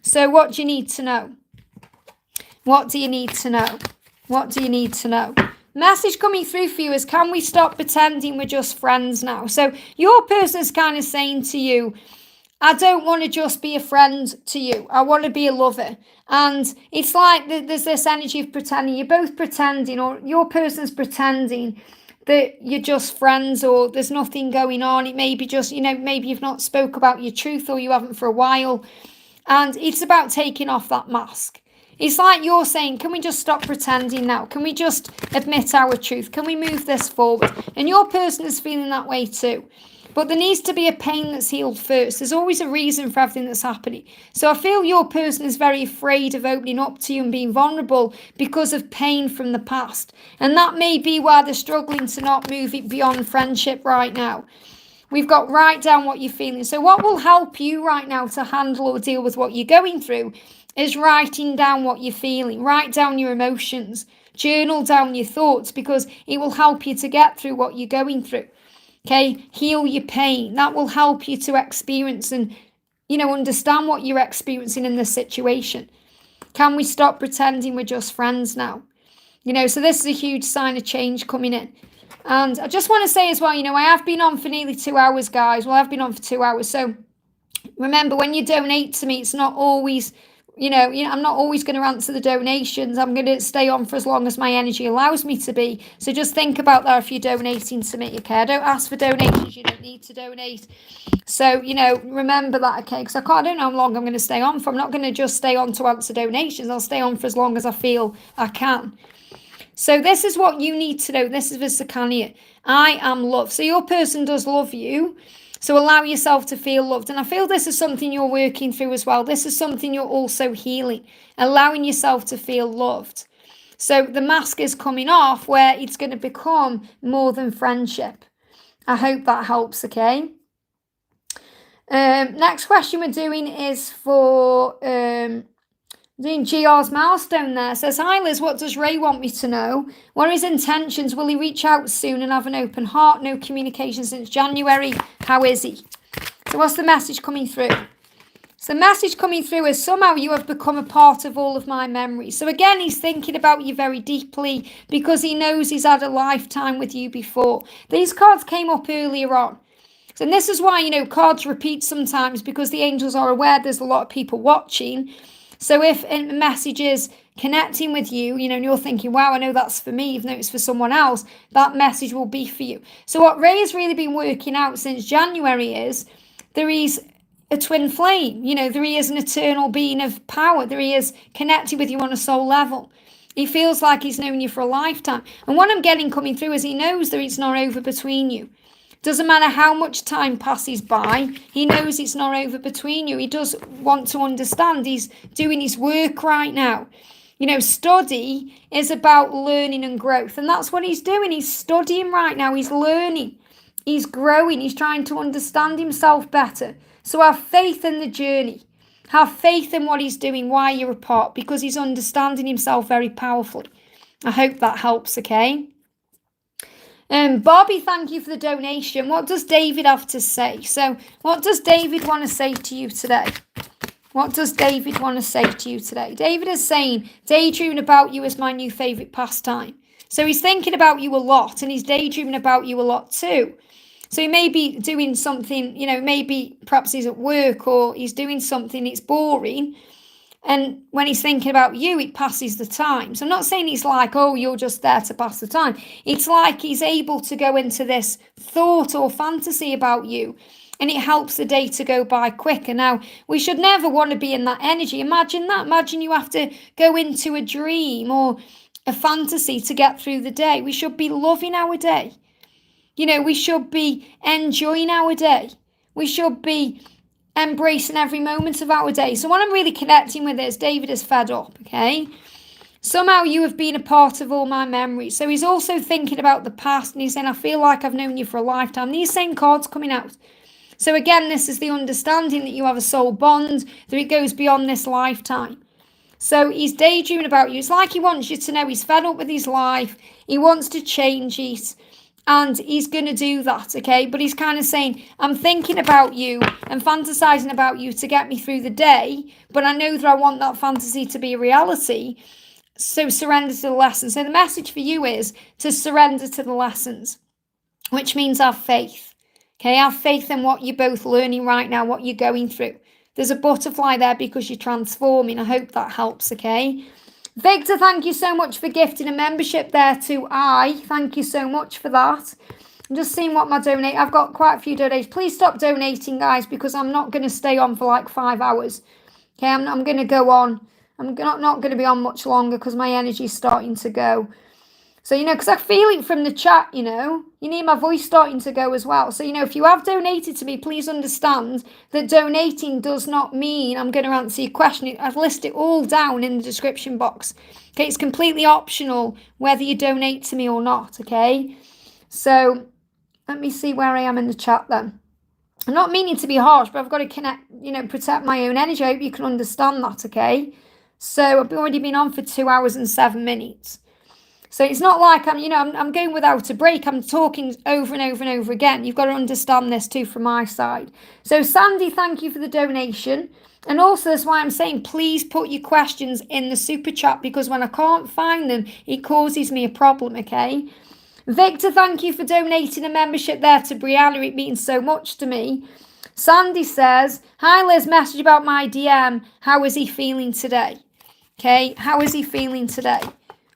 So what do you need to know? What do you need to know? What do you need to know? Message coming through for you is, can we stop pretending we're just friends now? So your person's kind of saying to you, I don't want to just be a friend to you. I want to be a lover. And it's like there's this energy of pretending. You're both pretending, or your person's pretending that you're just friends, or there's nothing going on. It may be just, maybe you've not spoke about your truth, or you haven't for a while. And it's about taking off that mask. It's like you're saying, can we just stop pretending now? Can we just admit our truth? Can we move this forward? And your person is feeling that way too. But there needs to be a pain that's healed first. There's always a reason for everything that's happening. So I feel your person is very afraid of opening up to you and being vulnerable because of pain from the past. And that may be why they're struggling to not move it beyond friendship right now. We've got write down what you're feeling. So what will help you right now to handle or deal with what you're going through is writing down what you're feeling. Write down your emotions. Journal down your thoughts, because it will help you to get through what you're going through. Okay? Heal your pain. That will help you to experience and, understand what you're experiencing in this situation. Can we stop pretending we're just friends now? So this is a huge sign of change coming in. And I just want to say as well, I have been on for nearly 2 hours, guys. Well, I've been on for 2 hours. So remember, when you donate to me, it's not always, I'm not always going to answer the donations. I'm going to stay on for as long as my energy allows me to be. So just think about that if you're donating to me, okay? I don't ask for donations. You don't need to donate. So, remember that, okay? Because I don't know how long I'm going to stay on for. I'm not going to just stay on to answer donations. I'll stay on for as long as I feel I can. So this is what you need to know. This is Visakania. I am love. So your person does love you. So allow yourself to feel loved. And I feel this is something you're working through as well. This is something you're also healing. Allowing yourself to feel loved. So the mask is coming off where it's going to become more than friendship. I hope that helps, okay? Next question we're doing is for... doing GR's milestone there. Says, hi Liz, what does Ray want me to know? What are his intentions? Will he reach out soon and have an open heart? No communication since January. How is he? So what's the message coming through? So the message coming through is somehow you have become a part of all of my memories. So again, he's thinking about you very deeply because he knows he's had a lifetime with you before. These cards came up earlier on. And this is why, cards repeat sometimes because the angels are aware there's a lot of people watching. So if a message is connecting with you, and you're thinking, wow, I know that's for me, even though it's for someone else, that message will be for you. So what Ray has really been working out since January is there is a twin flame. There he is an eternal being of power. There he is connected with you on a soul level. He feels like he's known you for a lifetime. And what I'm getting coming through is he knows that it's not over between you. Doesn't matter how much time passes by, he knows it's not over between you. He does want to understand. He's doing his work right now. Study is about learning and growth. And that's what he's doing. He's studying right now. He's learning. He's growing. He's trying to understand himself better. So have faith in the journey. Have faith in what he's doing, why you're apart, because he's understanding himself very powerfully. I hope that helps, okay? Bobby, thank you for the donation. What does David have to say? So what does David want to say to you today? What does David want to say to you today? David is saying, daydreaming about you is my new favourite pastime. So he's thinking about you a lot and he's daydreaming about you a lot too. So he may be doing something, maybe perhaps he's at work or he's doing something, it's boring. And when he's thinking about you, it passes the time. So I'm not saying it's like, oh, you're just there to pass the time. It's like he's able to go into this thought or fantasy about you. And it helps the day to go by quicker. Now, we should never want to be in that energy. Imagine that. Imagine you have to go into a dream or a fantasy to get through the day. We should be loving our day. We should be enjoying our day. We should be embracing every moment of our day. So what I'm really connecting with is David is fed up, okay? Somehow you have been a part of all my memories. So he's also thinking about the past and he's saying, I feel like I've known you for a lifetime. These same cards coming out. So again, this is the understanding that you have a soul bond, that it goes beyond this lifetime. So he's daydreaming about you. It's like he wants you to know he's fed up with his life. He wants to change it. And he's going to do that, okay? But he's kind of saying, I'm thinking about you and fantasizing about you to get me through the day. But I know that I want that fantasy to be a reality. So surrender to the lessons. So the message for you is to surrender to the lessons, which means have faith. Okay, have faith in what you're both learning right now, what you're going through. There's a butterfly there because you're transforming. I hope that helps, okay? Victor, thank you so much for gifting a membership there to Thank you so much for that. I'm just seeing what my donate. I've got quite a few donations. Please stop donating, guys, because I'm not going to stay on for like 5 hours. Okay, I'm going to go on. I'm not going to be on much longer because my energy is starting to go. So, because I feel it from the chat, you need my voice starting to go as well. So, if you have donated to me, please understand that donating does not mean I'm going to answer your question. I've listed it all down in the description box. Okay, it's completely optional whether you donate to me or not, okay? So, let me see where I am in the chat then. I'm not meaning to be harsh, but I've got to connect, protect my own energy. I hope you can understand that, okay? So, I've already been on for 2 hours and 7 minutes. So it's not like I'm going without a break. I'm talking over and over and over again. You've got to understand this too from my side. So Sandy, thank you for the donation. And also that's why I'm saying, please put your questions in the super chat because when I can't find them, it causes me a problem, okay? Victor, thank you for donating a membership there to Brianna. It means so much to me. Sandy says, hi Liz, message about my DM. How is he feeling today? Okay, how is he feeling today?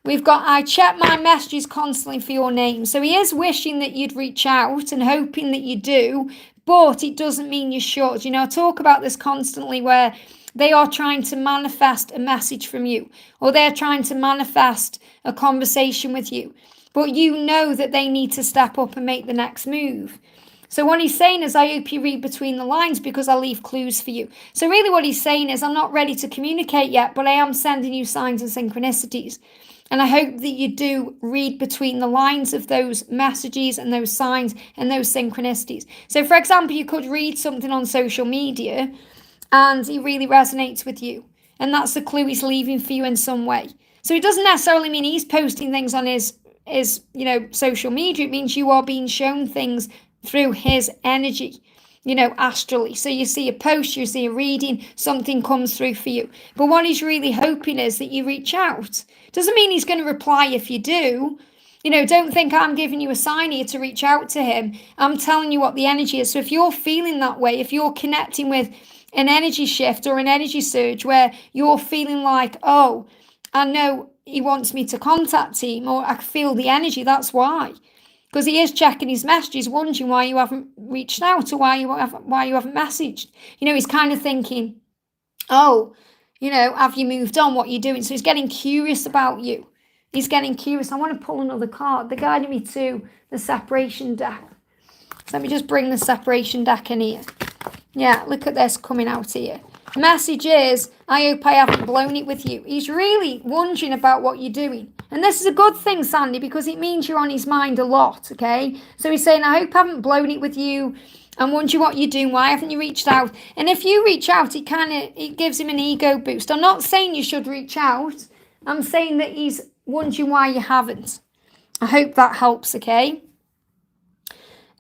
We've got, I check my messages constantly for your name. So he is wishing that you'd reach out and hoping that you do, but it doesn't mean you should. I talk about this constantly where they are trying to manifest a message from you or they're trying to manifest a conversation with you, but you know that they need to step up and make the next move. So what he's saying is, I hope you read between the lines because I'll leave clues for you. So really what he's saying is, I'm not ready to communicate yet, but I am sending you signs and synchronicities. And I hope that you do read between the lines of those messages and those signs and those synchronicities. So, for example, you could read something on social media and it really resonates with you. And that's the clue he's leaving for you in some way. So it doesn't necessarily mean he's posting things on his social media. It means you are being shown things through his energy. astrally. So you see a post, you see a reading, something comes through for you. But what he's really hoping is that you reach out. Doesn't mean he's going to reply if you do. Don't think I'm giving you a sign here to reach out to him. I'm telling you what the energy is. So if you're feeling that way, if you're connecting with an energy shift or an energy surge where you're feeling like, oh, I know he wants me to contact him, or I feel the energy, that's why. Because he is checking his messages, wondering why you haven't reached out or why you haven't messaged. He's kind of thinking, oh, have you moved on? What are you doing? So he's getting curious about you. He's getting curious. I want to pull another card. They're guiding me to the separation deck. So let me just bring the separation deck in here. Yeah, look at this coming out here. Message is, I hope I haven't blown it with you. He's really wondering about what you're doing. And this is a good thing, Sandy, because it means you're on his mind a lot, okay? So he's saying, I hope I haven't blown it with you. I'm wondering what you're doing. Why haven't you reached out? And if you reach out, it gives him an ego boost. I'm not saying you should reach out. I'm saying that he's wondering why you haven't. I hope that helps, okay?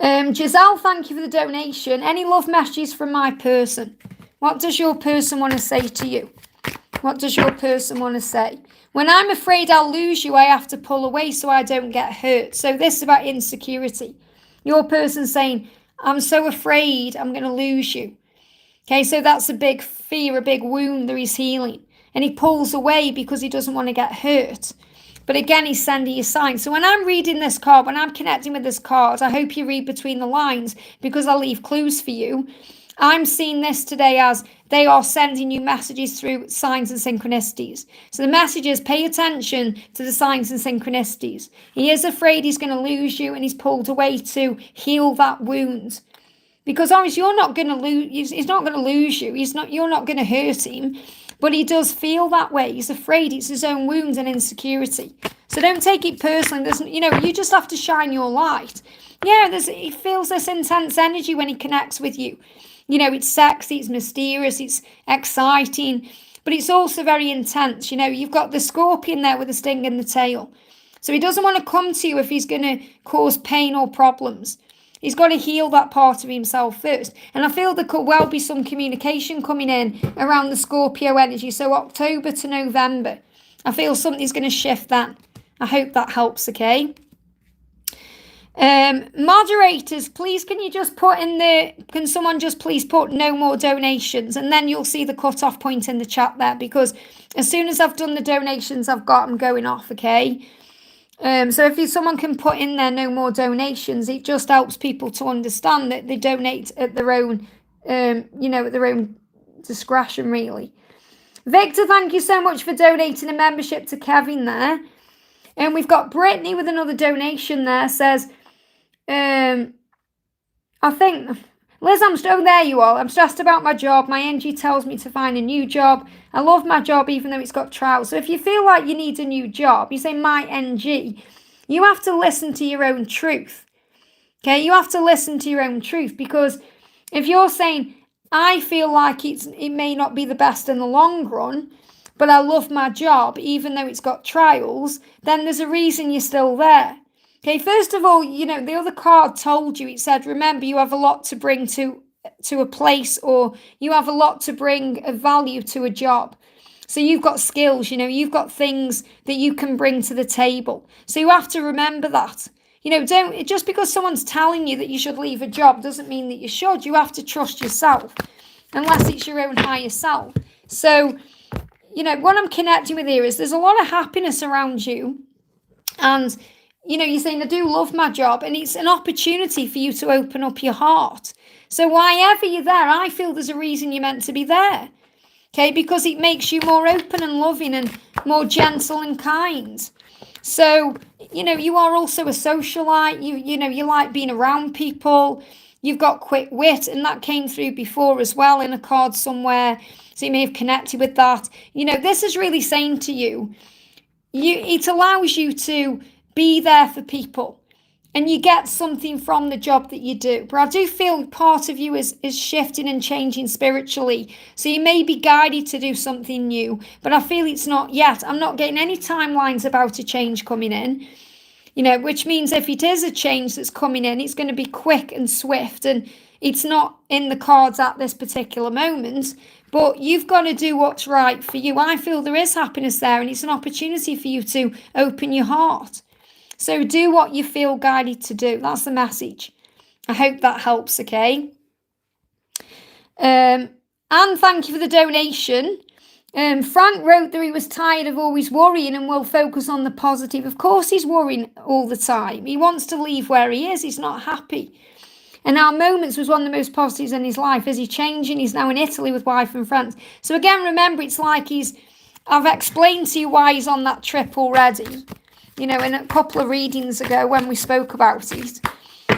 Giselle, thank you for the donation. Any love messages from my person? What does your person want to say to you? What does your person want to say? When I'm afraid I'll lose you, I have to pull away so I don't get hurt. So this is about insecurity. Your person saying, I'm so afraid I'm going to lose you. Okay, so that's a big fear, a big wound that he's healing. And he pulls away because he doesn't want to get hurt. But again, he's sending you signs. So when I'm reading this card, when I'm connecting with this card, I hope you read between the lines because I'll leave clues for you. I'm seeing this today as they are sending you messages through signs and synchronicities. So the message is pay attention to the signs and synchronicities. He is afraid he's going to lose you and he's pulled away to heal that wound. Because obviously you're not going to lose, he's not going to lose you. You're not going to hurt him. But he does feel that way. He's afraid it's his own wounds and insecurity. So don't take it personally. You just have to shine your light. Yeah, he feels this intense energy when he connects with you. It's sexy, it's mysterious, it's exciting, but it's also very intense. You've got the scorpion there with a sting in the tail. So he doesn't want to come to you if he's going to cause pain or problems. He's got to heal that part of himself first. And I feel there could well be some communication coming in around the Scorpio energy. So October to November. I feel something's going to shift then. I hope that helps, okay? Moderators, please can you just put in can someone just please put no more donations, and then you'll see the cut-off point in the chat there, because as soon as I've done the donations I've got, I'm going off, okay? So if someone can put in there no more donations, it just helps people to understand that they donate at their own, at their own discretion, really. Victor, thank you so much for donating a membership to Kevin there. And we've got Brittany with another donation there, says, I think, Liz, there you are. I'm stressed about my job. My energy tells me to find a new job. I love my job even though it's got trials. So if you feel like you need a new job, you say my NG, you have to listen to your own truth. Okay, you have to listen to your own truth, because if you're saying, I feel like it may not be the best in the long run, but I love my job even though it's got trials, then there's a reason you're still there. Okay, first of all, the other card told you, it said, remember, you have a lot to bring to a place, or you have a lot to bring of value to a job. So you've got skills, you've got things that you can bring to the table. So you have to remember that. Don't, just because someone's telling you that you should leave a job doesn't mean that you should. You have to trust yourself, unless it's your own higher self. So, what I'm connecting with here is there's a lot of happiness around you, and you're saying, I do love my job, and it's an opportunity for you to open up your heart. So why ever you're there, I feel there's a reason you're meant to be there. Okay, because it makes you more open and loving and more gentle and kind. So, you are also a socialite. You like being around people. You've got quick wit, and that came through before as well in a card somewhere. So you may have connected with that. This is really saying to you, it allows you to be there for people, and you get something from the job that you do. But I do feel part of you is shifting and changing spiritually. So you may be guided to do something new, but I feel it's not yet. I'm not getting any timelines about a change coming in, which means if it is a change that's coming in, it's going to be quick and swift, and It's not in the cards at this particular moment, but you've got to do what's right for you. I feel there is happiness there, and it's an opportunity for you to open your heart. So do what you feel guided to do. That's the message. I hope that helps, okay? And thank you for the donation. Frank wrote that he was tired of always worrying and will focus on the positive. Of course he's worrying all the time. He wants to leave where he is. He's not happy. And our Moments was one of the most positives in his life. Is he changing? He's now in Italy with wife and friends. So again, remember, it's like I've explained to you why he's on that trip already. In a couple of readings ago when we spoke about it.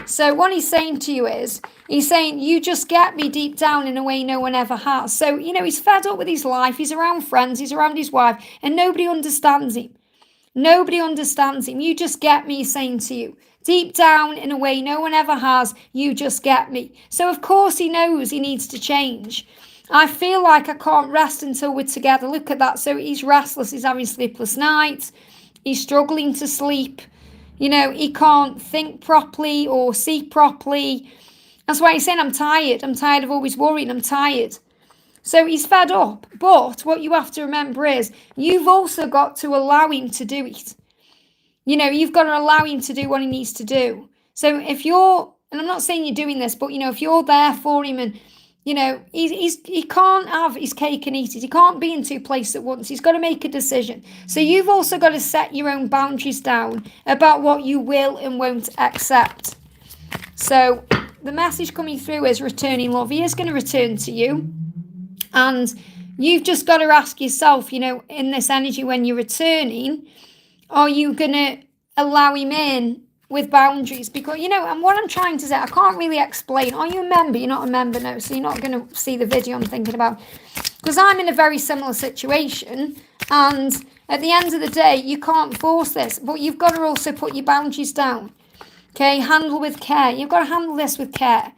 So what he's saying to you is, he's saying, you just get me deep down in a way no one ever has. So, he's fed up with his life. He's around friends. He's around his wife. And nobody understands him. Nobody understands him. You just get me, he's saying to you. Deep down in a way no one ever has. You just get me. So, of course, he knows he needs to change. I feel like I can't rest until we're together. Look at that. So he's restless. He's having sleepless nights. He's struggling to sleep. He can't think properly or see properly. That's why he's saying, I'm tired. I'm tired of always worrying. I'm tired. So he's fed up. But what you have to remember is you've also got to allow him to do it. You've got to allow him to do what he needs to do. So if you're, and I'm not saying you're doing this, but, if you're there for him and, he can't have his cake and eat it. He can't be in two places at once. He's got to make a decision. So you've also got to set your own boundaries down about what you will and won't accept. So the message coming through is returning love. He is going to return to you. And you've just got to ask yourself, in this energy when you're returning, are you going to allow him in with boundaries? Because, and what I'm trying to say, I can't really explain. Are you a member? You're not a member, no. So you're not going to see the video I'm thinking about. Because I'm in a very similar situation. And at the end of the day, you can't force this. But you've got to also put your boundaries down. Okay, handle with care. You've got to handle this with care.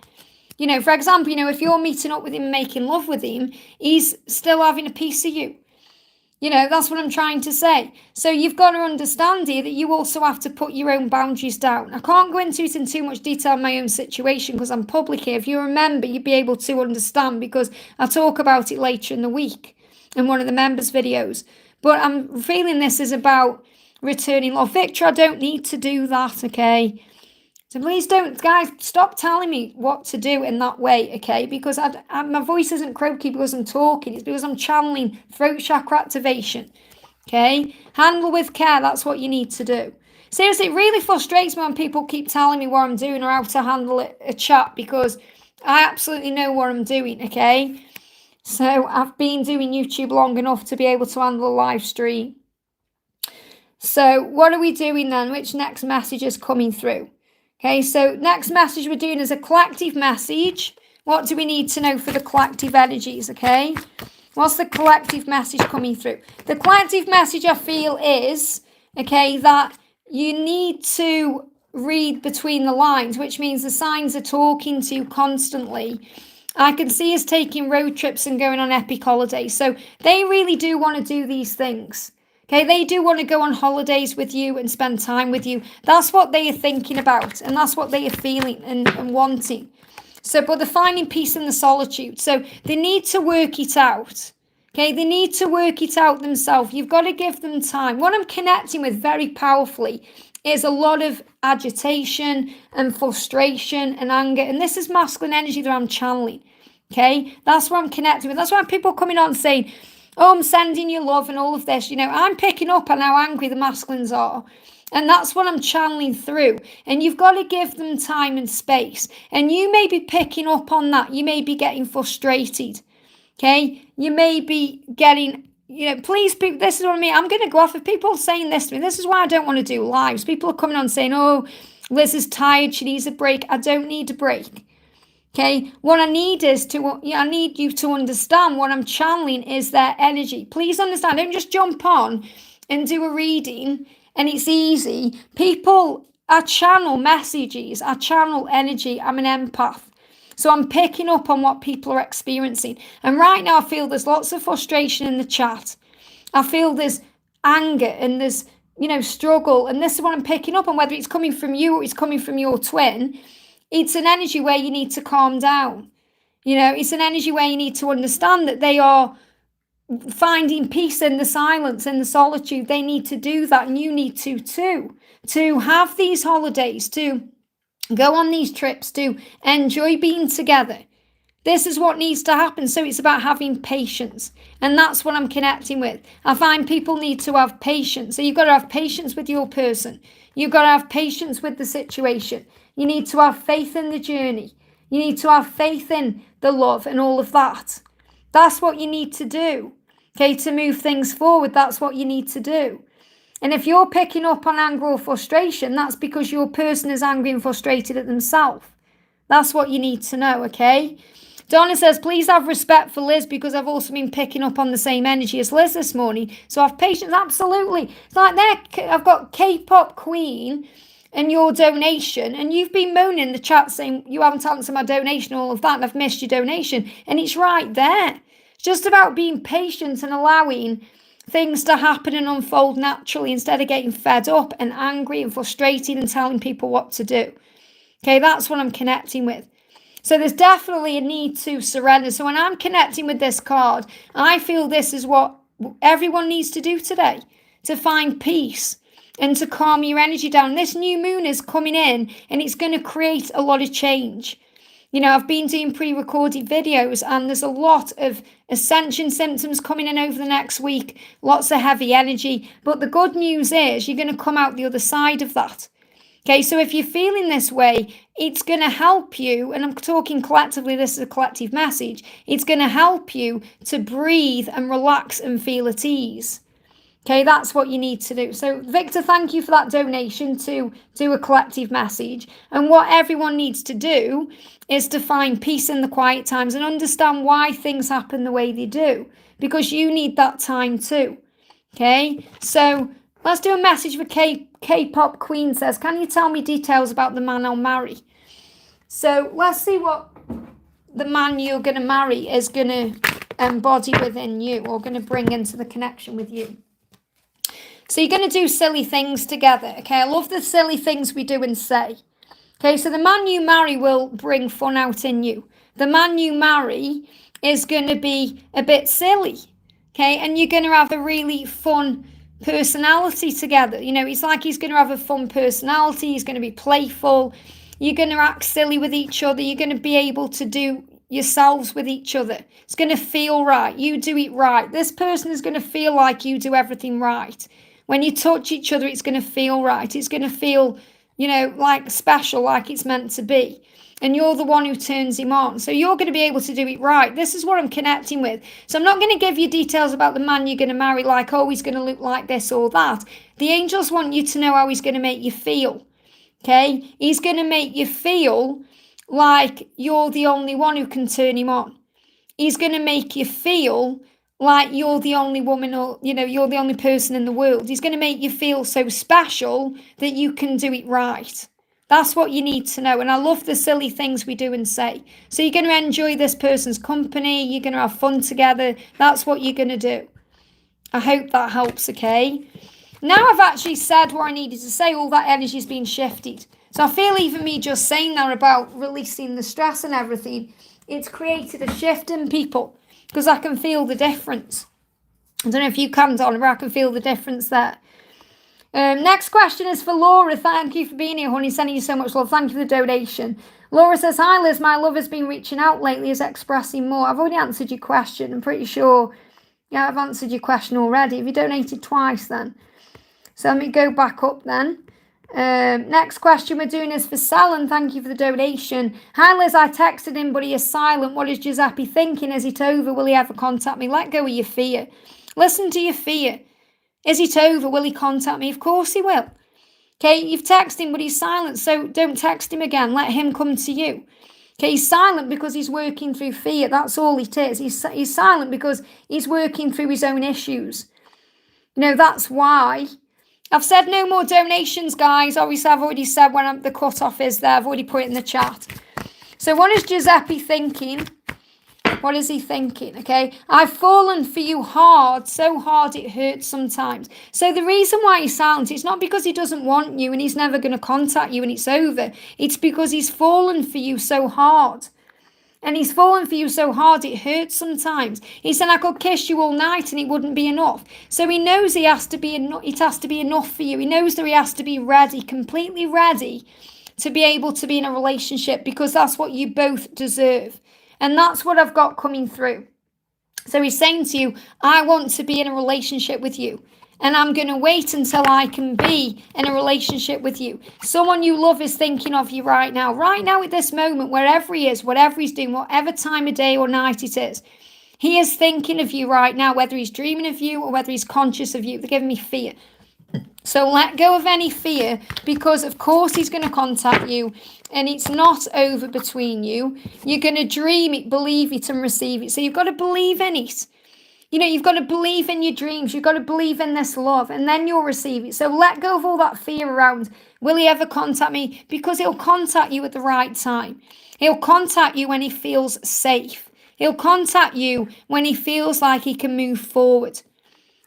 For example, if you're meeting up with him and making love with him, he's still having a piece of you. That's what I'm trying to say. So you've got to understand here that you also have to put your own boundaries down. I can't go into it in too much detail in my own situation because I'm public here. If you remember, you'd be able to understand because I'll talk about it later in the week in one of the members' videos. But I'm feeling this is about returning love. Victor, I don't need to do that, okay? So please don't, guys, stop telling me what to do in that way, okay? Because my voice isn't croaky because I'm talking. It's because I'm channeling throat chakra activation, okay? Handle with care. That's what you need to do. Seriously, it really frustrates me when people keep telling me what I'm doing or how to handle a chat because I absolutely know what I'm doing, okay? So I've been doing YouTube long enough to be able to handle a live stream. So what are we doing then? Which next message is coming through? Okay, so next message we're doing is a collective message. What do we need to know for the collective energies, okay? What's the collective message coming through? The collective message I feel is, okay, that you need to read between the lines, which means the signs are talking to you constantly. I can see us taking road trips and going on epic holidays. So they really do want to do these things. Okay, they do want to go on holidays with you and spend time with you. That's what they are thinking about, and that's what they are feeling and wanting. So, but they're finding peace in the solitude. So they need to work it out. Okay, they need to work it out themselves. You've got to give them time. What I'm connecting with very powerfully is a lot of agitation and frustration and anger. And this is masculine energy that I'm channeling. Okay, that's what I'm connecting with. That's why people are coming on saying, oh, I'm sending you love and all of this. I'm picking up on how angry the masculines are. And that's what I'm channeling through. And you've got to give them time and space. And you may be picking up on that. You may be getting frustrated. Okay? You may be getting, please, people, this is what I mean. I'm going to go off. If people are saying this to me, this is why I don't want to do lives. People are coming on saying, oh, Liz is tired. She needs a break. I don't need a break. Okay, what I need is I need you to understand what I'm channeling is their energy. Please understand, don't just jump on and do a reading and it's easy. I channel messages, I channel energy, I'm an empath. So I'm picking up on what people are experiencing. And right now I feel there's lots of frustration in the chat. I feel there's anger and there's, struggle. And this is what I'm picking up on, whether it's coming from you or it's coming from your twin. It's an energy where you need to calm down. You know, it's an energy where you need to understand that they are finding peace in the silence, in the solitude. They need to do that, and you need to too. To have these holidays, to go on these trips, to enjoy being together. This is what needs to happen. So it's about having patience. And that's what I'm connecting with. I find people need to have patience. So you've got to have patience with your person. You've got to have patience with the situation. You need to have faith in the journey. You need to have faith in the love and all of that. That's what you need to do. Okay, to move things forward, that's what you need to do. And if you're picking up on anger or frustration, that's because your person is angry and frustrated at themselves. That's what you need to know, okay? Donna says, please have respect for Liz because I've also been picking up on the same energy as Liz this morning. So have patience. Absolutely. It's like I've got K-pop queen and your donation, and you've been moaning in the chat saying you haven't answered my donation, all of that, and I've missed your donation. And it's right there. It's just about being patient and allowing things to happen and unfold naturally instead of getting fed up and angry and frustrated and telling people what to do. Okay, that's what I'm connecting with. So there's definitely a need to surrender. So when I'm connecting with this card, I feel this is what everyone needs to do today, to find peace and to calm your energy down. This new moon is coming in and it's going to create a lot of change. You know, I've been doing pre-recorded videos and there's a lot of ascension symptoms coming in over the next week, lots of heavy energy. But the good news is you're going to come out the other side of that. Okay, so if you're feeling this way, it's going to help you, and I'm talking collectively, this is a collective message, it's going to help you to breathe and relax and feel at ease. Okay, that's what you need to do. So, Victor, thank you for that donation to do a collective message. And what everyone needs to do is to find peace in the quiet times and understand why things happen the way they do, because you need that time too. Okay, so let's do a message for K-pop Queen says, can you tell me details about the man I'll marry? So let's see what the man you're going to marry is going to embody within you or going to bring into the connection with you. So you're going to do silly things together. Okay, I love the silly things we do and say. Okay, so the man you marry will bring fun out in you. The man you marry is going to be a bit silly. Okay, and you're going to have a really fun personality together. You know, it's like he's going to have a fun personality. He's going to be playful. You're going to act silly with each other. You're going to be able to do yourselves with each other. It's going to feel right. You do it right. This person is going to feel like you do everything right. When you touch each other, it's going to feel right. It's going to feel, you know, like special, like it's meant to be. And you're the one who turns him on. So you're going to be able to do it right. This is what I'm connecting with. So I'm not going to give you details about the man you're going to marry, like, oh, he's going to look like this or that. The angels want you to know how he's going to make you feel. Okay? He's going to make you feel like you're the only one who can turn him on. He's going to make you feel like you're the only woman or, you know, you're the only person in the world. He's going to make you feel so special that you can do it right. That's what you need to know. And I love the silly things we do and say. So you're going to enjoy this person's company. You're going to have fun together. That's what you're going to do. I hope that helps, okay? Now I've actually said what I needed to say. All that energy's been shifted. So I feel even me just saying that about releasing the stress and everything, it's created a shift in people because I can feel the difference. I don't know if you can, Donna, but I can feel the difference there. Next question is for Laura. Thank you for being here, honey. Sending you so much love. Thank you for the donation. Laura says, hi, Liz. My love has been reaching out lately, is expressing more. I've already answered your question. I'm pretty sure, yeah, I've answered your question already. Have you donated twice then? So let me go back up then. Next question we're doing is for Selen. Thank you for the donation. Hi, Liz. I texted him, but he is silent. What is Giuseppe thinking? Is it over? Will he ever contact me? Let go of your fear. Listen to your fear. Is it over? Will he contact me? Of course he will. Okay, you've texted him, but he's silent, so don't text him again. Let him come to you. Okay, he's silent because he's working through fear. That's all it is. He's silent because he's working through his own issues. You know, that's why. I've said no more donations, guys. Obviously, I've already said when the cutoff is there. I've already put it in the chat. So what is Giuseppe thinking? What is he thinking? Okay, I've fallen for you hard, so hard it hurts sometimes. So the reason why he's silent, it's not because he doesn't want you and he's never going to contact you and it's over. It's because he's fallen for you so hard. And he's fallen for you so hard it hurts sometimes. He said, I could kiss you all night and it wouldn't be enough. So he knows it has to be enough for you. He knows that he has to be ready, completely ready to be able to be in a relationship, because that's what you both deserve. And that's what I've got coming through. So he's saying to you, I want to be in a relationship with you. And I'm going to wait until I can be in a relationship with you. Someone you love is thinking of you right now at this moment, wherever he is, whatever he's doing, whatever time of day or night it is. He is thinking of you right now, whether he's dreaming of you or whether he's conscious of you. They're giving me fear. So let go of any fear, because of course he's going to contact you and it's not over between you. You're going to dream it, believe it and receive it. So you've got to believe in it. You've got to believe in your dreams. You've got to believe in this love, and then you'll receive it. So let go of all that fear around, will he ever contact me? Because he'll contact you at the right time. He'll contact you when he feels safe. He'll contact you when he feels like he can move forward.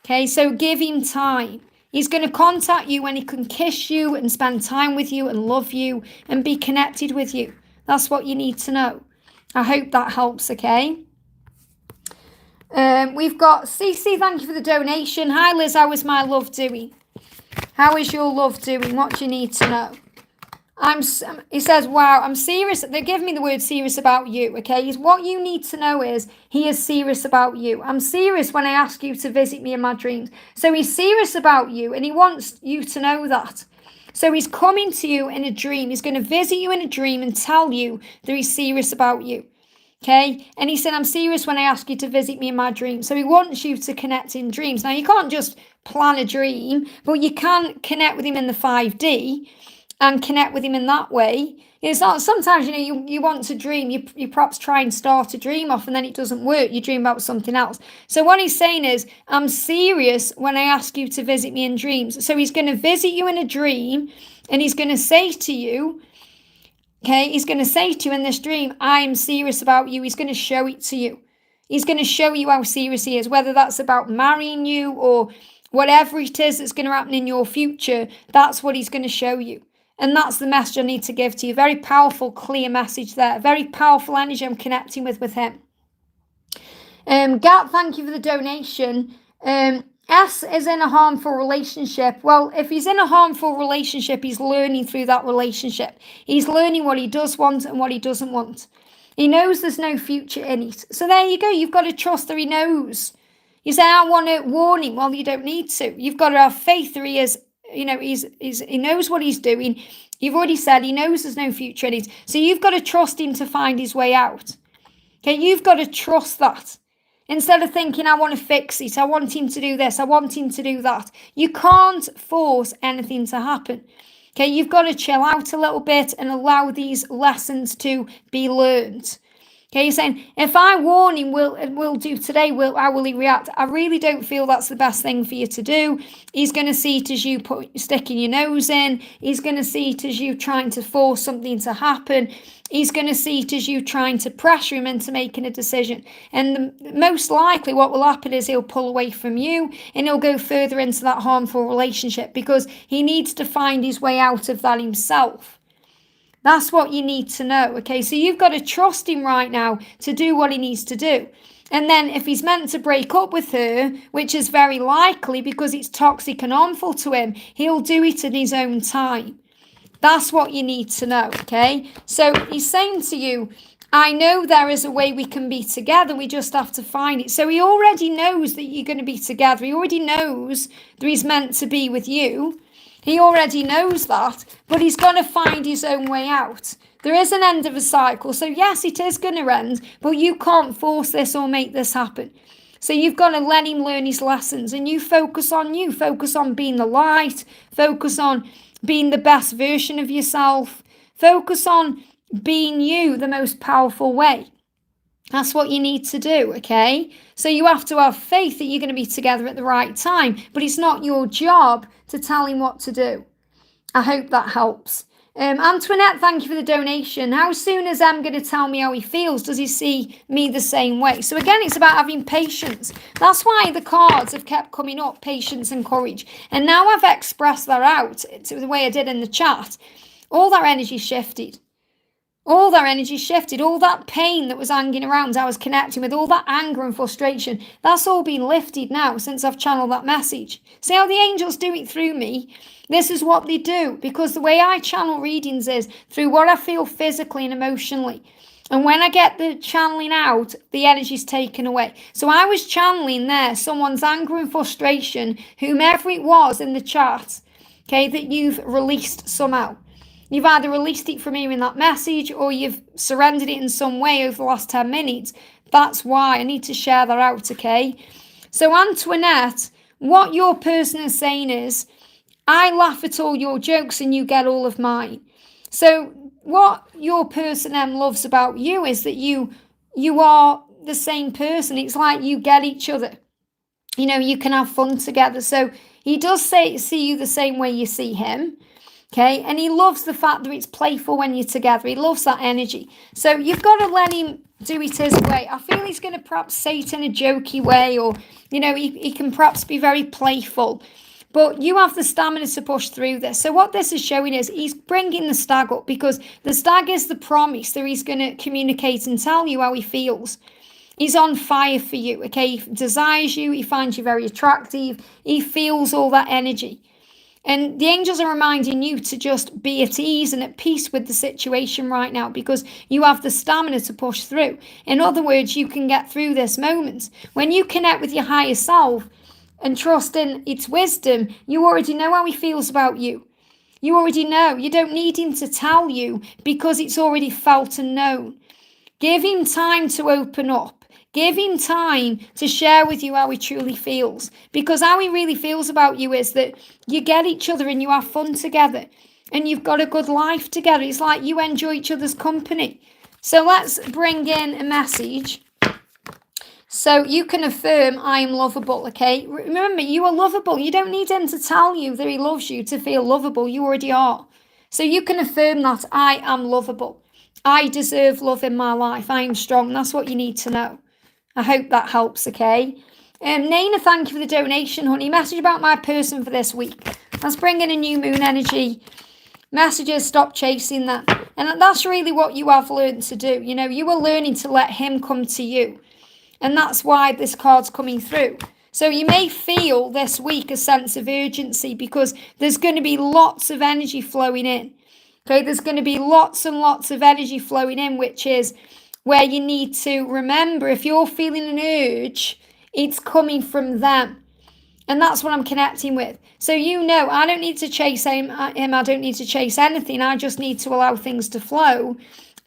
Okay, so give him time. He's going to contact you when he can kiss you and spend time with you and love you and be connected with you. That's what you need to know. I hope that helps, okay? We've got Cece, thank you for the donation. Hi Liz, how is my love doing? How is your love doing? What do you need to know? He says, wow, I'm serious. They're giving me the word serious about you, okay? What you need to know is he is serious about you. I'm serious when I ask you to visit me in my dreams. So he's serious about you and he wants you to know that. So he's coming to you in a dream. He's going to visit you in a dream and tell you that he's serious about you. Okay, and he said, I'm serious when I ask you to visit me in my dreams. So he wants you to connect in dreams. Now, you can't just plan a dream, but you can connect with him in the 5D and connect with him in that way. It's not, sometimes, you want to dream, you perhaps try and start a dream off and then it doesn't work. You dream about something else. So what he's saying is, I'm serious when I ask you to visit me in dreams. So he's going to visit you in a dream and he's going to say to you, okay, he's going to say to you in this dream, I'm serious about you. He's going to show it to you. He's going to show you how serious he is, whether that's about marrying you or whatever it is that's going to happen in your future. That's what he's going to show you. And that's the message I need to give to you. Very powerful, clear message there. Very powerful energy I'm connecting with him. Gat, thank you for the donation. S is in a harmful relationship. Well, if he's in a harmful relationship, he's learning through that relationship. He's learning what he does want and what he doesn't want. He knows there's no future in it. So there you go. You've got to trust that he knows. You say, I want to warn him. Well, you don't need to. You've got to have faith that he is, he knows what he's doing. You've already said he knows there's no future in it. So you've got to trust him to find his way out. Okay, you've got to trust that. Instead of thinking, I want to fix it, I want him to do this, I want him to do that. You can't force anything to happen. Okay, you've got to chill out a little bit and allow these lessons to be learned. Okay, you're saying, if I warn him, will do today, how will he react? I really don't feel that's the best thing for you to do. He's going to see it as you sticking your nose in. He's going to see it as you trying to force something to happen. He's going to see it as you trying to pressure him into making a decision. And most likely what will happen is he'll pull away from you and he'll go further into that harmful relationship because he needs to find his way out of that himself. That's what you need to know, okay? So you've got to trust him right now to do what he needs to do. And then if he's meant to break up with her, which is very likely because it's toxic and harmful to him, he'll do it in his own time. That's what you need to know, okay? So he's saying to you, I know there is a way we can be together. We just have to find it. So he already knows that you're going to be together. He already knows that he's meant to be with you. He already knows that, but he's going to find his own way out. There is an end of a cycle. So yes, it is going to end, but you can't force this or make this happen. So you've got to let him learn his lessons and you focus on you. Focus on being the light. Focus on being the best version of yourself. Focus on being you the most powerful way. That's what you need to do, okay? So you have to have faith that you're going to be together at the right time, but it's not your job to tell him what to do. I hope that helps. Antoinette, thank you for the donation. How soon is Em going to tell me how he feels? Does he see me the same way? So again, it's about having patience. That's why the cards have kept coming up, patience and courage. And now I've expressed that out to the way I did in the chat. All that energy shifted. All that energy shifted. All that pain that was hanging around, I was connecting with, all that anger and frustration, that's all been lifted now since I've channeled that message. See how the angels do it through me? This is what they do, because the way I channel readings is through what I feel physically and emotionally. And when I get the channeling out, the energy's taken away. So I was channeling there someone's anger and frustration, whomever it was in the chat, okay, that you've released somehow. You've either released it from hearing that message or you've surrendered it in some way over the last 10 minutes. That's why I need to share that out, okay? So Antoinette, what your person is saying is, I laugh at all your jokes and you get all of mine. So what your person loves about you is that you are the same person. It's like you get each other. You know, you can have fun together. So he does see you the same way you see him. Okay, and he loves the fact that it's playful when you're together. He loves that energy. So you've got to let him do it his way. I feel he's going to perhaps say it in a jokey way, or, you know, he can perhaps be very playful. But you have the stamina to push through this. So what this is showing is he's bringing the stag up, because the stag is the promise that he's going to communicate and tell you how he feels. He's on fire for you, okay? He desires you. He finds you very attractive. He feels all that energy. And the angels are reminding you to just be at ease and at peace with the situation right now, because you have the stamina to push through. In other words, you can get through this moment. When you connect with your higher self and trust in its wisdom, you already know how he feels about you. You already know. You don't need him to tell you, because it's already felt and known. Give him time to open up. Give him time to share with you how he truly feels. Because how he really feels about you is that you get each other and you have fun together. And you've got a good life together. It's like you enjoy each other's company. So let's bring in a message. So you can affirm, I am lovable, okay? Remember, you are lovable. You don't need him to tell you that he loves you to feel lovable. You already are. So you can affirm that I am lovable. I deserve love in my life. I am strong. That's what you need to know. I hope that helps, okay? Naina, thank you for the donation, honey. Message about my person for this week. Let's bring in a new moon energy. Messages, stop chasing that. And that's really what you have learned to do. You know, you are learning to let him come to you. And that's why this card's coming through. So you may feel this week a sense of urgency, because there's going to be lots of energy flowing in. Okay, there's going to be lots and lots of energy flowing in, which is where you need to remember, if you're feeling an urge, it's coming from them. And that's what I'm connecting with. So you know, I don't need to chase him. I don't need to chase anything. I just need to allow things to flow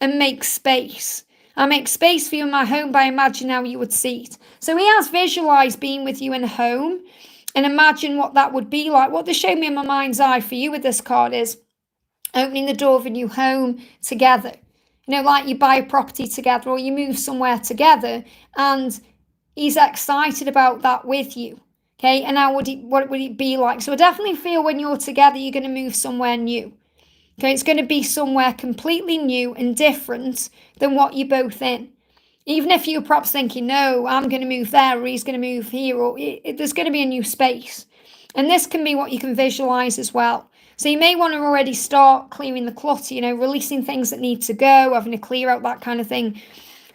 and make space. I make space for you in my home by imagining how you would see it. So he has visualized being with you in a home, and imagine what that would be like. What they show me in my mind's eye for you with this card is opening the door of a new home together. You know, like you buy a property together or you move somewhere together, and he's excited about that with you. Okay, and what would it be like? So I definitely feel when you're together, you're going to move somewhere new. Okay, it's going to be somewhere completely new and different than what you're both in. Even if you're perhaps thinking, no, I'm going to move there, or he's going to move here, or there's going to be a new space. And this can be what you can visualize as well. So you may want to already start clearing the clutter, you know, releasing things that need to go, having to clear out, that kind of thing.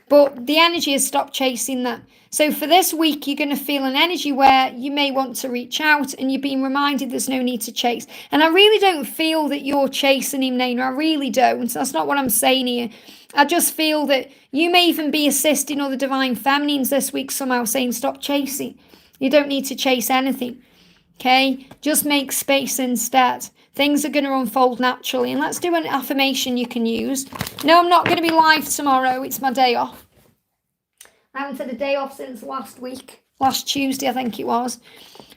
But the energy is stop chasing that. So for this week, you're going to feel an energy where you may want to reach out, and you're being reminded there's no need to chase. And I really don't feel that you're chasing him, Naina. I really don't. That's not what I'm saying here. I just feel that you may even be assisting other divine feminines this week somehow, saying stop chasing. You don't need to chase anything. Okay? Just make space instead. Things are going to unfold naturally. And let's do an affirmation you can use. No, I'm not going to be live tomorrow. It's my day off. I haven't had a day off since last week. Last Tuesday, I think it was.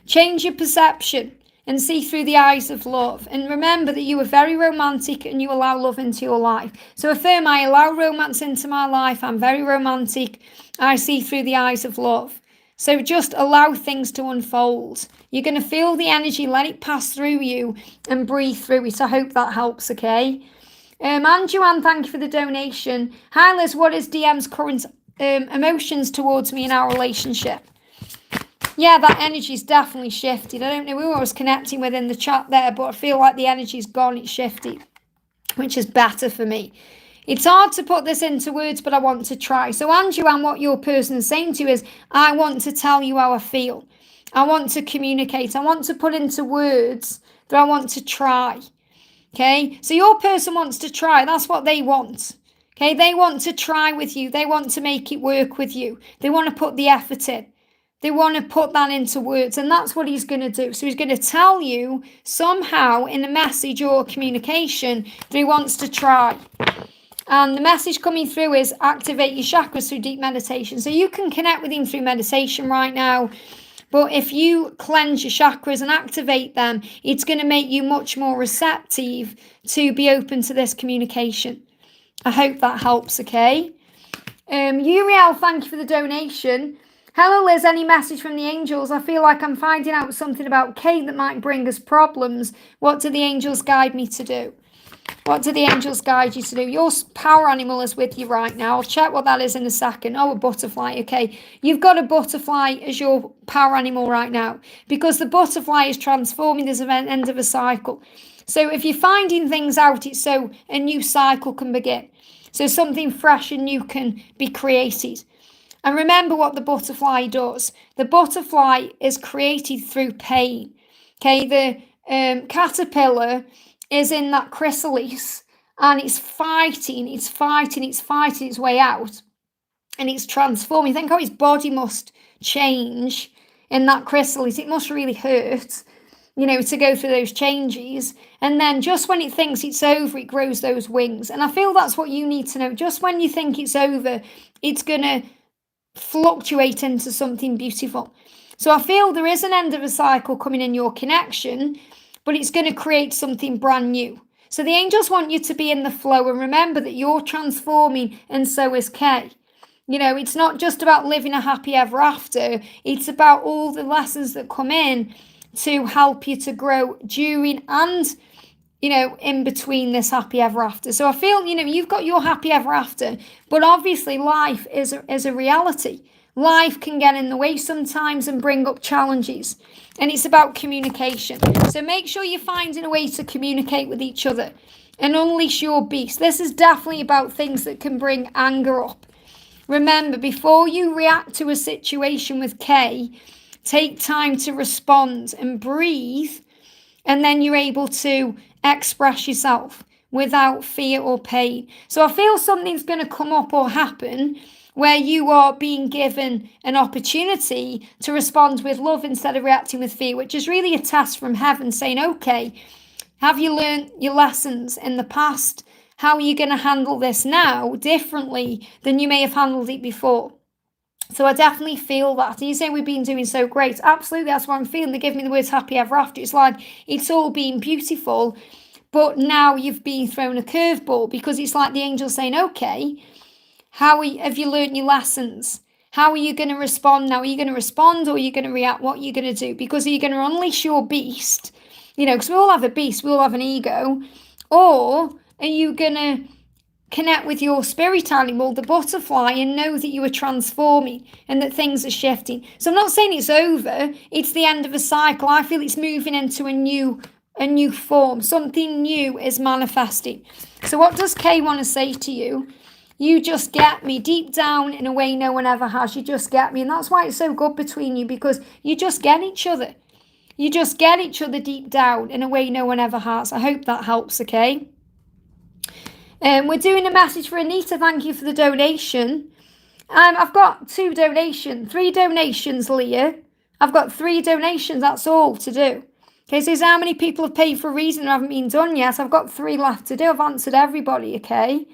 Change your perception and see through the eyes of love. And remember that you are very romantic and you allow love into your life. So affirm, I allow romance into my life. I'm very romantic. I see through the eyes of love. So just allow things to unfold. You're going to feel the energy, let it pass through you and breathe through it. I hope that helps, okay? And Joanne, thank you for the donation. Hi Liz, what is DM's current emotions towards me in our relationship? Yeah, that energy's definitely shifted. I don't know who I was connecting with in the chat there, but I feel like the energy's gone, it's shifted, which is better for me. It's hard to put this into words, but I want to try. So, Joanne, what your person is saying to you is, I want to tell you how I feel. I want to communicate. I want to put into words that I want to try. Okay, so your person wants to try. That's what they want. Okay, they want to try with you. They want to make it work with you. They want to put the effort in. They want to put that into words, and that's what he's going to do. So he's going to tell you somehow in a message or communication that he wants to try. And the message coming through is activate your chakras through deep meditation. So you can connect with him through meditation right now. But if you cleanse your chakras and activate them, it's going to make you much more receptive to be open to this communication. I hope that helps, okay? Uriel, thank you for the donation. Hello, Liz, any message from the angels? I feel like I'm finding out something about Kate that might bring us problems. What do the angels guide me to do? What do the angels guide you to do? Your power animal is with you right now. I'll check what that is in a second. Oh, a butterfly. Okay. You've got a butterfly as your power animal right now because the butterfly is transforming as an end of a cycle. So if you're finding things out, it's so a new cycle can begin. So something fresh and new can be created. And remember what the butterfly does. The butterfly is created through pain. Okay. The caterpillar is in that chrysalis and it's fighting its way out and it's transforming. Think how its body must change in that chrysalis. It must really hurt, to go through those changes. And then just when it thinks it's over, it grows those wings. And I feel that's what you need to know. Just when you think it's over, it's going to fluctuate into something beautiful. So I feel there is an end of a cycle coming in your connection, but it's going to create something brand new. So the angels want you to be in the flow and remember that you're transforming and so is Kay. It's not just about living a happy ever after. It's about all the lessons that come in to help you to grow during and, in between this happy ever after. So I feel, you've got your happy ever after, but obviously life is a reality. Life can get in the way sometimes and bring up challenges. And it's about communication. So make sure you're finding a way to communicate with each other and unleash your beast. This is definitely about things that can bring anger up. Remember, before you react to a situation with Kay, take time to respond and breathe. And then you're able to express yourself without fear or pain. So I feel something's going to come up or happen where you are being given an opportunity to respond with love instead of reacting with fear, which is really a test from heaven saying, okay, have you learned your lessons in the past? How are you going to handle this now differently than you may have handled it before? So I definitely feel that. You say we've been doing so great. Absolutely, that's what I'm feeling. They give me the words happy ever after. It's like it's all been beautiful, but now you've been thrown a curveball because it's like the angels saying, okay, have you learned your lessons? How are you going to respond now? Are you going to respond or are you going to react? What are you going to do? Because are you going to unleash your beast? Because we all have a beast, we all have an ego. Or are you going to connect with your spirit animal, the butterfly, and know that you are transforming and that things are shifting? So I'm not saying it's over. It's the end of a cycle. I feel it's moving into a new form. Something new is manifesting. So what does Kay want to say to you? You just get me deep down in a way no one ever has. You just get me. And that's why it's so good between you, because you just get each other. You just get each other deep down in a way no one ever has. I hope that helps, okay? We're doing a message for Anita. Thank you for the donation. I've got 3 donations, Leah. I've got 3 donations. That's all to do. Okay, so how many people have paid for a reason and haven't been done yet? I've got 3 left to do. I've answered everybody, okay?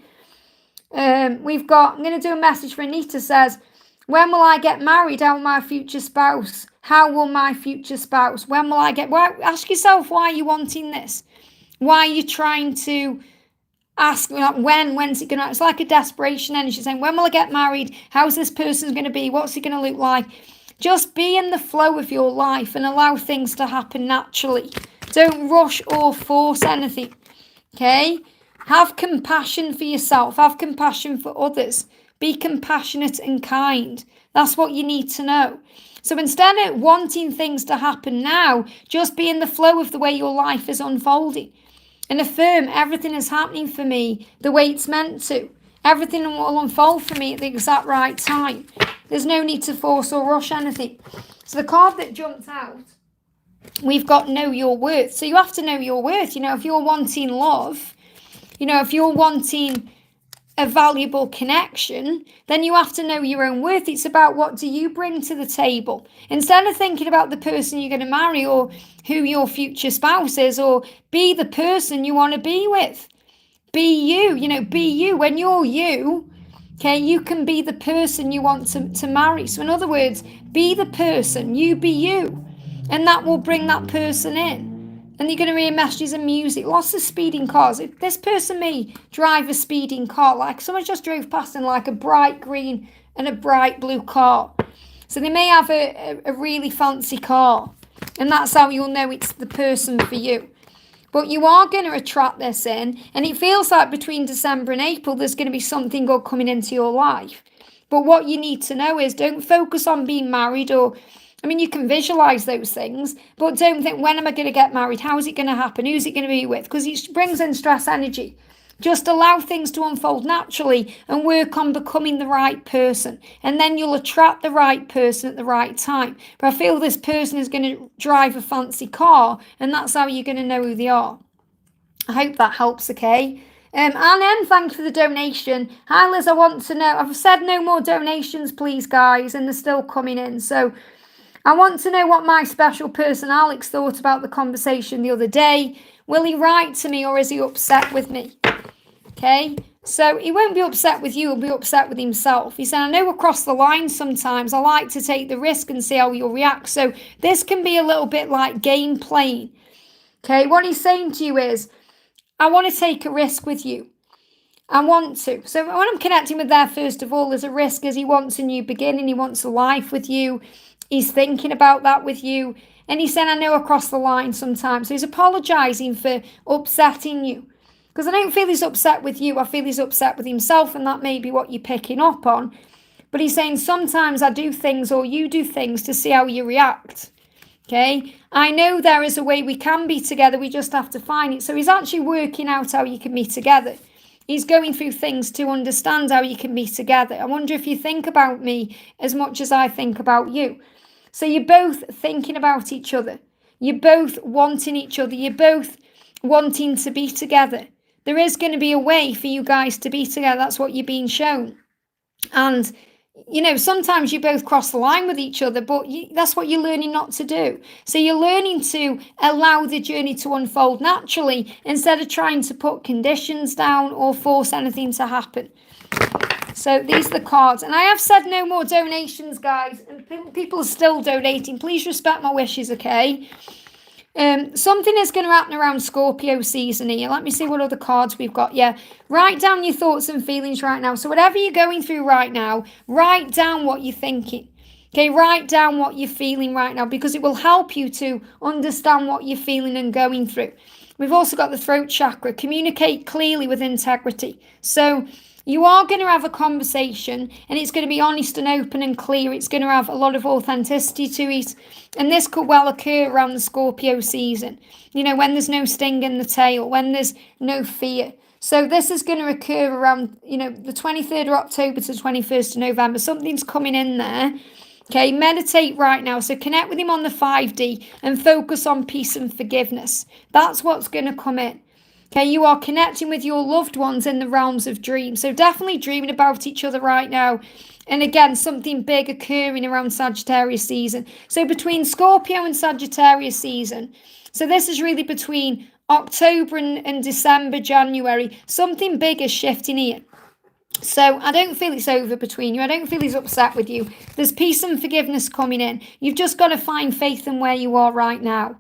I'm going to do a message for Anita. Says, when will I get married? How will my future spouse? When will I get? Well, ask yourself, why are you wanting this? Why are you trying to ask, when's it going to? It's like a desperation energy saying, when will I get married? How's this person going to be? What's it going to look like? Just be in the flow of your life and allow things to happen naturally. Don't rush or force anything, okay? Have compassion for yourself. Have compassion for others. Be compassionate and kind. That's what you need to know. So instead of wanting things to happen now, just be in the flow of the way your life is unfolding. And affirm everything is happening for me the way it's meant to. Everything will unfold for me at the exact right time. There's no need to force or rush anything. So the card that jumped out, we've got know your worth. So you have to know your worth. If you're wanting love, if you're wanting a valuable connection, then you have to know your own worth. It's about what do you bring to the table. Instead of thinking about the person you're going to marry or who your future spouse is, or be the person you want to be with. Be you, be you. When you're you, okay, you can be the person you want to marry. So in other words, be the person, you be you. And that will bring that person in. And you're going to hear messages and music, lots of speeding cars. This person may drive a speeding car, like someone just drove past in like a bright green and a bright blue car. So they may have a really fancy car. And that's how you'll know it's the person for you. But you are going to attract this in. And it feels like between December and April, there's going to be something good coming into your life. But what you need to know is don't focus on being married or... you can visualize those things, but don't think, when am I going to get married? How is it going to happen? Who's it going to be with? Because it brings in stress energy. Just allow things to unfold naturally and work on becoming the right person. And then you'll attract the right person at the right time. But I feel this person is going to drive a fancy car, and that's how you're going to know who they are. I hope that helps, okay? Anne, thank you for the donation. Hi, Liz, I want to know. I've said no more donations, please, guys, and they're still coming in. So I want to know what my special person Alex thought about the conversation the other day. Will he write to me or is he upset with me? Okay, so he won't be upset with you, he'll be upset with himself. He said, I know across the line sometimes I like to take the risk and see how you'll react. So this can be a little bit like game playing. Okay, what he's saying to you is, I want to take a risk with you. I want to. So when I'm connecting with there, first of all, there's a risk as he wants a new beginning. He wants a life with you. He's thinking about that with you. And he's saying, I know across the line sometimes. So he's apologising for upsetting you. Because I don't feel he's upset with you. I feel he's upset with himself. And that may be what you're picking up on. But he's saying, sometimes I do things or you do things to see how you react. Okay? I know there is a way we can be together. We just have to find it. So he's actually working out how you can be together. He's going through things to understand how you can be together. I wonder if you think about me as much as I think about you. So you're both thinking about each other. You're both wanting each other. You're both wanting to be together. There is going to be a way for you guys to be together. That's what you're being shown. And, sometimes you both cross the line with each other, but that's what you're learning not to do. So you're learning to allow the journey to unfold naturally instead of trying to put conditions down or force anything to happen. So these are the cards. And I have said no more donations, guys. And people are still donating. Please respect my wishes, okay? Something is going to happen around Scorpio season here. Let me see what other cards we've got. Yeah, write down your thoughts and feelings right now. So whatever you're going through right now, write down what you're thinking. Okay, write down what you're feeling right now because it will help you to understand what you're feeling and going through. We've also got the throat chakra. Communicate clearly with integrity. So you are going to have a conversation and it's going to be honest and open and clear. It's going to have a lot of authenticity to it. And this could well occur around the Scorpio season, when there's no sting in the tail, when there's no fear. So this is going to occur around, the 23rd of October to 21st of November. Something's coming in there. Okay, meditate right now. So connect with him on the 5D and focus on peace and forgiveness. That's what's going to come in. Okay, you are connecting with your loved ones in the realms of dreams. So definitely dreaming about each other right now. And again, something big occurring around Sagittarius season. So between Scorpio and Sagittarius season. So this is really between October and December, January. Something big is shifting here. So I don't feel it's over between you. I don't feel he's upset with you. There's peace and forgiveness coming in. You've just got to find faith in where you are right now.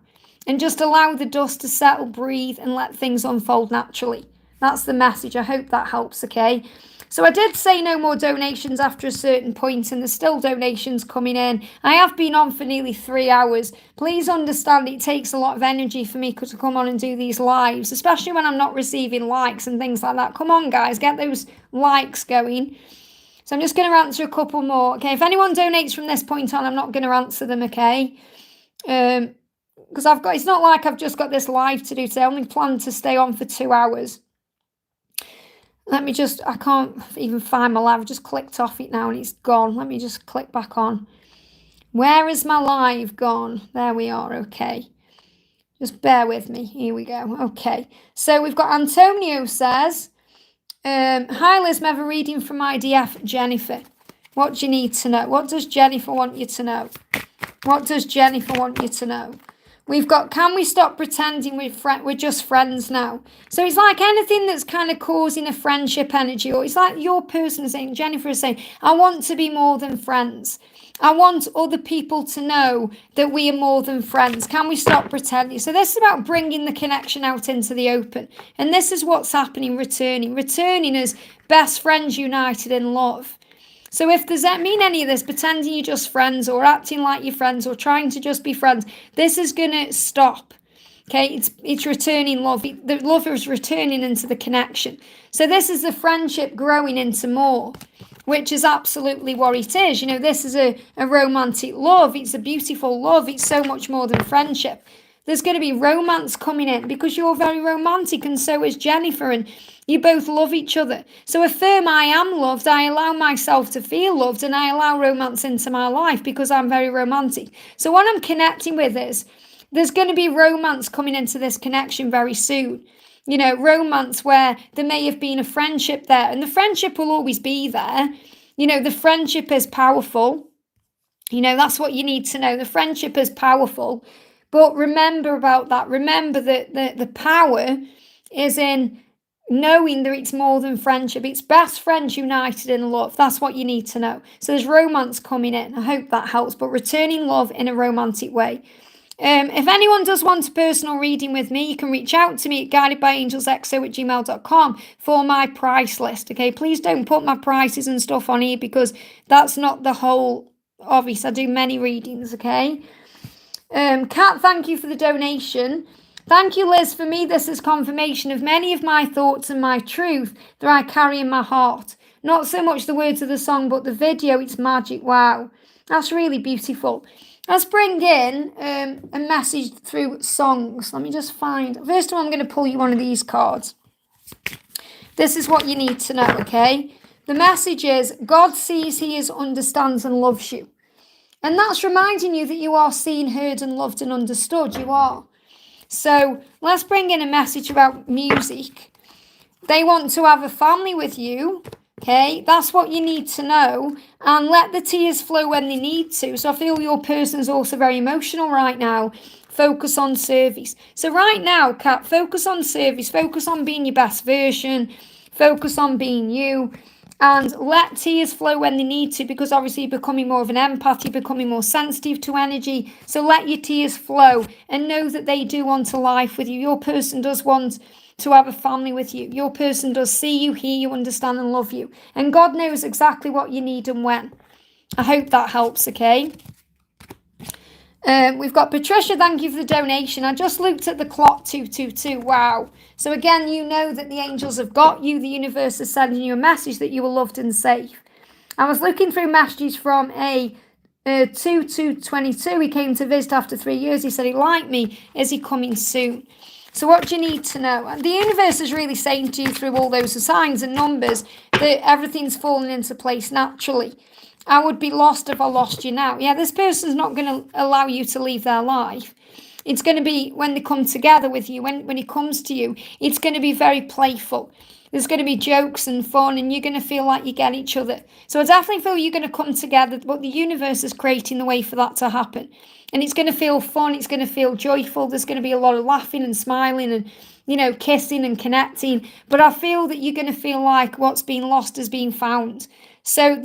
And just allow the dust to settle, breathe, and let things unfold naturally. That's the message. I hope that helps, okay? So I did say no more donations after a certain point, and there's still donations coming in. I have been on for nearly 3 hours. Please understand it takes a lot of energy for me to come on and do these lives, especially when I'm not receiving likes and things like that. Come on, guys, get those likes going. So I'm just going to answer a couple more, okay? If anyone donates from this point on, I'm not going to answer them, okay? Because it's not like I've just got this live to do today. I only plan to stay on for 2 hours. I can't even find my live. I just clicked off it now and it's gone. Let me just click back on. Where is my live gone? There we are, okay. Just bear with me. Here we go. Okay. So we've got Antonio says, hi Liz, I'm reading from IDF Jennifer. What do you need to know? What does Jennifer want you to know? What does Jennifer want you to know? We've got, can we stop pretending we're just friends now? So it's like anything that's kind of causing a friendship energy, or it's like your person is saying, Jennifer is saying, I want to be more than friends. I want other people to know that we are more than friends. Can we stop pretending? So this is about bringing the connection out into the open. And this is what's happening, returning as best friends united in love. So if does that mean any of this, pretending you're just friends or acting like you're friends or trying to just be friends, this is going to stop. Okay, it's returning love. The love is returning into the connection. So this is the friendship growing into more, which is absolutely what it is. You know, this is a romantic love. It's a beautiful love. It's so much more than friendship. There's going to be romance coming in because you're very romantic and so is Jennifer, and you both love each other. So affirm I am loved. I allow myself to feel loved and I allow romance into my life because I'm very romantic. So what I'm connecting with is there's going to be romance coming into this connection very soon. You know, romance where there may have been a friendship there, and the friendship will always be there. You know, the friendship is powerful. You know, that's what you need to know. The friendship is powerful. But remember about that. Remember that the power is in knowing that it's more than friendship. It's best friends united in love. That's what you need to know. So there's romance coming in. I hope that helps. But returning love in a romantic way. If anyone does want a personal reading with me, you can reach out to me at guidedbyangelsxo@gmail.com for my price list. Okay, please don't put my prices and stuff on here because that's not the whole. Obviously, I do many readings. Okay. Kat, thank you for the donation. Thank you, Liz. For me, this is confirmation of many of my thoughts and my truth that I carry in my heart. Not so much the words of the song, but the video. It's magic. Wow. That's really beautiful. Let's bring in a message through songs. Let me just find. First of all, I'm going to pull you one of these cards. This is what you need to know, okay? The message is God sees, hears, understands, and loves you. And that's reminding you that you are seen, heard, and loved and understood. You are. So let's bring in a message about music. They want to have a family with you. Okay, that's what you need to know. And let the tears flow when they need to. So I feel your person is also very emotional right now. Focus on service. So right now, Kat, focus on service. Focus on being your best version. Focus on being you. And let tears flow when they need to, because obviously you're becoming more of an empath, you're becoming more sensitive to energy. So let your tears flow and know that they do want a life with you. Your person does want to have a family with you. Your person does see you, hear you, understand and love you. And God knows exactly what you need and when. I hope that helps, okay? We've got Patricia, thank you for the donation. I just looked at the clock, 222. Wow. So again, you know that the angels have got you. The universe is sending you a message that you are loved and safe. I was looking through messages from a 2222. He came to visit after 3 years. He said he liked me. Is he coming soon? So what do you need to know? And the universe is really saying to you through all those signs and numbers that everything's falling into place naturally. I would be lost if I lost you now. Yeah, this person's not going to allow you to leave their life. It's going to be when they come together with you, when he comes to you, it's going to be very playful. There's going to be jokes and fun, and you're going to feel like you get each other. So I definitely feel you're going to come together, but the universe is creating the way for that to happen. And it's going to feel fun. It's going to feel joyful. There's going to be a lot of laughing and smiling, and kissing and connecting. But I feel that you're going to feel like what's been lost has been found. So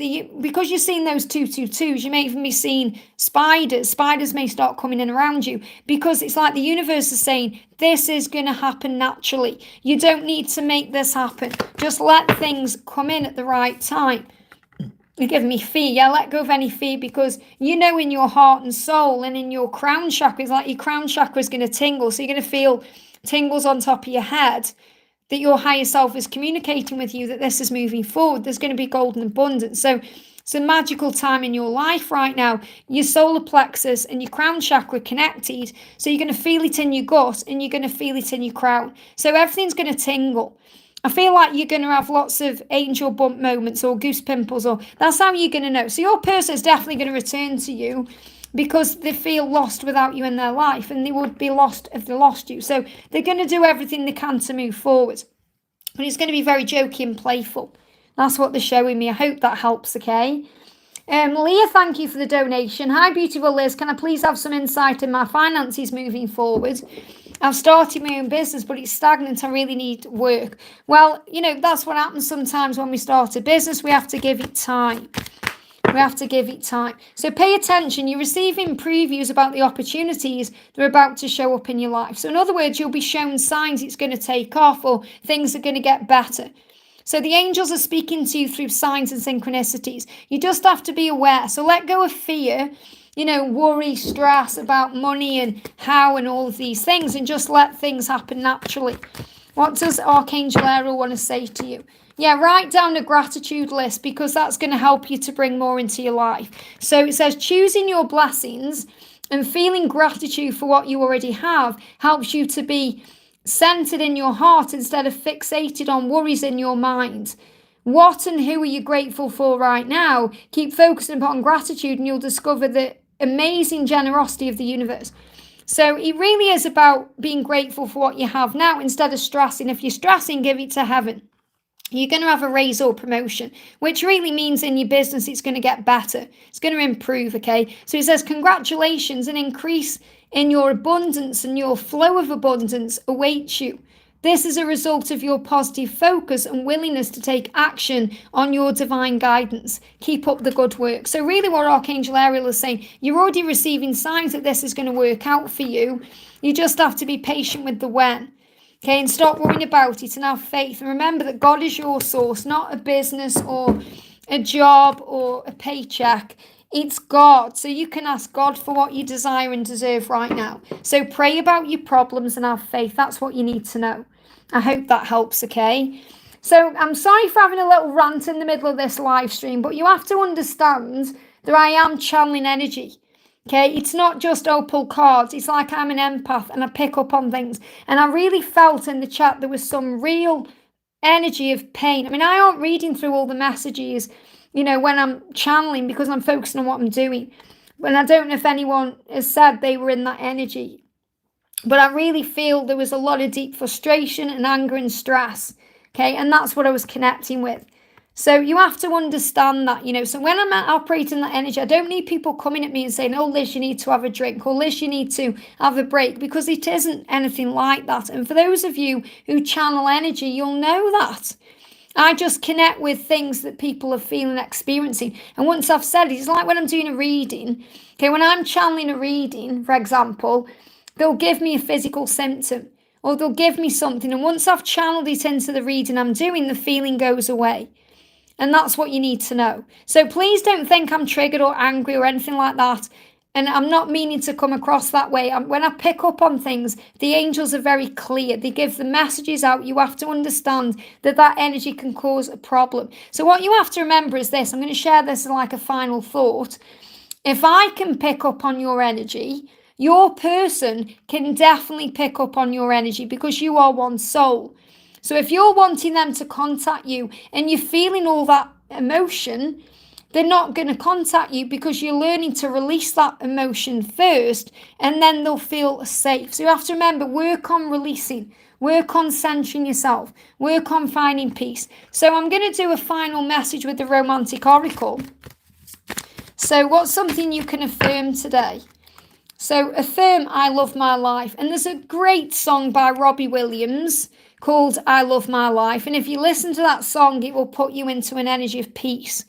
because you're seeing those 222s, you may even be seeing spiders. Spiders may start coming in around you, because it's like the universe is saying, this is going to happen naturally. You don't need to make this happen. Just let things come in at the right time. You're giving me fear. Yeah, let go of any fear, because in your heart and soul and in your crown chakra, it's like your crown chakra is going to tingle. So you're going to feel tingles on top of your head, that your higher self is communicating with you that this is moving forward. There's going to be golden abundance. So it's a magical time in your life right now. Your solar plexus and your crown chakra connected. So you're going to feel it in your gut and you're going to feel it in your crown. So everything's going to tingle. I feel like you're going to have lots of angel bump moments or goose pimples, or that's how you're going to know. So your person is definitely going to return to you, because they feel lost without you in their life, and they would be lost if they lost you. So they're going to do everything they can to move forward. But it's going to be very jokey and playful. That's what they're showing me. I hope that helps, okay? Leah, thank you for the donation. Hi, beautiful Liz. Can I please have some insight in my finances moving forward? I've started my own business, but it's stagnant. I really need work. Well, that's what happens sometimes when we start a business. We have to give it time. We have to give it time. So pay attention. You're receiving previews about the opportunities that are about to show up in your life. So in other words, you'll be shown signs it's going to take off, or things are going to get better. So the angels are speaking to you through signs and synchronicities. You just have to be aware. So let go of fear, worry, stress about money and how and all of these things, and just let things happen naturally. What does Archangel Ariel want to say to you? Yeah, write down a gratitude list, because that's going to help you to bring more into your life. So it says choosing your blessings and feeling gratitude for what you already have helps you to be centered in your heart instead of fixated on worries in your mind. What and who are you grateful for right now? Keep focusing upon gratitude and you'll discover the amazing generosity of the universe. So it really is about being grateful for what you have now instead of stressing. If you're stressing, give it to heaven. You're going to have a raise or promotion, which really means in your business it's going to get better. It's going to improve, okay? So it says congratulations, an increase in your abundance and your flow of abundance awaits you. This is a result of your positive focus and willingness to take action on your divine guidance. Keep up the good work. So really what Archangel Ariel is saying, you're already receiving signs that this is going to work out for you. You just have to be patient with the when. Okay, and stop worrying about it and have faith. And remember that God is your source, not a business or a job or a paycheck. It's God. So you can ask God for what you desire and deserve right now. So pray about your problems and have faith. That's what you need to know. I hope that helps, okay? So I'm sorry for having a little rant in the middle of this live stream, but you have to understand that I am channeling energy. Okay, it's not just pull cards. It's like I'm an empath and I pick up on things. And I really felt in the chat there was some real energy of pain. I mean, I aren't reading through all the messages, when I'm channeling, because I'm focusing on what I'm doing. And I don't know if anyone has said they were in that energy. But I really feel there was a lot of deep frustration and anger and stress. Okay, and that's what I was connecting with. So you have to understand that, so when I'm operating that energy, I don't need people coming at me and saying, oh, Liz, you need to have a drink, or Liz, you need to have a break, because it isn't anything like that. And for those of you who channel energy, you'll know that. I just connect with things that people are feeling, experiencing. And once I've said it, it's like when I'm doing a reading. Okay, when I'm channeling a reading, for example, they'll give me a physical symptom, or they'll give me something. And once I've channeled it into the reading I'm doing, the feeling goes away. And that's what you need to know. So please don't think I'm triggered or angry or anything like that. And I'm not meaning to come across that way. When I pick up on things, the angels are very clear. They give the messages out. You have to understand that that energy can cause a problem. So what you have to remember is this. I'm going to share this as like a final thought. If I can pick up on your energy, your person can definitely pick up on your energy, because you are one soul. So if you're wanting them to contact you and you're feeling all that emotion, they're not going to contact you, because you're learning to release that emotion first, and then they'll feel safe. So you have to remember, work on releasing, work on centering yourself, work on finding peace. So I'm going to do a final message with the Romantic Oracle. So what's something you can affirm today? So affirm, I love my life. And there's a great song by Robbie Williams called I Love My Life. And if you listen to that song, it will put you into an energy of peace.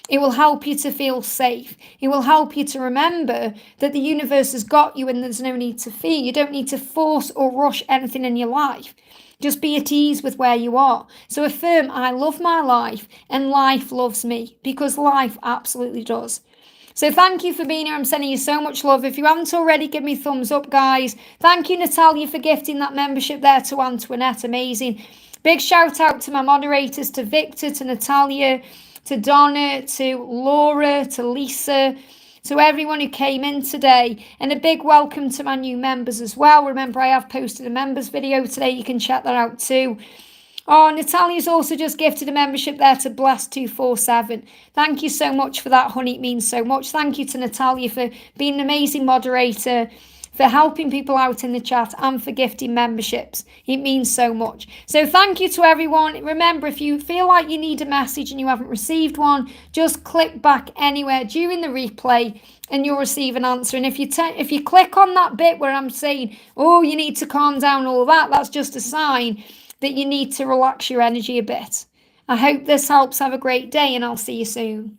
It will help you to feel safe. It will help you to remember that the universe has got you and there's no need to fear. You don't need to force or rush anything in your life. Just be at ease with where you are. So affirm, I love my life and life loves me, because life absolutely does. So thank you for being here. I'm sending you so much love. If you haven't already, give me a thumbs up, guys. Thank you, Natalia, for gifting that membership there to Antoinette. Amazing. Big shout out to my moderators, to Victor, to Natalia, to Donna, to Laura, to Lisa, to everyone who came in today. And a big welcome to my new members as well. Remember, I have posted a members video today. You can check that out too. Oh, Natalia's also just gifted a membership there to Blast247. Thank you so much for that, honey. It means so much. Thank you to Natalia for being an amazing moderator, for helping people out in the chat, and for gifting memberships. It means so much. So thank you to everyone. Remember, if you feel like you need a message and you haven't received one, just click back anywhere during the replay and you'll receive an answer. And if you click on that bit where I'm saying, oh, you need to calm down, all that, that's just a sign that you need to relax your energy a bit. I hope this helps. Have a great day, and I'll see you soon.